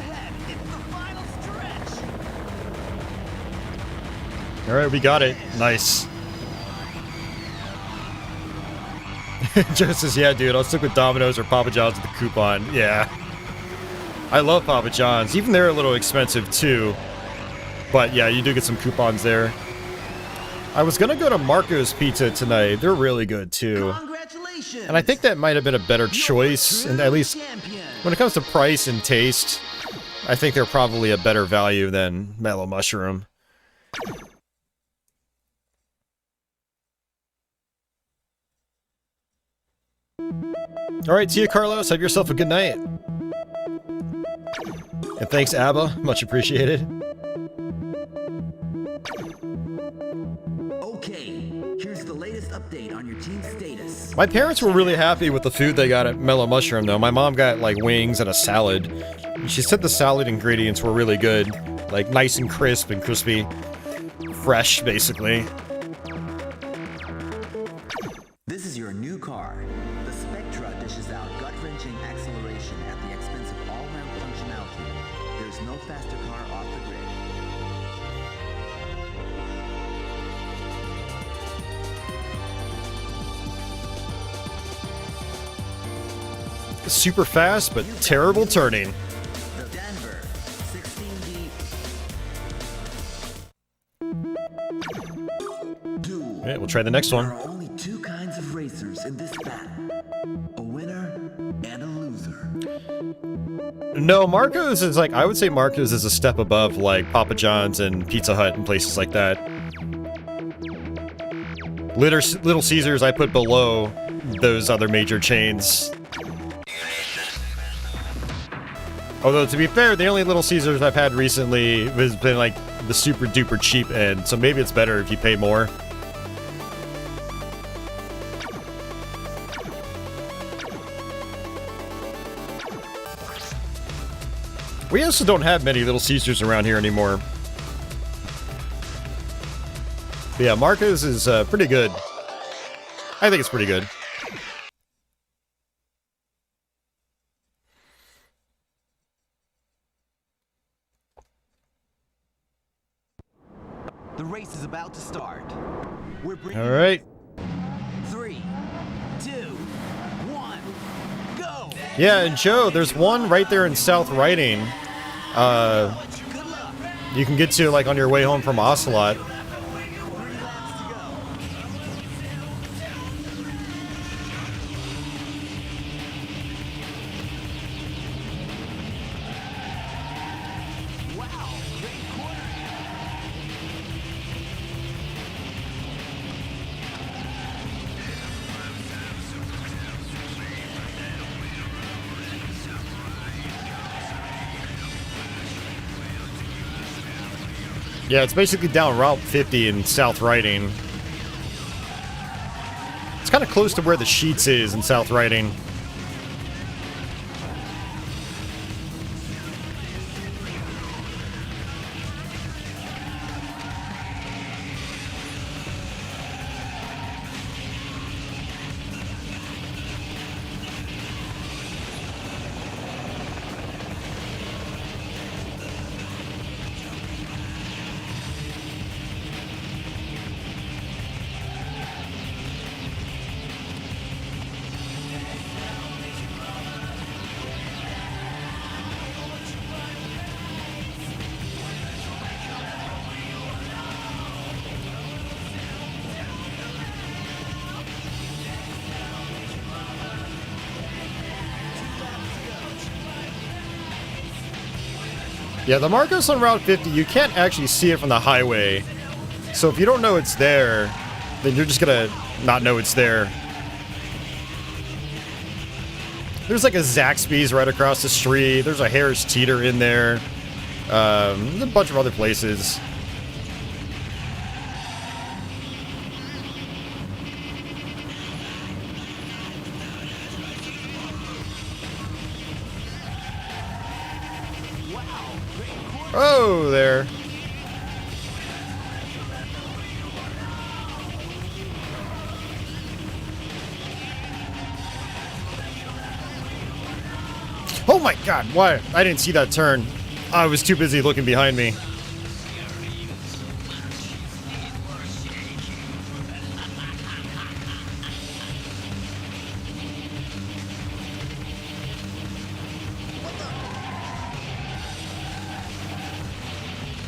ahead. It's the final stretch. All right, we got it. Nice. Joe says, yeah, dude, I'll stick with Domino's or Papa John's with the coupon. Yeah. I love Papa John's. Even they're a little expensive, too. But, yeah, you do get some coupons there. I was going to go to Marco's Pizza tonight. They're really good, too. Congratulations. And I think that might have been a better choice. And at least champion. when it comes to price and taste, I think they're probably a better value than Mellow Mushroom. All right, see you, Carlos. Have yourself a good night. And thanks, Abba. Much appreciated. Okay, here's the latest update on your team's status. My parents were really happy with the food they got at Mellow Mushroom, though. My mom got, like, wings and a salad. She said the salad ingredients were really good. Like, nice and crisp and crispy. Fresh, basically. This is your new car. The Spectra dishes out gut-wrenching acceleration at the expense of all-round functionality. There's no faster car off the grid. Super fast, but terrible turning. The Denver 16D Duel. Alright, we'll try the next There one. are only two kinds of racers in this battle. A winner and a loser. No, Marco's is like, I would say Marco's is a step above, like, Papa John's and Pizza Hut and places like that. Little Caesars I put below those other major chains. Although, to be fair, the only Little Caesars I've had recently has been, like, the super duper cheap end, so maybe it's better if you pay more. We also don't have many Little Caesars around here anymore. But yeah, Marco's is pretty good. I think it's pretty good. The race is about to start. We're bringing All right. 3, 2, 1, go. Yeah, and Joe, there's one right there in South Riding. Good luck. You can get to, like, on your way home from Ocelot. 3 laps to go. Wow, great corner. Yeah, it's basically down Route 50 in South Riding. It's kind of close to where the Sheets is in South Riding. Yeah, the Marcos on Route 50, you can't actually see it from the highway. So if you don't know it's there, then you're just gonna not know it's there. There's like a Zaxby's right across the street. There's a Harris Teeter in there. There's a bunch of other places. Oh, there. Oh my god, why? I didn't see that turn. I was too busy looking behind me.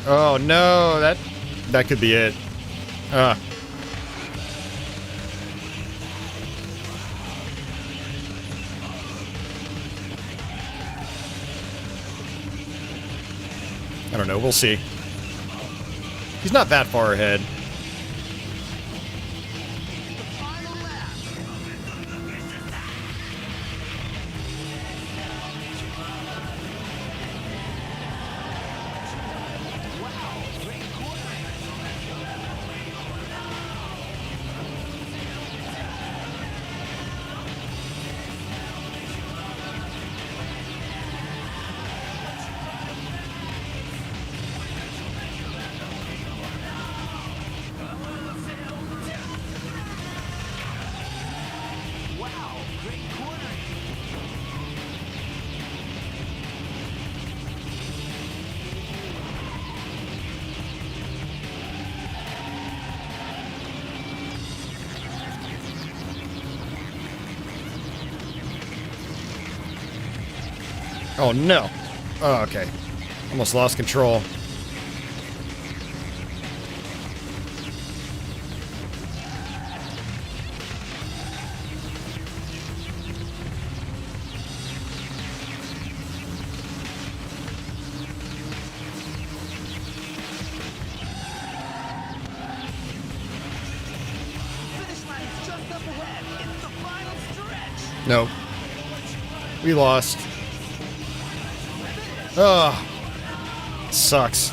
Oh no, that could be it. I don't know, we'll see. He's not that far ahead. Oh no. Oh, okay. Almost lost control. Finish line is just up ahead. It's the final stretch. No. We lost. Ugh. Sucks.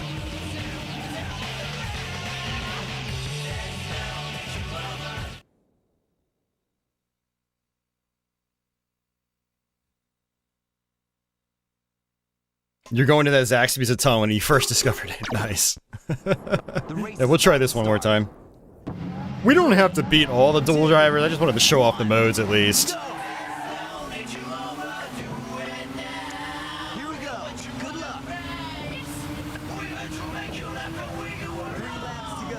You're going to that Zaxby's tunnel when you first discovered it. Nice. Yeah, we'll try this one more time. We don't have to beat all the dual drivers. I just wanted to show off the modes at least. Here we go. Good luck. 3 laps to go.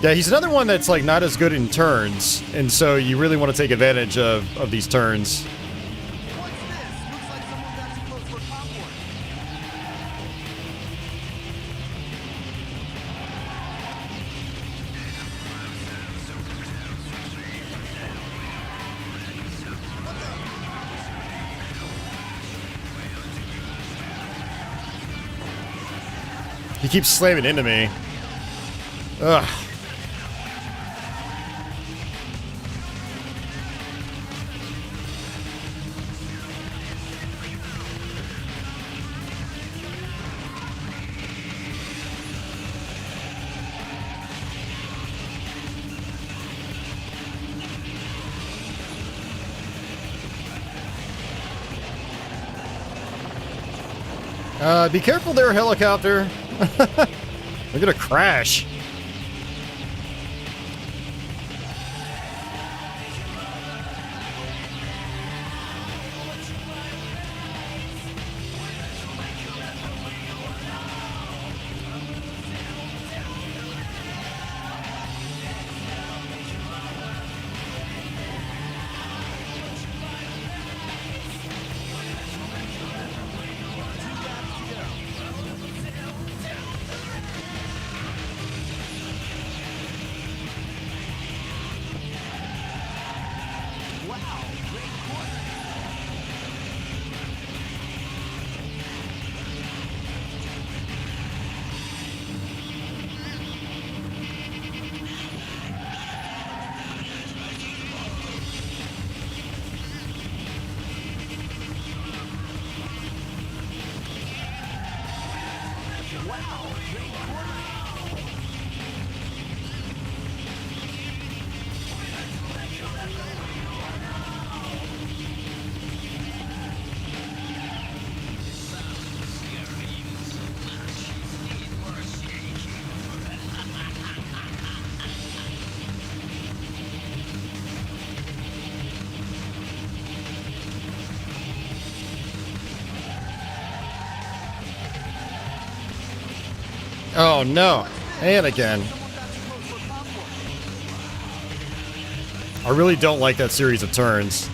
Yeah, he's another one that's like not as good in turns, and so you really want to take advantage of these turns. What's this? Looks like someone got too close for popcorn. He keeps slamming into me. Ugh. Be careful there, helicopter. We're gonna crash. Oh no. And again. I really don't like that series of turns.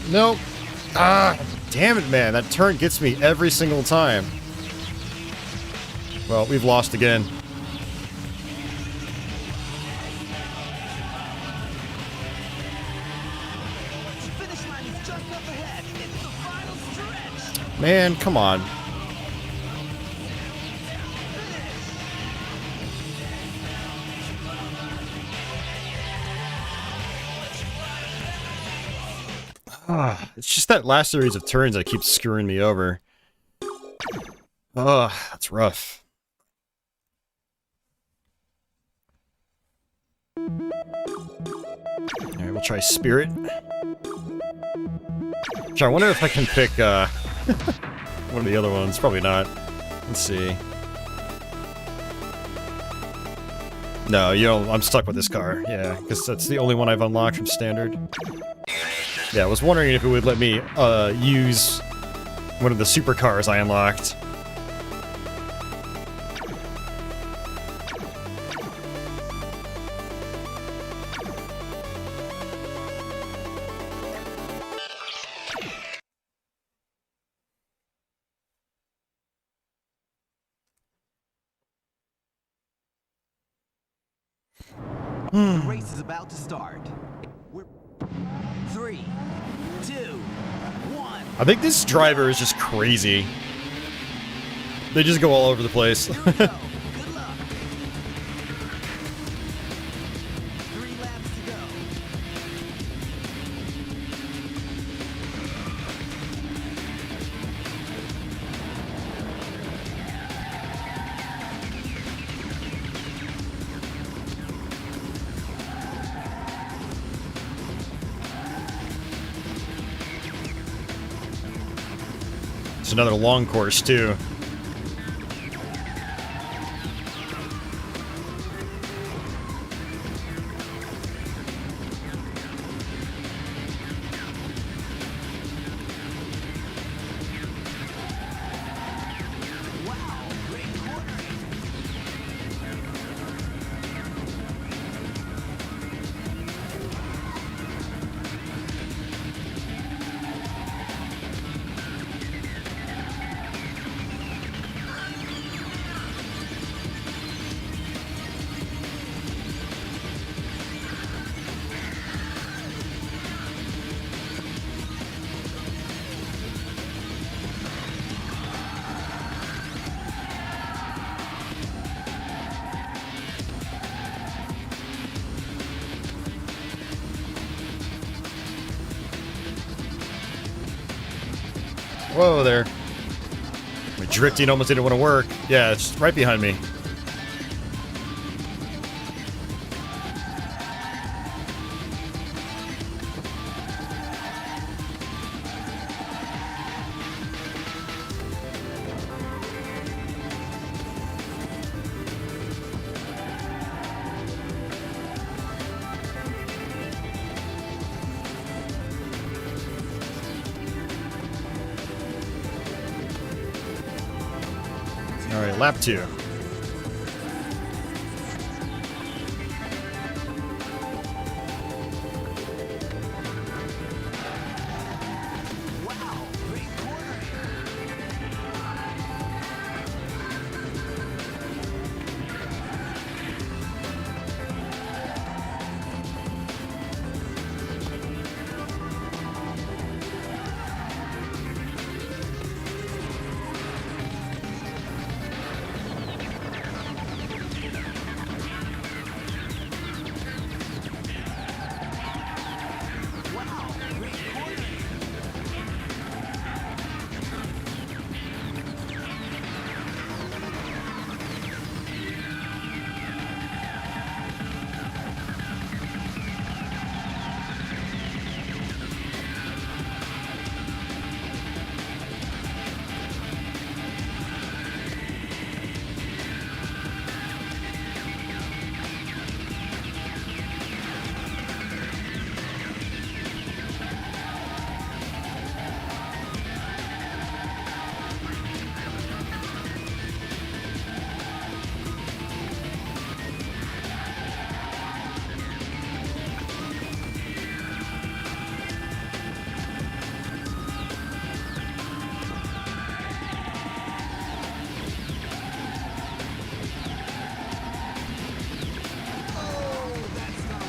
Nope. Ah, damn it, man. That turn gets me every single time. Well, we've lost again. Finish line is just up ahead. It's the final stretch. Man, come on. It's just that last series of turns that keeps screwing me over. Ugh, that's rough. Alright, we'll try Spirit. I wonder if I can pick, one of the other ones. Probably not. Let's see. No, you know, I'm stuck with this car. Yeah, because that's the only one I've unlocked from Standard. Yeah, I was wondering if it would let me, use one of the supercars I unlocked. The race is about to start. We're 3, 2, 1. I think this driver is just crazy. They just go all over the place. Here we go. Good luck. 3 laps to go. It's another long course, too. Whoa there. My drifting almost didn't want to work. Yeah, it's right behind me. Alright, lap 2.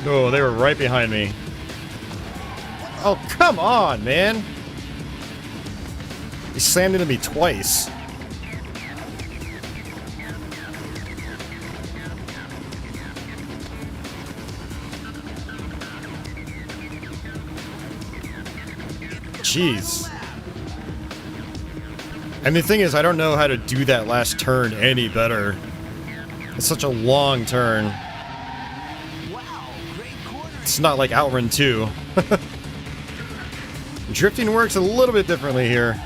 Oh, they were right behind me. Oh, come on, man. He slammed into me twice. Jeez. And the thing is, I don't know how to do that last turn any better. It's such a long turn. Wow, great corner. It's not like Outrun 2. Drifting works a little bit differently here.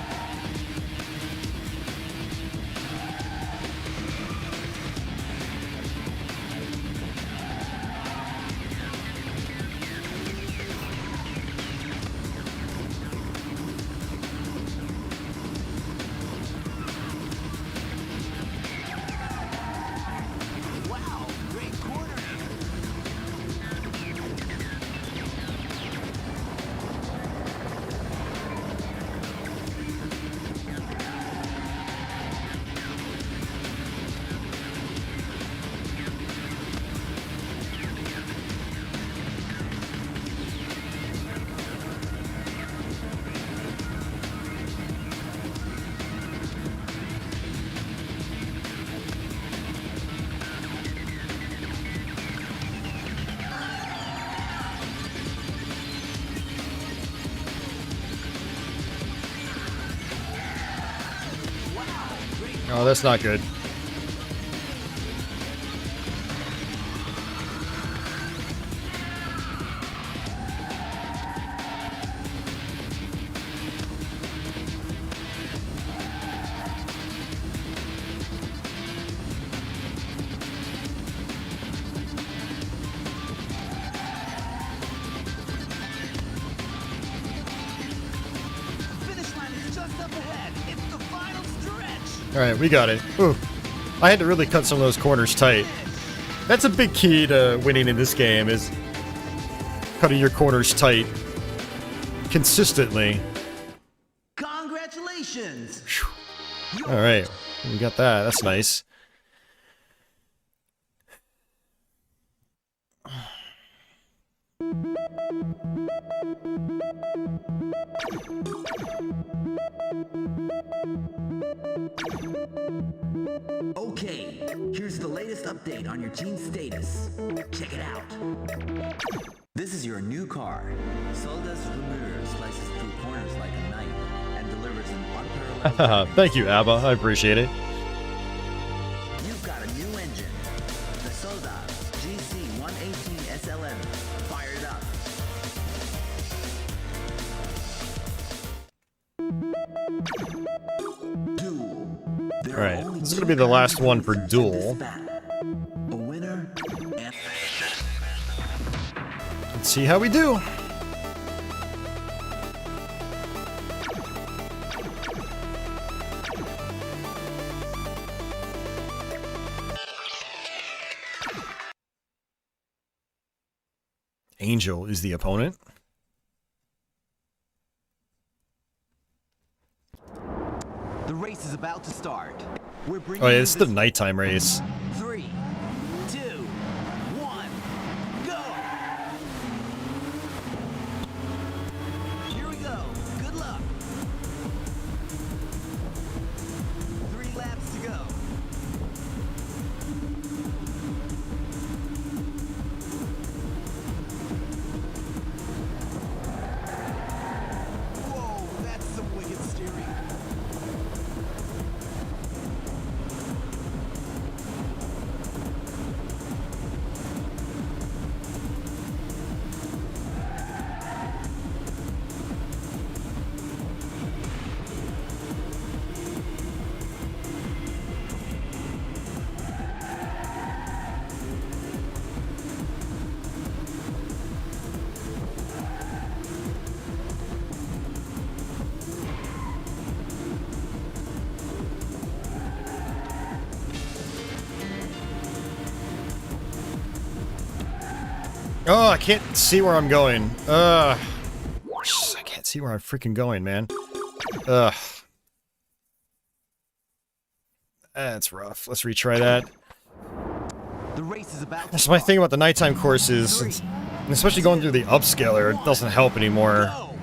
Wow, great corner. Oh, that's not good. Finish line is just up ahead. It's the final stretch. Alright, we got it. Ooh. I had to really cut some of those corners tight. That's a big key to winning in this game, is cutting your corners tight consistently. Congratulations. Alright, we got that. That's nice. Okay, here's the latest update on your team's status. Check it out. This is your new car. Solda's Rumeur slices through corners like a knife and delivers an unparalleled... Thank you, Abba. I appreciate it. You've got a new engine. The Stadard GC118 SLM. Fire it up. Duel. There are Alright, only this is two gonna be the last current one for winners in this Duel. battle. A winner and... Let's see how we do. Angel is the opponent. The race is about to start. We're bringing Oh yeah, you this is the this- nighttime race. 3, 2, 1, go! Here we go. Good luck. 3 laps to go. Whoa, that's some wicked steering. Oh, I can't see where I'm going. I can't see where I'm freaking going, man. Ugh. That's rough. Let's retry that. The race is about to That's my start. thing about the nighttime courses. 3, And especially going through the upscaler, it doesn't help anymore. Go.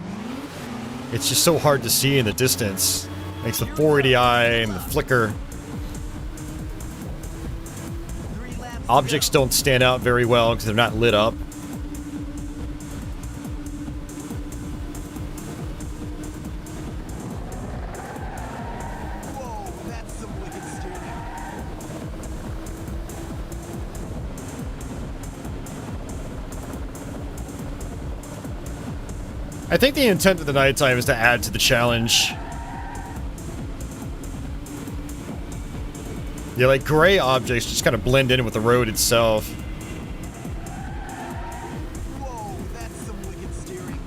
It's just so hard to see in the distance. Makes the 480i and the flicker. 3 laps to Objects go. don't stand out very well because they're not lit up. Whoa, that's some wicked steering. I think the intent of the nighttime is to add to the challenge. Yeah, like gray objects just kind of blend in with the road itself. Whoa, that's some wicked steering.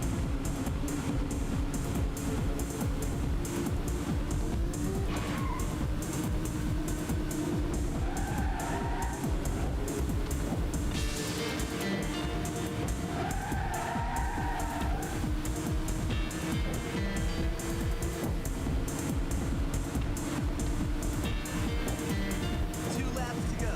Two laps to go.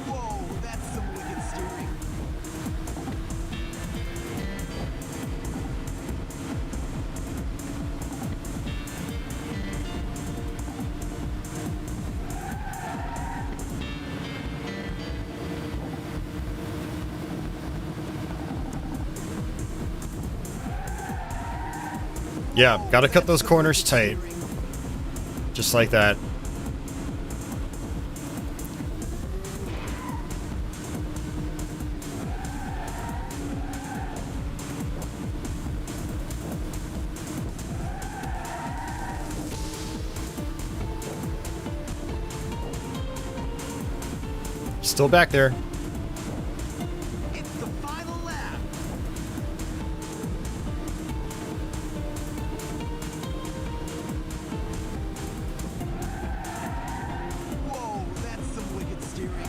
Whoa, that's some wicked steering. Yeah, gotta cut those corners tight. Just like that. Still back there. It's the final lap. Whoa, that's some wicked steering.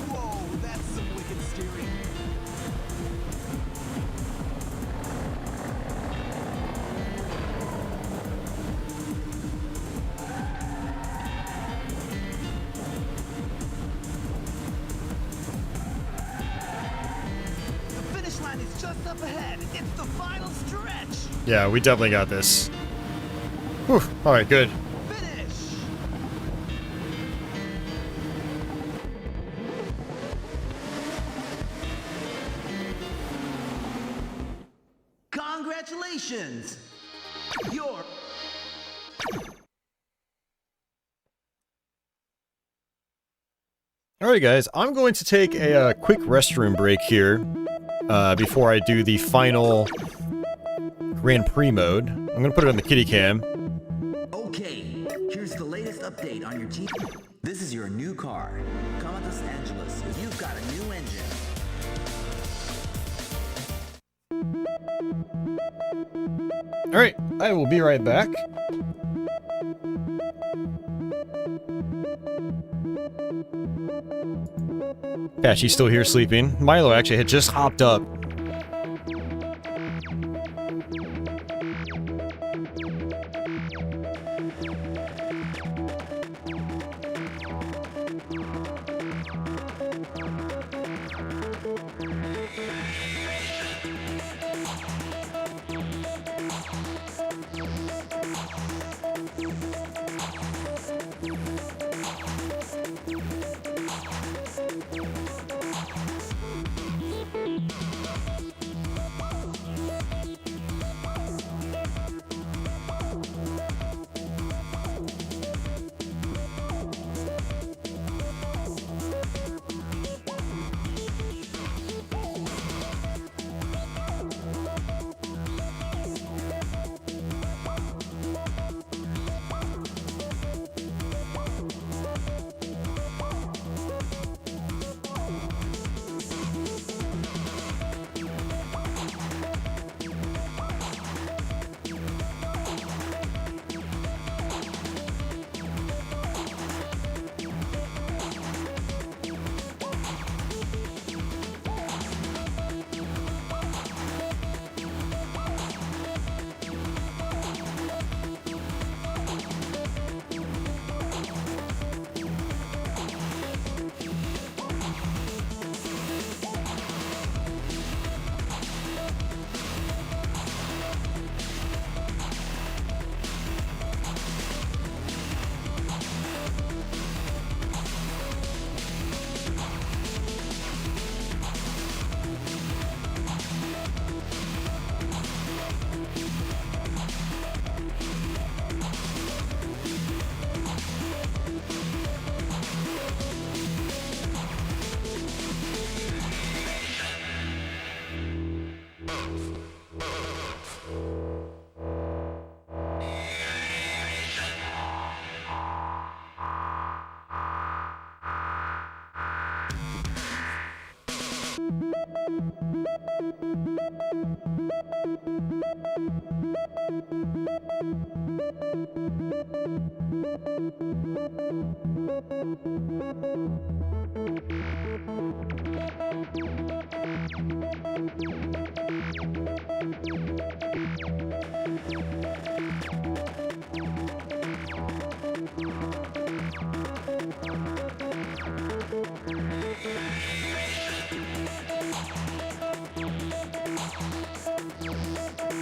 Whoa, that's some wicked steering. The finish line is just up ahead. It's the final stretch. Yeah, we definitely got this. Whew. Alright, good. Finish. Congratulations. You're Alright guys, I'm going to take a quick restroom break here before I do the final Grand Prix mode. I'm going to put it on the kitty cam. Okay, here's the latest update on your team. This is your new car. Come at Los Angeles. You've got a new engine. Alright, I will be right back. Patchy's still here sleeping. Milo actually had just hopped up.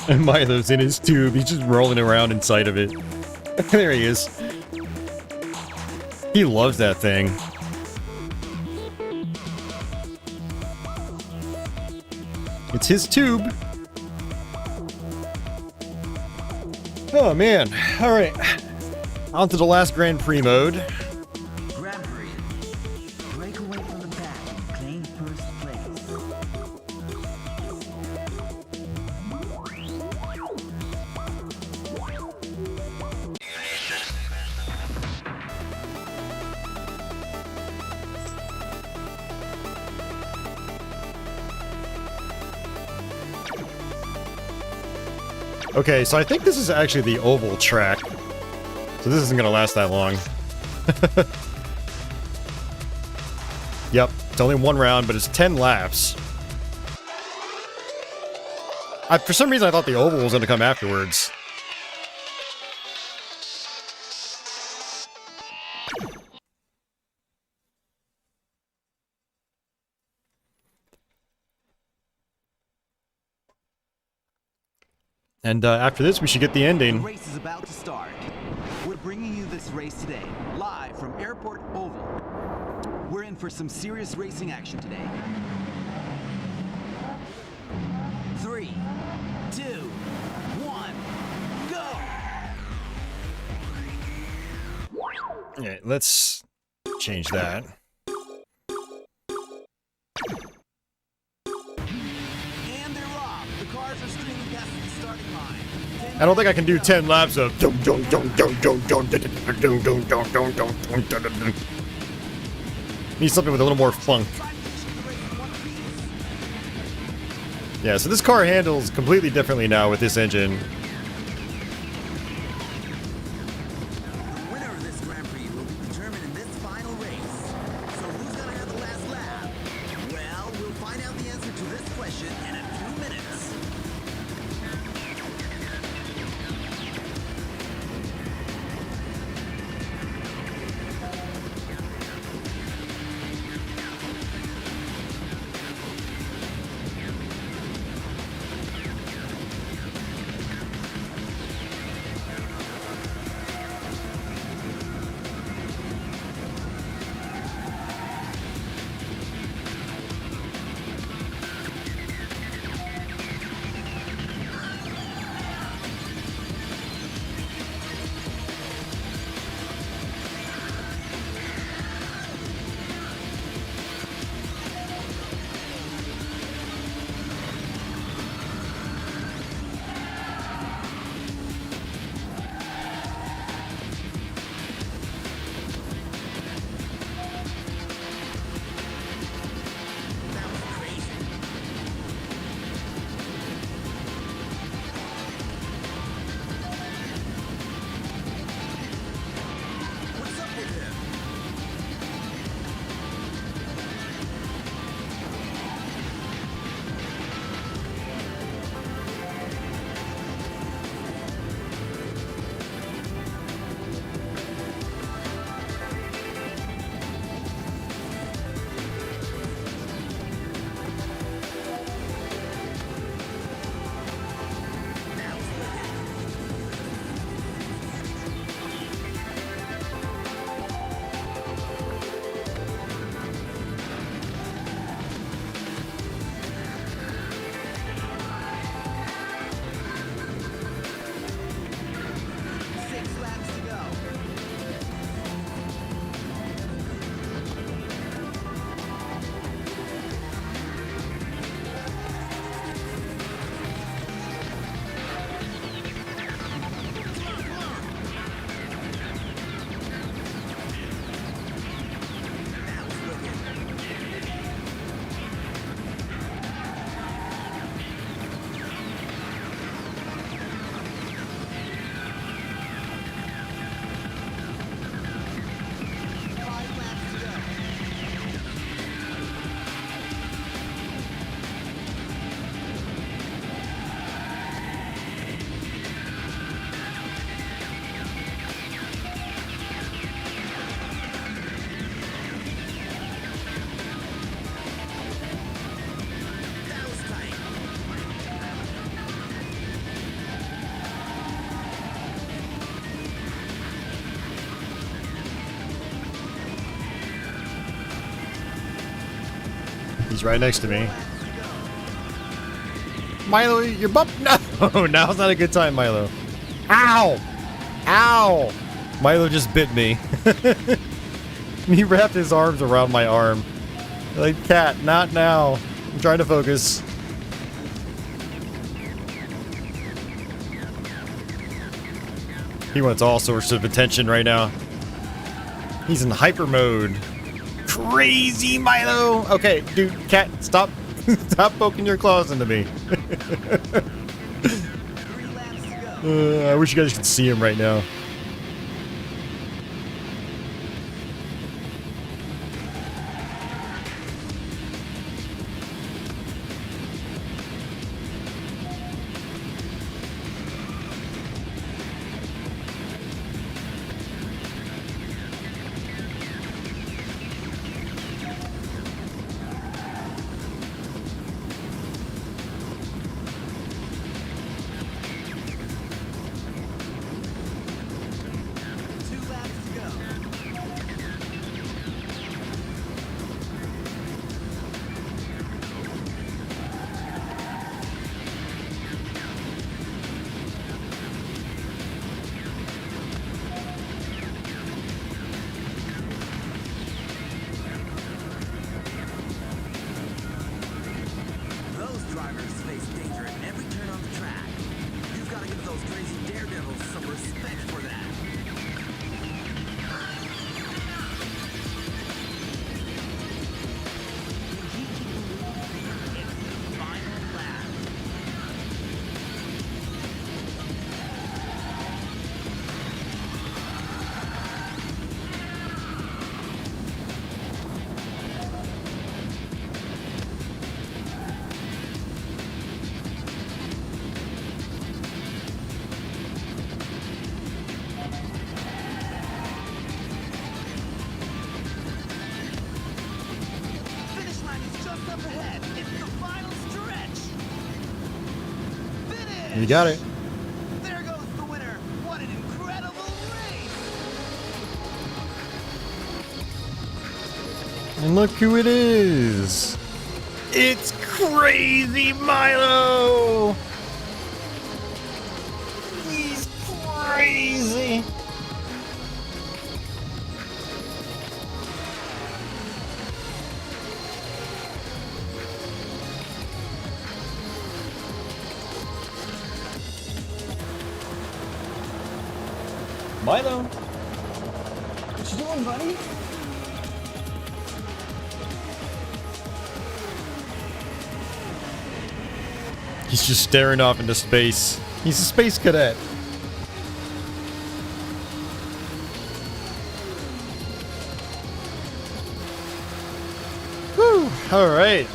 And Milo's in his tube. He's just rolling around inside of it. There he is. He loves that thing. It's his tube. Oh man. Alright. On to the last Grand Prix mode. Grand Prix. Break away from the back and claim first place. Okay, so I think this is actually the oval track. So this isn't gonna last that long. Yep, it's only one round, but it's 10 laps. For some reason I thought the oval was gonna come afterwards. And after this, we should get the The ending. race is about to start. We're bringing you this race today, live from Airport Oval. We're in for some serious racing action today. 3, 2, 1, go! Yeah, let's change that. And they're off. The cars are streaming past the starting line. I don't think I can do 10 laps of. Need something with a little more funk. Yeah, so this car handles completely differently now with this engine. The winner of this Grand Prix will be determined in this final race. So who's gonna have the last lap? Well, we'll find out the answer to this question in a few minutes. He's right next to me. Milo, you're bump. No, now's not a good time, Milo. Ow! Ow! Milo just bit me. He wrapped his arms around my arm. Like, cat, not now. I'm trying to focus. He wants all sorts of attention right now. He's in hyper mode. Crazy Milo! Okay, dude, cat, stop. Stop poking your claws into me. I wish you guys could see him right now. You got it. There goes the winner. What an incredible race! And look who it is. It's Crazy Milo. He's crazy. Milo, what you doing, buddy? He's just staring off into space. He's a space cadet. Whew, all right.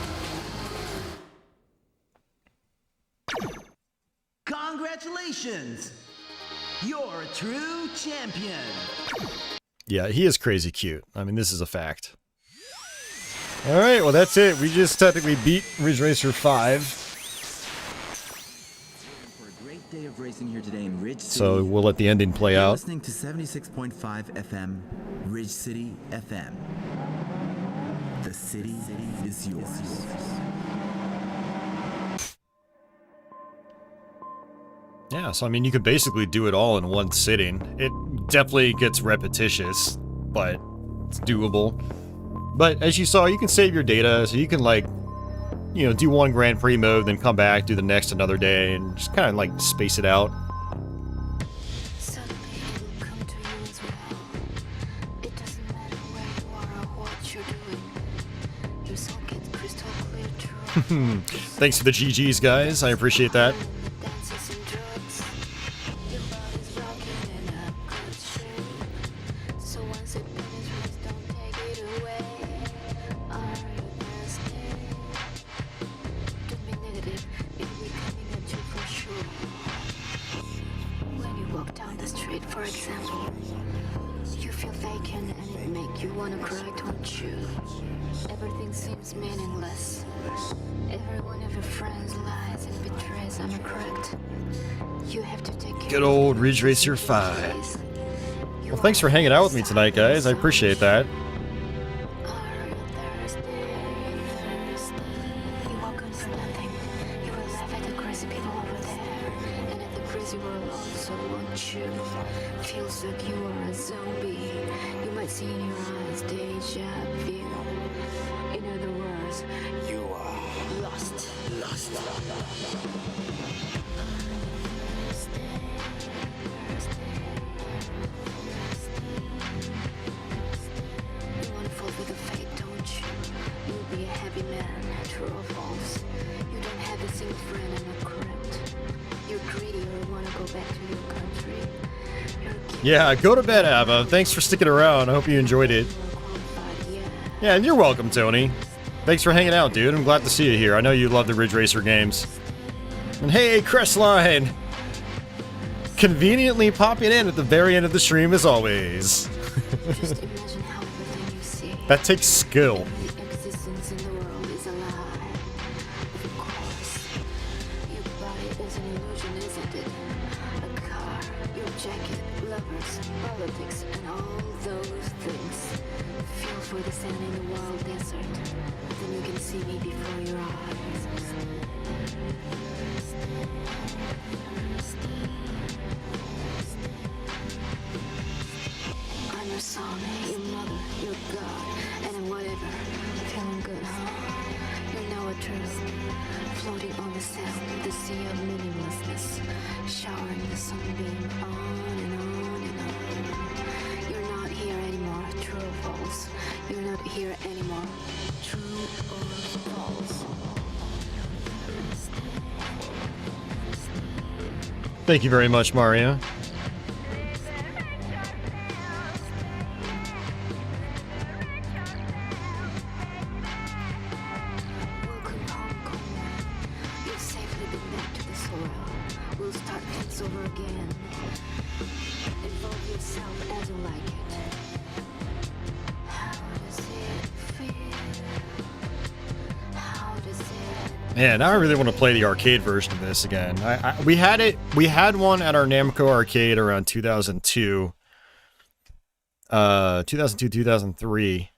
Congratulations! You're a true champion! Yeah, he is crazy cute. I mean, this is a fact. Alright, well that's it. We just technically beat Ridge Racer 5. For a great day of racing here today in Ridge City. So we'll let the ending play You're out. listening to 76.5 FM, Ridge City FM. The city is yours. Yeah, so I mean, you could basically do it all in one sitting. It definitely gets repetitious, but it's doable. But as you saw, you can save your data, so you can, like, you know, do one Grand Prix mode, then come back, do the next another day, and just kind of, like, space it out. Suddenly it will come to you as well. It doesn't matter where you are or what you're doing. Your soul gets crystal clear true. Thanks for the GGs, guys. I appreciate that. Dances and drugs. Your body's rocking in a good shape. So once it penetrates, don't take it away. Are you thirsty? Don't be negative, it will be coming at you for sure. When you walk down the street, for example, you feel vacant and it make you wanna cry, don't you? Everything seems meaningless. Every one of your friends lies and betrays, am I correct? You have to take care Good old of Ridge your Racer 5. responsibilities. You Well, thanks for are hanging out with me tonight, guys. I inside appreciate that. Are you thirsty? a zombie. You might see in your eyes deja vu. In other words, you are lost. Lost. You wanna fall with the fate, don't you? You'll be a happy man, true or false. You don't have a single friend in a crypt. You're greedy or wanna go back to your country. Yeah, go to bed, Ava. Thanks for sticking around. I hope you enjoyed it. Yeah, and you're welcome, Tony. Thanks for hanging out, dude. I'm glad to see you here. I know you love the Ridge Racer games. And hey, Crestline! Conveniently popping in at the very end of the stream as always. Just imagine how everything you see. That takes skill. The existence in the world is a lie. Of course. Your body is an illusion, isn't it? A car, your jacket, lovers, politics, and all those things. Feel for the sand in the wild desert. Then you can see me before your eyes. I'm your son, your mother, your God, and whatever. Feeling good, huh? You know a truth. Floating on the sand, the sea of meaninglessness. Showering the sunbeam on and on and on. You're not here anymore, true or false. You're not here anymore, true or false. Thank you very much, Mario. Welcome home, comrade. You've safely been back to the soil. We'll start things over again. Involve yourself as you like it. How does it feel? How does it... Man, now I really want to play the arcade version of this again. We had one at our Namco arcade around 2002. 2002, 2003.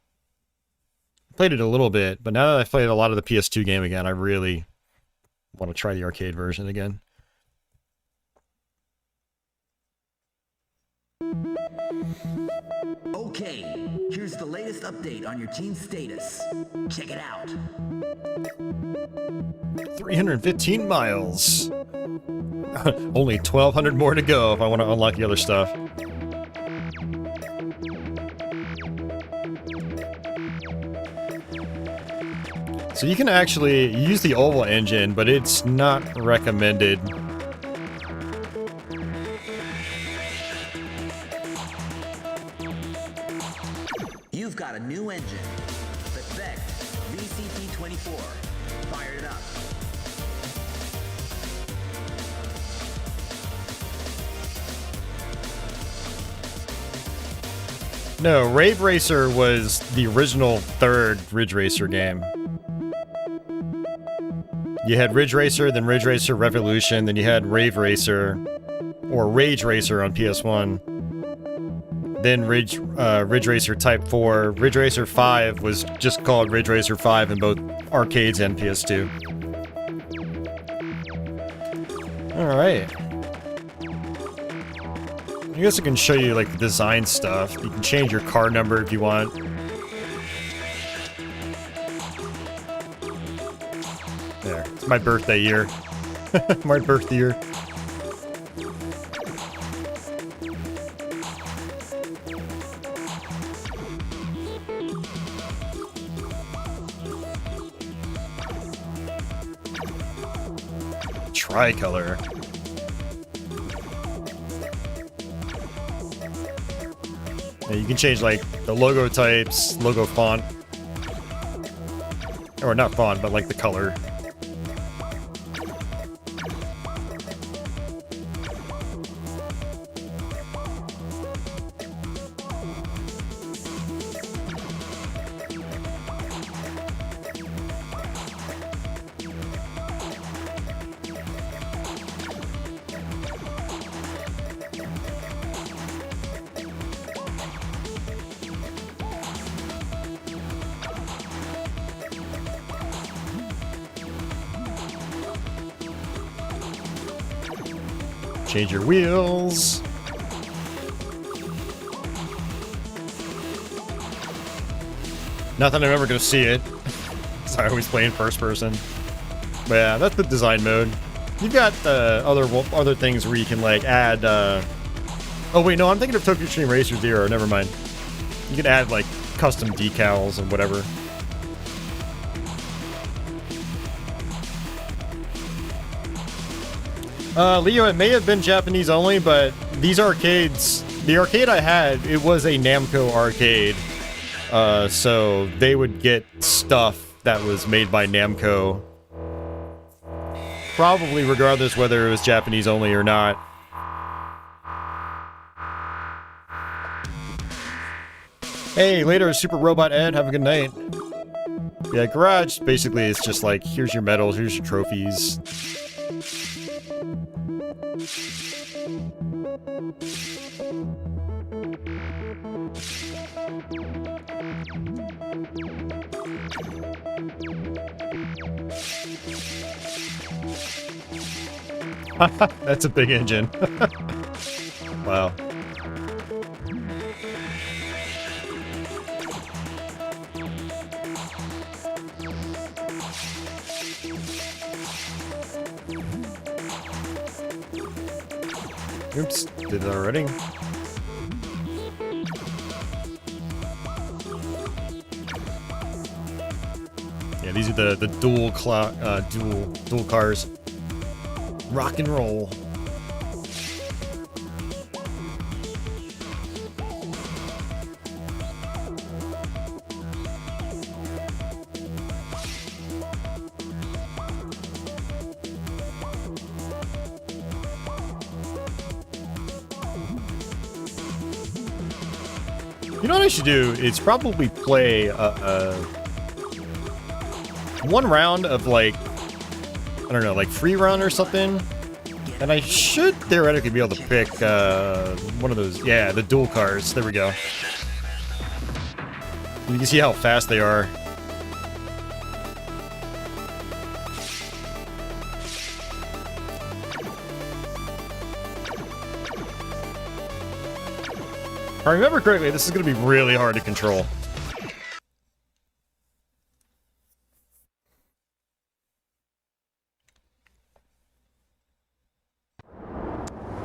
Played it a little bit, but now that I've played a lot of the PS2 game again, I really want to try the arcade version again. Okay, here's the latest update on your team's status. Check it out. 315 miles. Only 1,200 more to go if I want to unlock the other stuff. So you can actually use the oval engine, but it's not recommended. You've got a new engine. The Beck VCT-24. Fire it up. No, Rave Racer was the original third Ridge Racer game. You had Ridge Racer, then Ridge Racer Revolution, then you had Rave Racer, or Rage Racer on PS1. Then Ridge Racer Type 4. Ridge Racer 5 was just called Ridge Racer 5 in both arcades and PS2. Alright. I guess I can show you, like, the design stuff. You can change your car number if you want. There. It's my birthday year. My birthday year. Tricolor. Yeah, you can change like the logo types, logo font. Or not font, but like the color. Change your wheels. Not that I'm ever going to see it. So I always play in first person. But yeah, that's the design mode. You've got other things where you can like add. Oh wait, no, I'm thinking of Tokyo Extreme Racer Zero. Never mind. You can add like custom decals and whatever. Leo, it may have been Japanese only, but these arcades, the arcade I had, it was a Namco arcade. So they would get stuff that was made by Namco. Probably regardless whether it was Japanese only or not. Hey, later, Super Robot Ed, have a good night. Yeah, Garage, basically, it's just like, here's your medals, here's your trophies. That's a big engine. Wow. Oops, did it already? Yeah, these are the dual cars. Rock and roll. You know what I should do? It's probably play one round of like, I don't know, like free run or something. And I should theoretically be able to pick one of those, yeah, the dual cars. There we go. You can see how fast they are. If I remember correctly, this is going to be really hard to control.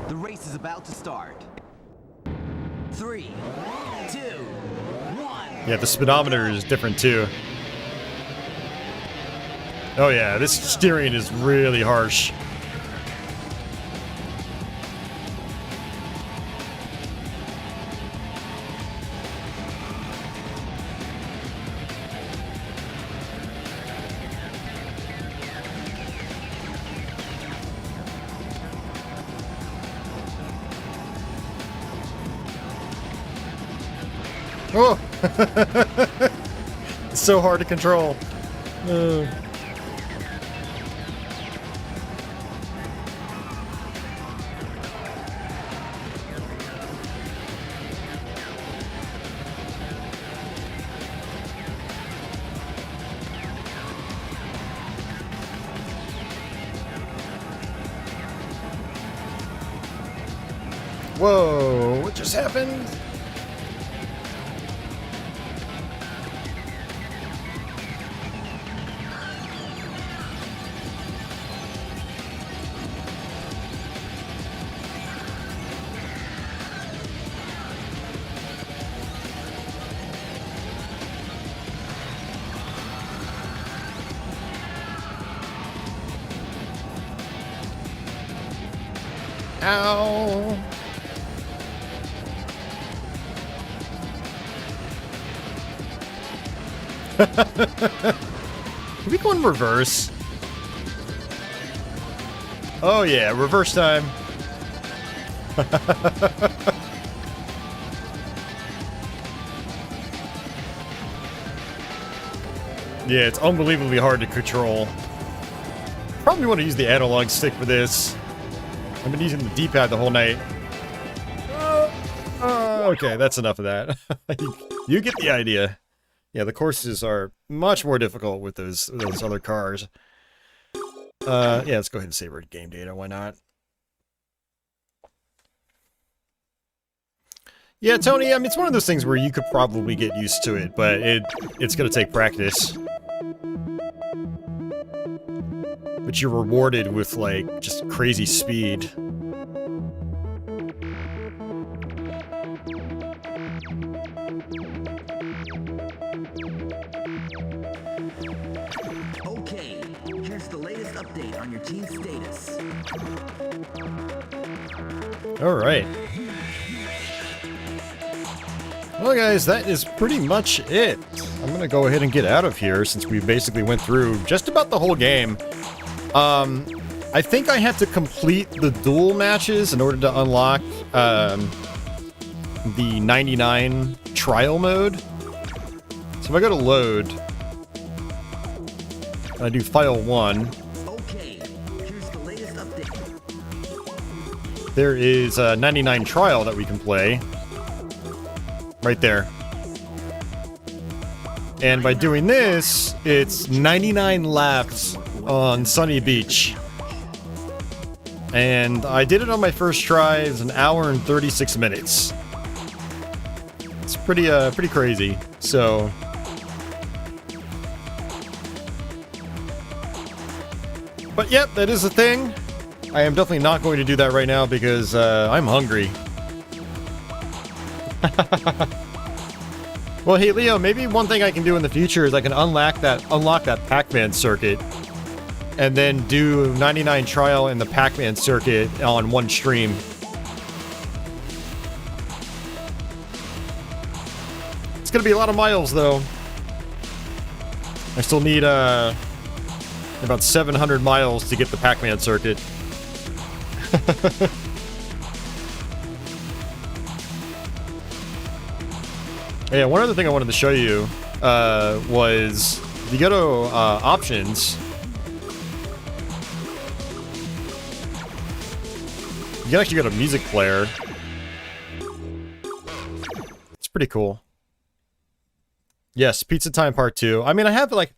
The race is about to start. 3, 2, 1. Yeah, the speedometer is different too. Oh yeah, this steering is really harsh. Oh! It's so hard to control. Whoa, what just happened? Ow! Can we go in reverse? Oh yeah, reverse time. Yeah, it's unbelievably hard to control. Probably want to use the analog stick for this. I've been using the D-pad the whole night. Okay, that's enough of that. You get the idea. Yeah, the courses are much more difficult with those other cars. Yeah, let's go ahead and save our game data. Why not? Yeah, Tony, I mean, it's one of those things where you could probably get used to it, but it's gonna take practice. But you're rewarded with, like, just crazy speed. Okay, here's the latest update on your team status. Alright. Well, guys, that is pretty much it. I'm gonna go ahead and get out of here since we basically went through just about the whole game. I think I have to complete the duel matches in order to unlock, the 99 trial mode. So if I go to load, and I do file 1. Okay, here's the latest update. There is a 99 trial that we can play. Right there. And by doing this, it's 99 laps on Sunny Beach. And I did it on my first try. It was an hour and 36 minutes. It's pretty crazy. So... But yep, that is a thing. I am definitely not going to do that right now because I'm hungry. Well, hey Leo, maybe one thing I can do in the future is I can unlock that Pac-Man circuit, and then do 99 trial in the Pac-Man circuit on one stream. It's gonna be a lot of miles though. I still need about 700 miles to get the Pac-Man circuit. Yeah, one other thing I wanted to show you was if you go to options, you can actually go to music player. It's pretty cool. Yes, Pizza Time Part 2. I mean, I have like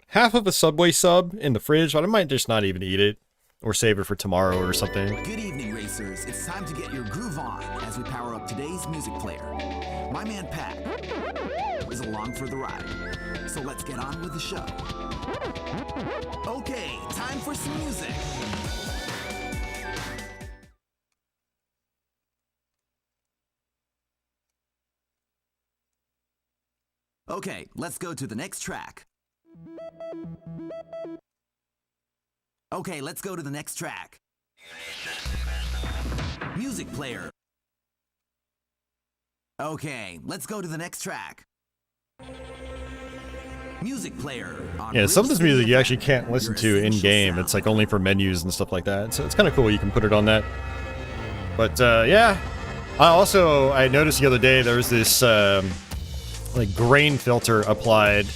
half of a Subway sub in the fridge, but I might just not even eat it or save it for tomorrow or something. Good evening, racers. It's time to get your groove on as we power up today's music player. My man Pat is along for the ride, so let's get on with the show. Okay, time for some music. Okay, let's go to the next track. Okay, let's go to the next track. Music player. Okay, let's go to the next track. Music player. Yeah, some of this music you actually can't listen to in-game. It's like only for menus and stuff like that. So it's kind of cool you can put it on that. But yeah. I noticed the other day there was this like grain filter applied.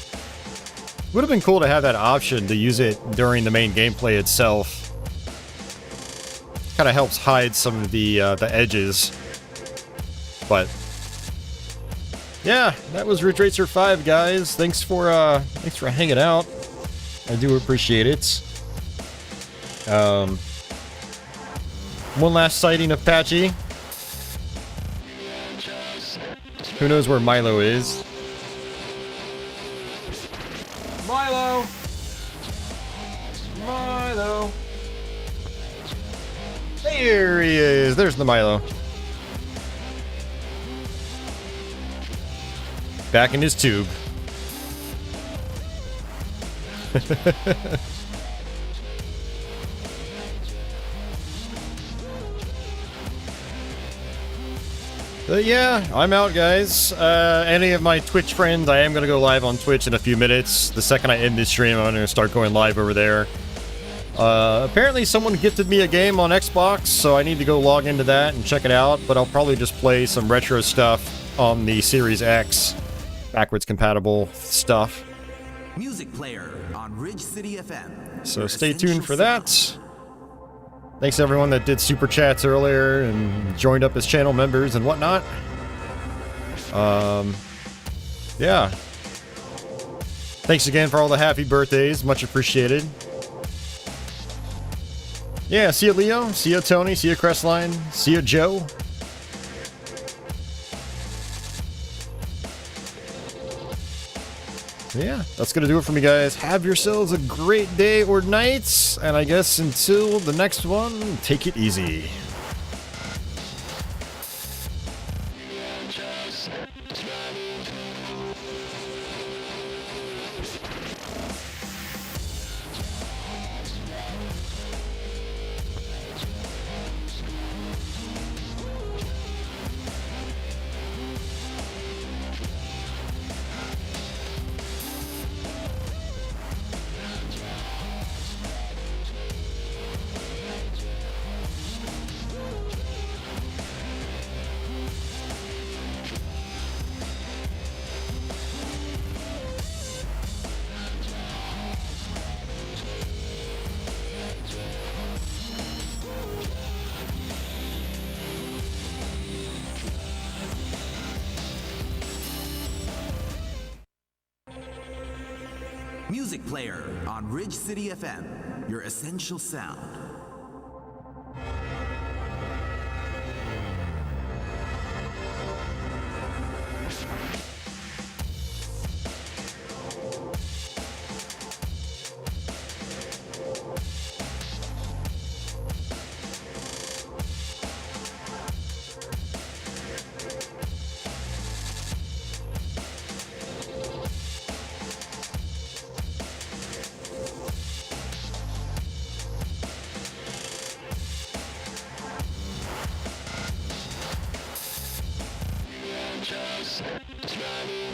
Would have been cool to have that option to use it during the main gameplay itself. Kind of helps hide some of the edges. But yeah, that was Ridge Racer 5, guys. Thanks for hanging out. I do appreciate it. One last sighting of Patchy. Who knows where Milo is? Milo! Milo! There he is! There's the Milo. Back in his tube. But yeah, I'm out, guys. Any of my Twitch friends, I am going to go live on Twitch in a few minutes. The second I end this stream, I'm going to start going live over there. Apparently someone gifted me a game on Xbox, so I need to go log into that and check it out, but I'll probably just play some retro stuff on the Series X. Backwards compatible stuff. Music player on Ridge City FM. So stay tuned for that. Thanks to everyone that did super chats earlier and joined up as channel members and whatnot. Yeah. Thanks again for all the happy birthdays. Much appreciated. Yeah, see you, Leo. See you, Tony. See you, Crestline. See you, Joe. Yeah, that's going to do it for me, guys. Have yourselves a great day or night. And I guess until the next one, take it easy. Music player on Ridge City FM, your essential sound. Just running.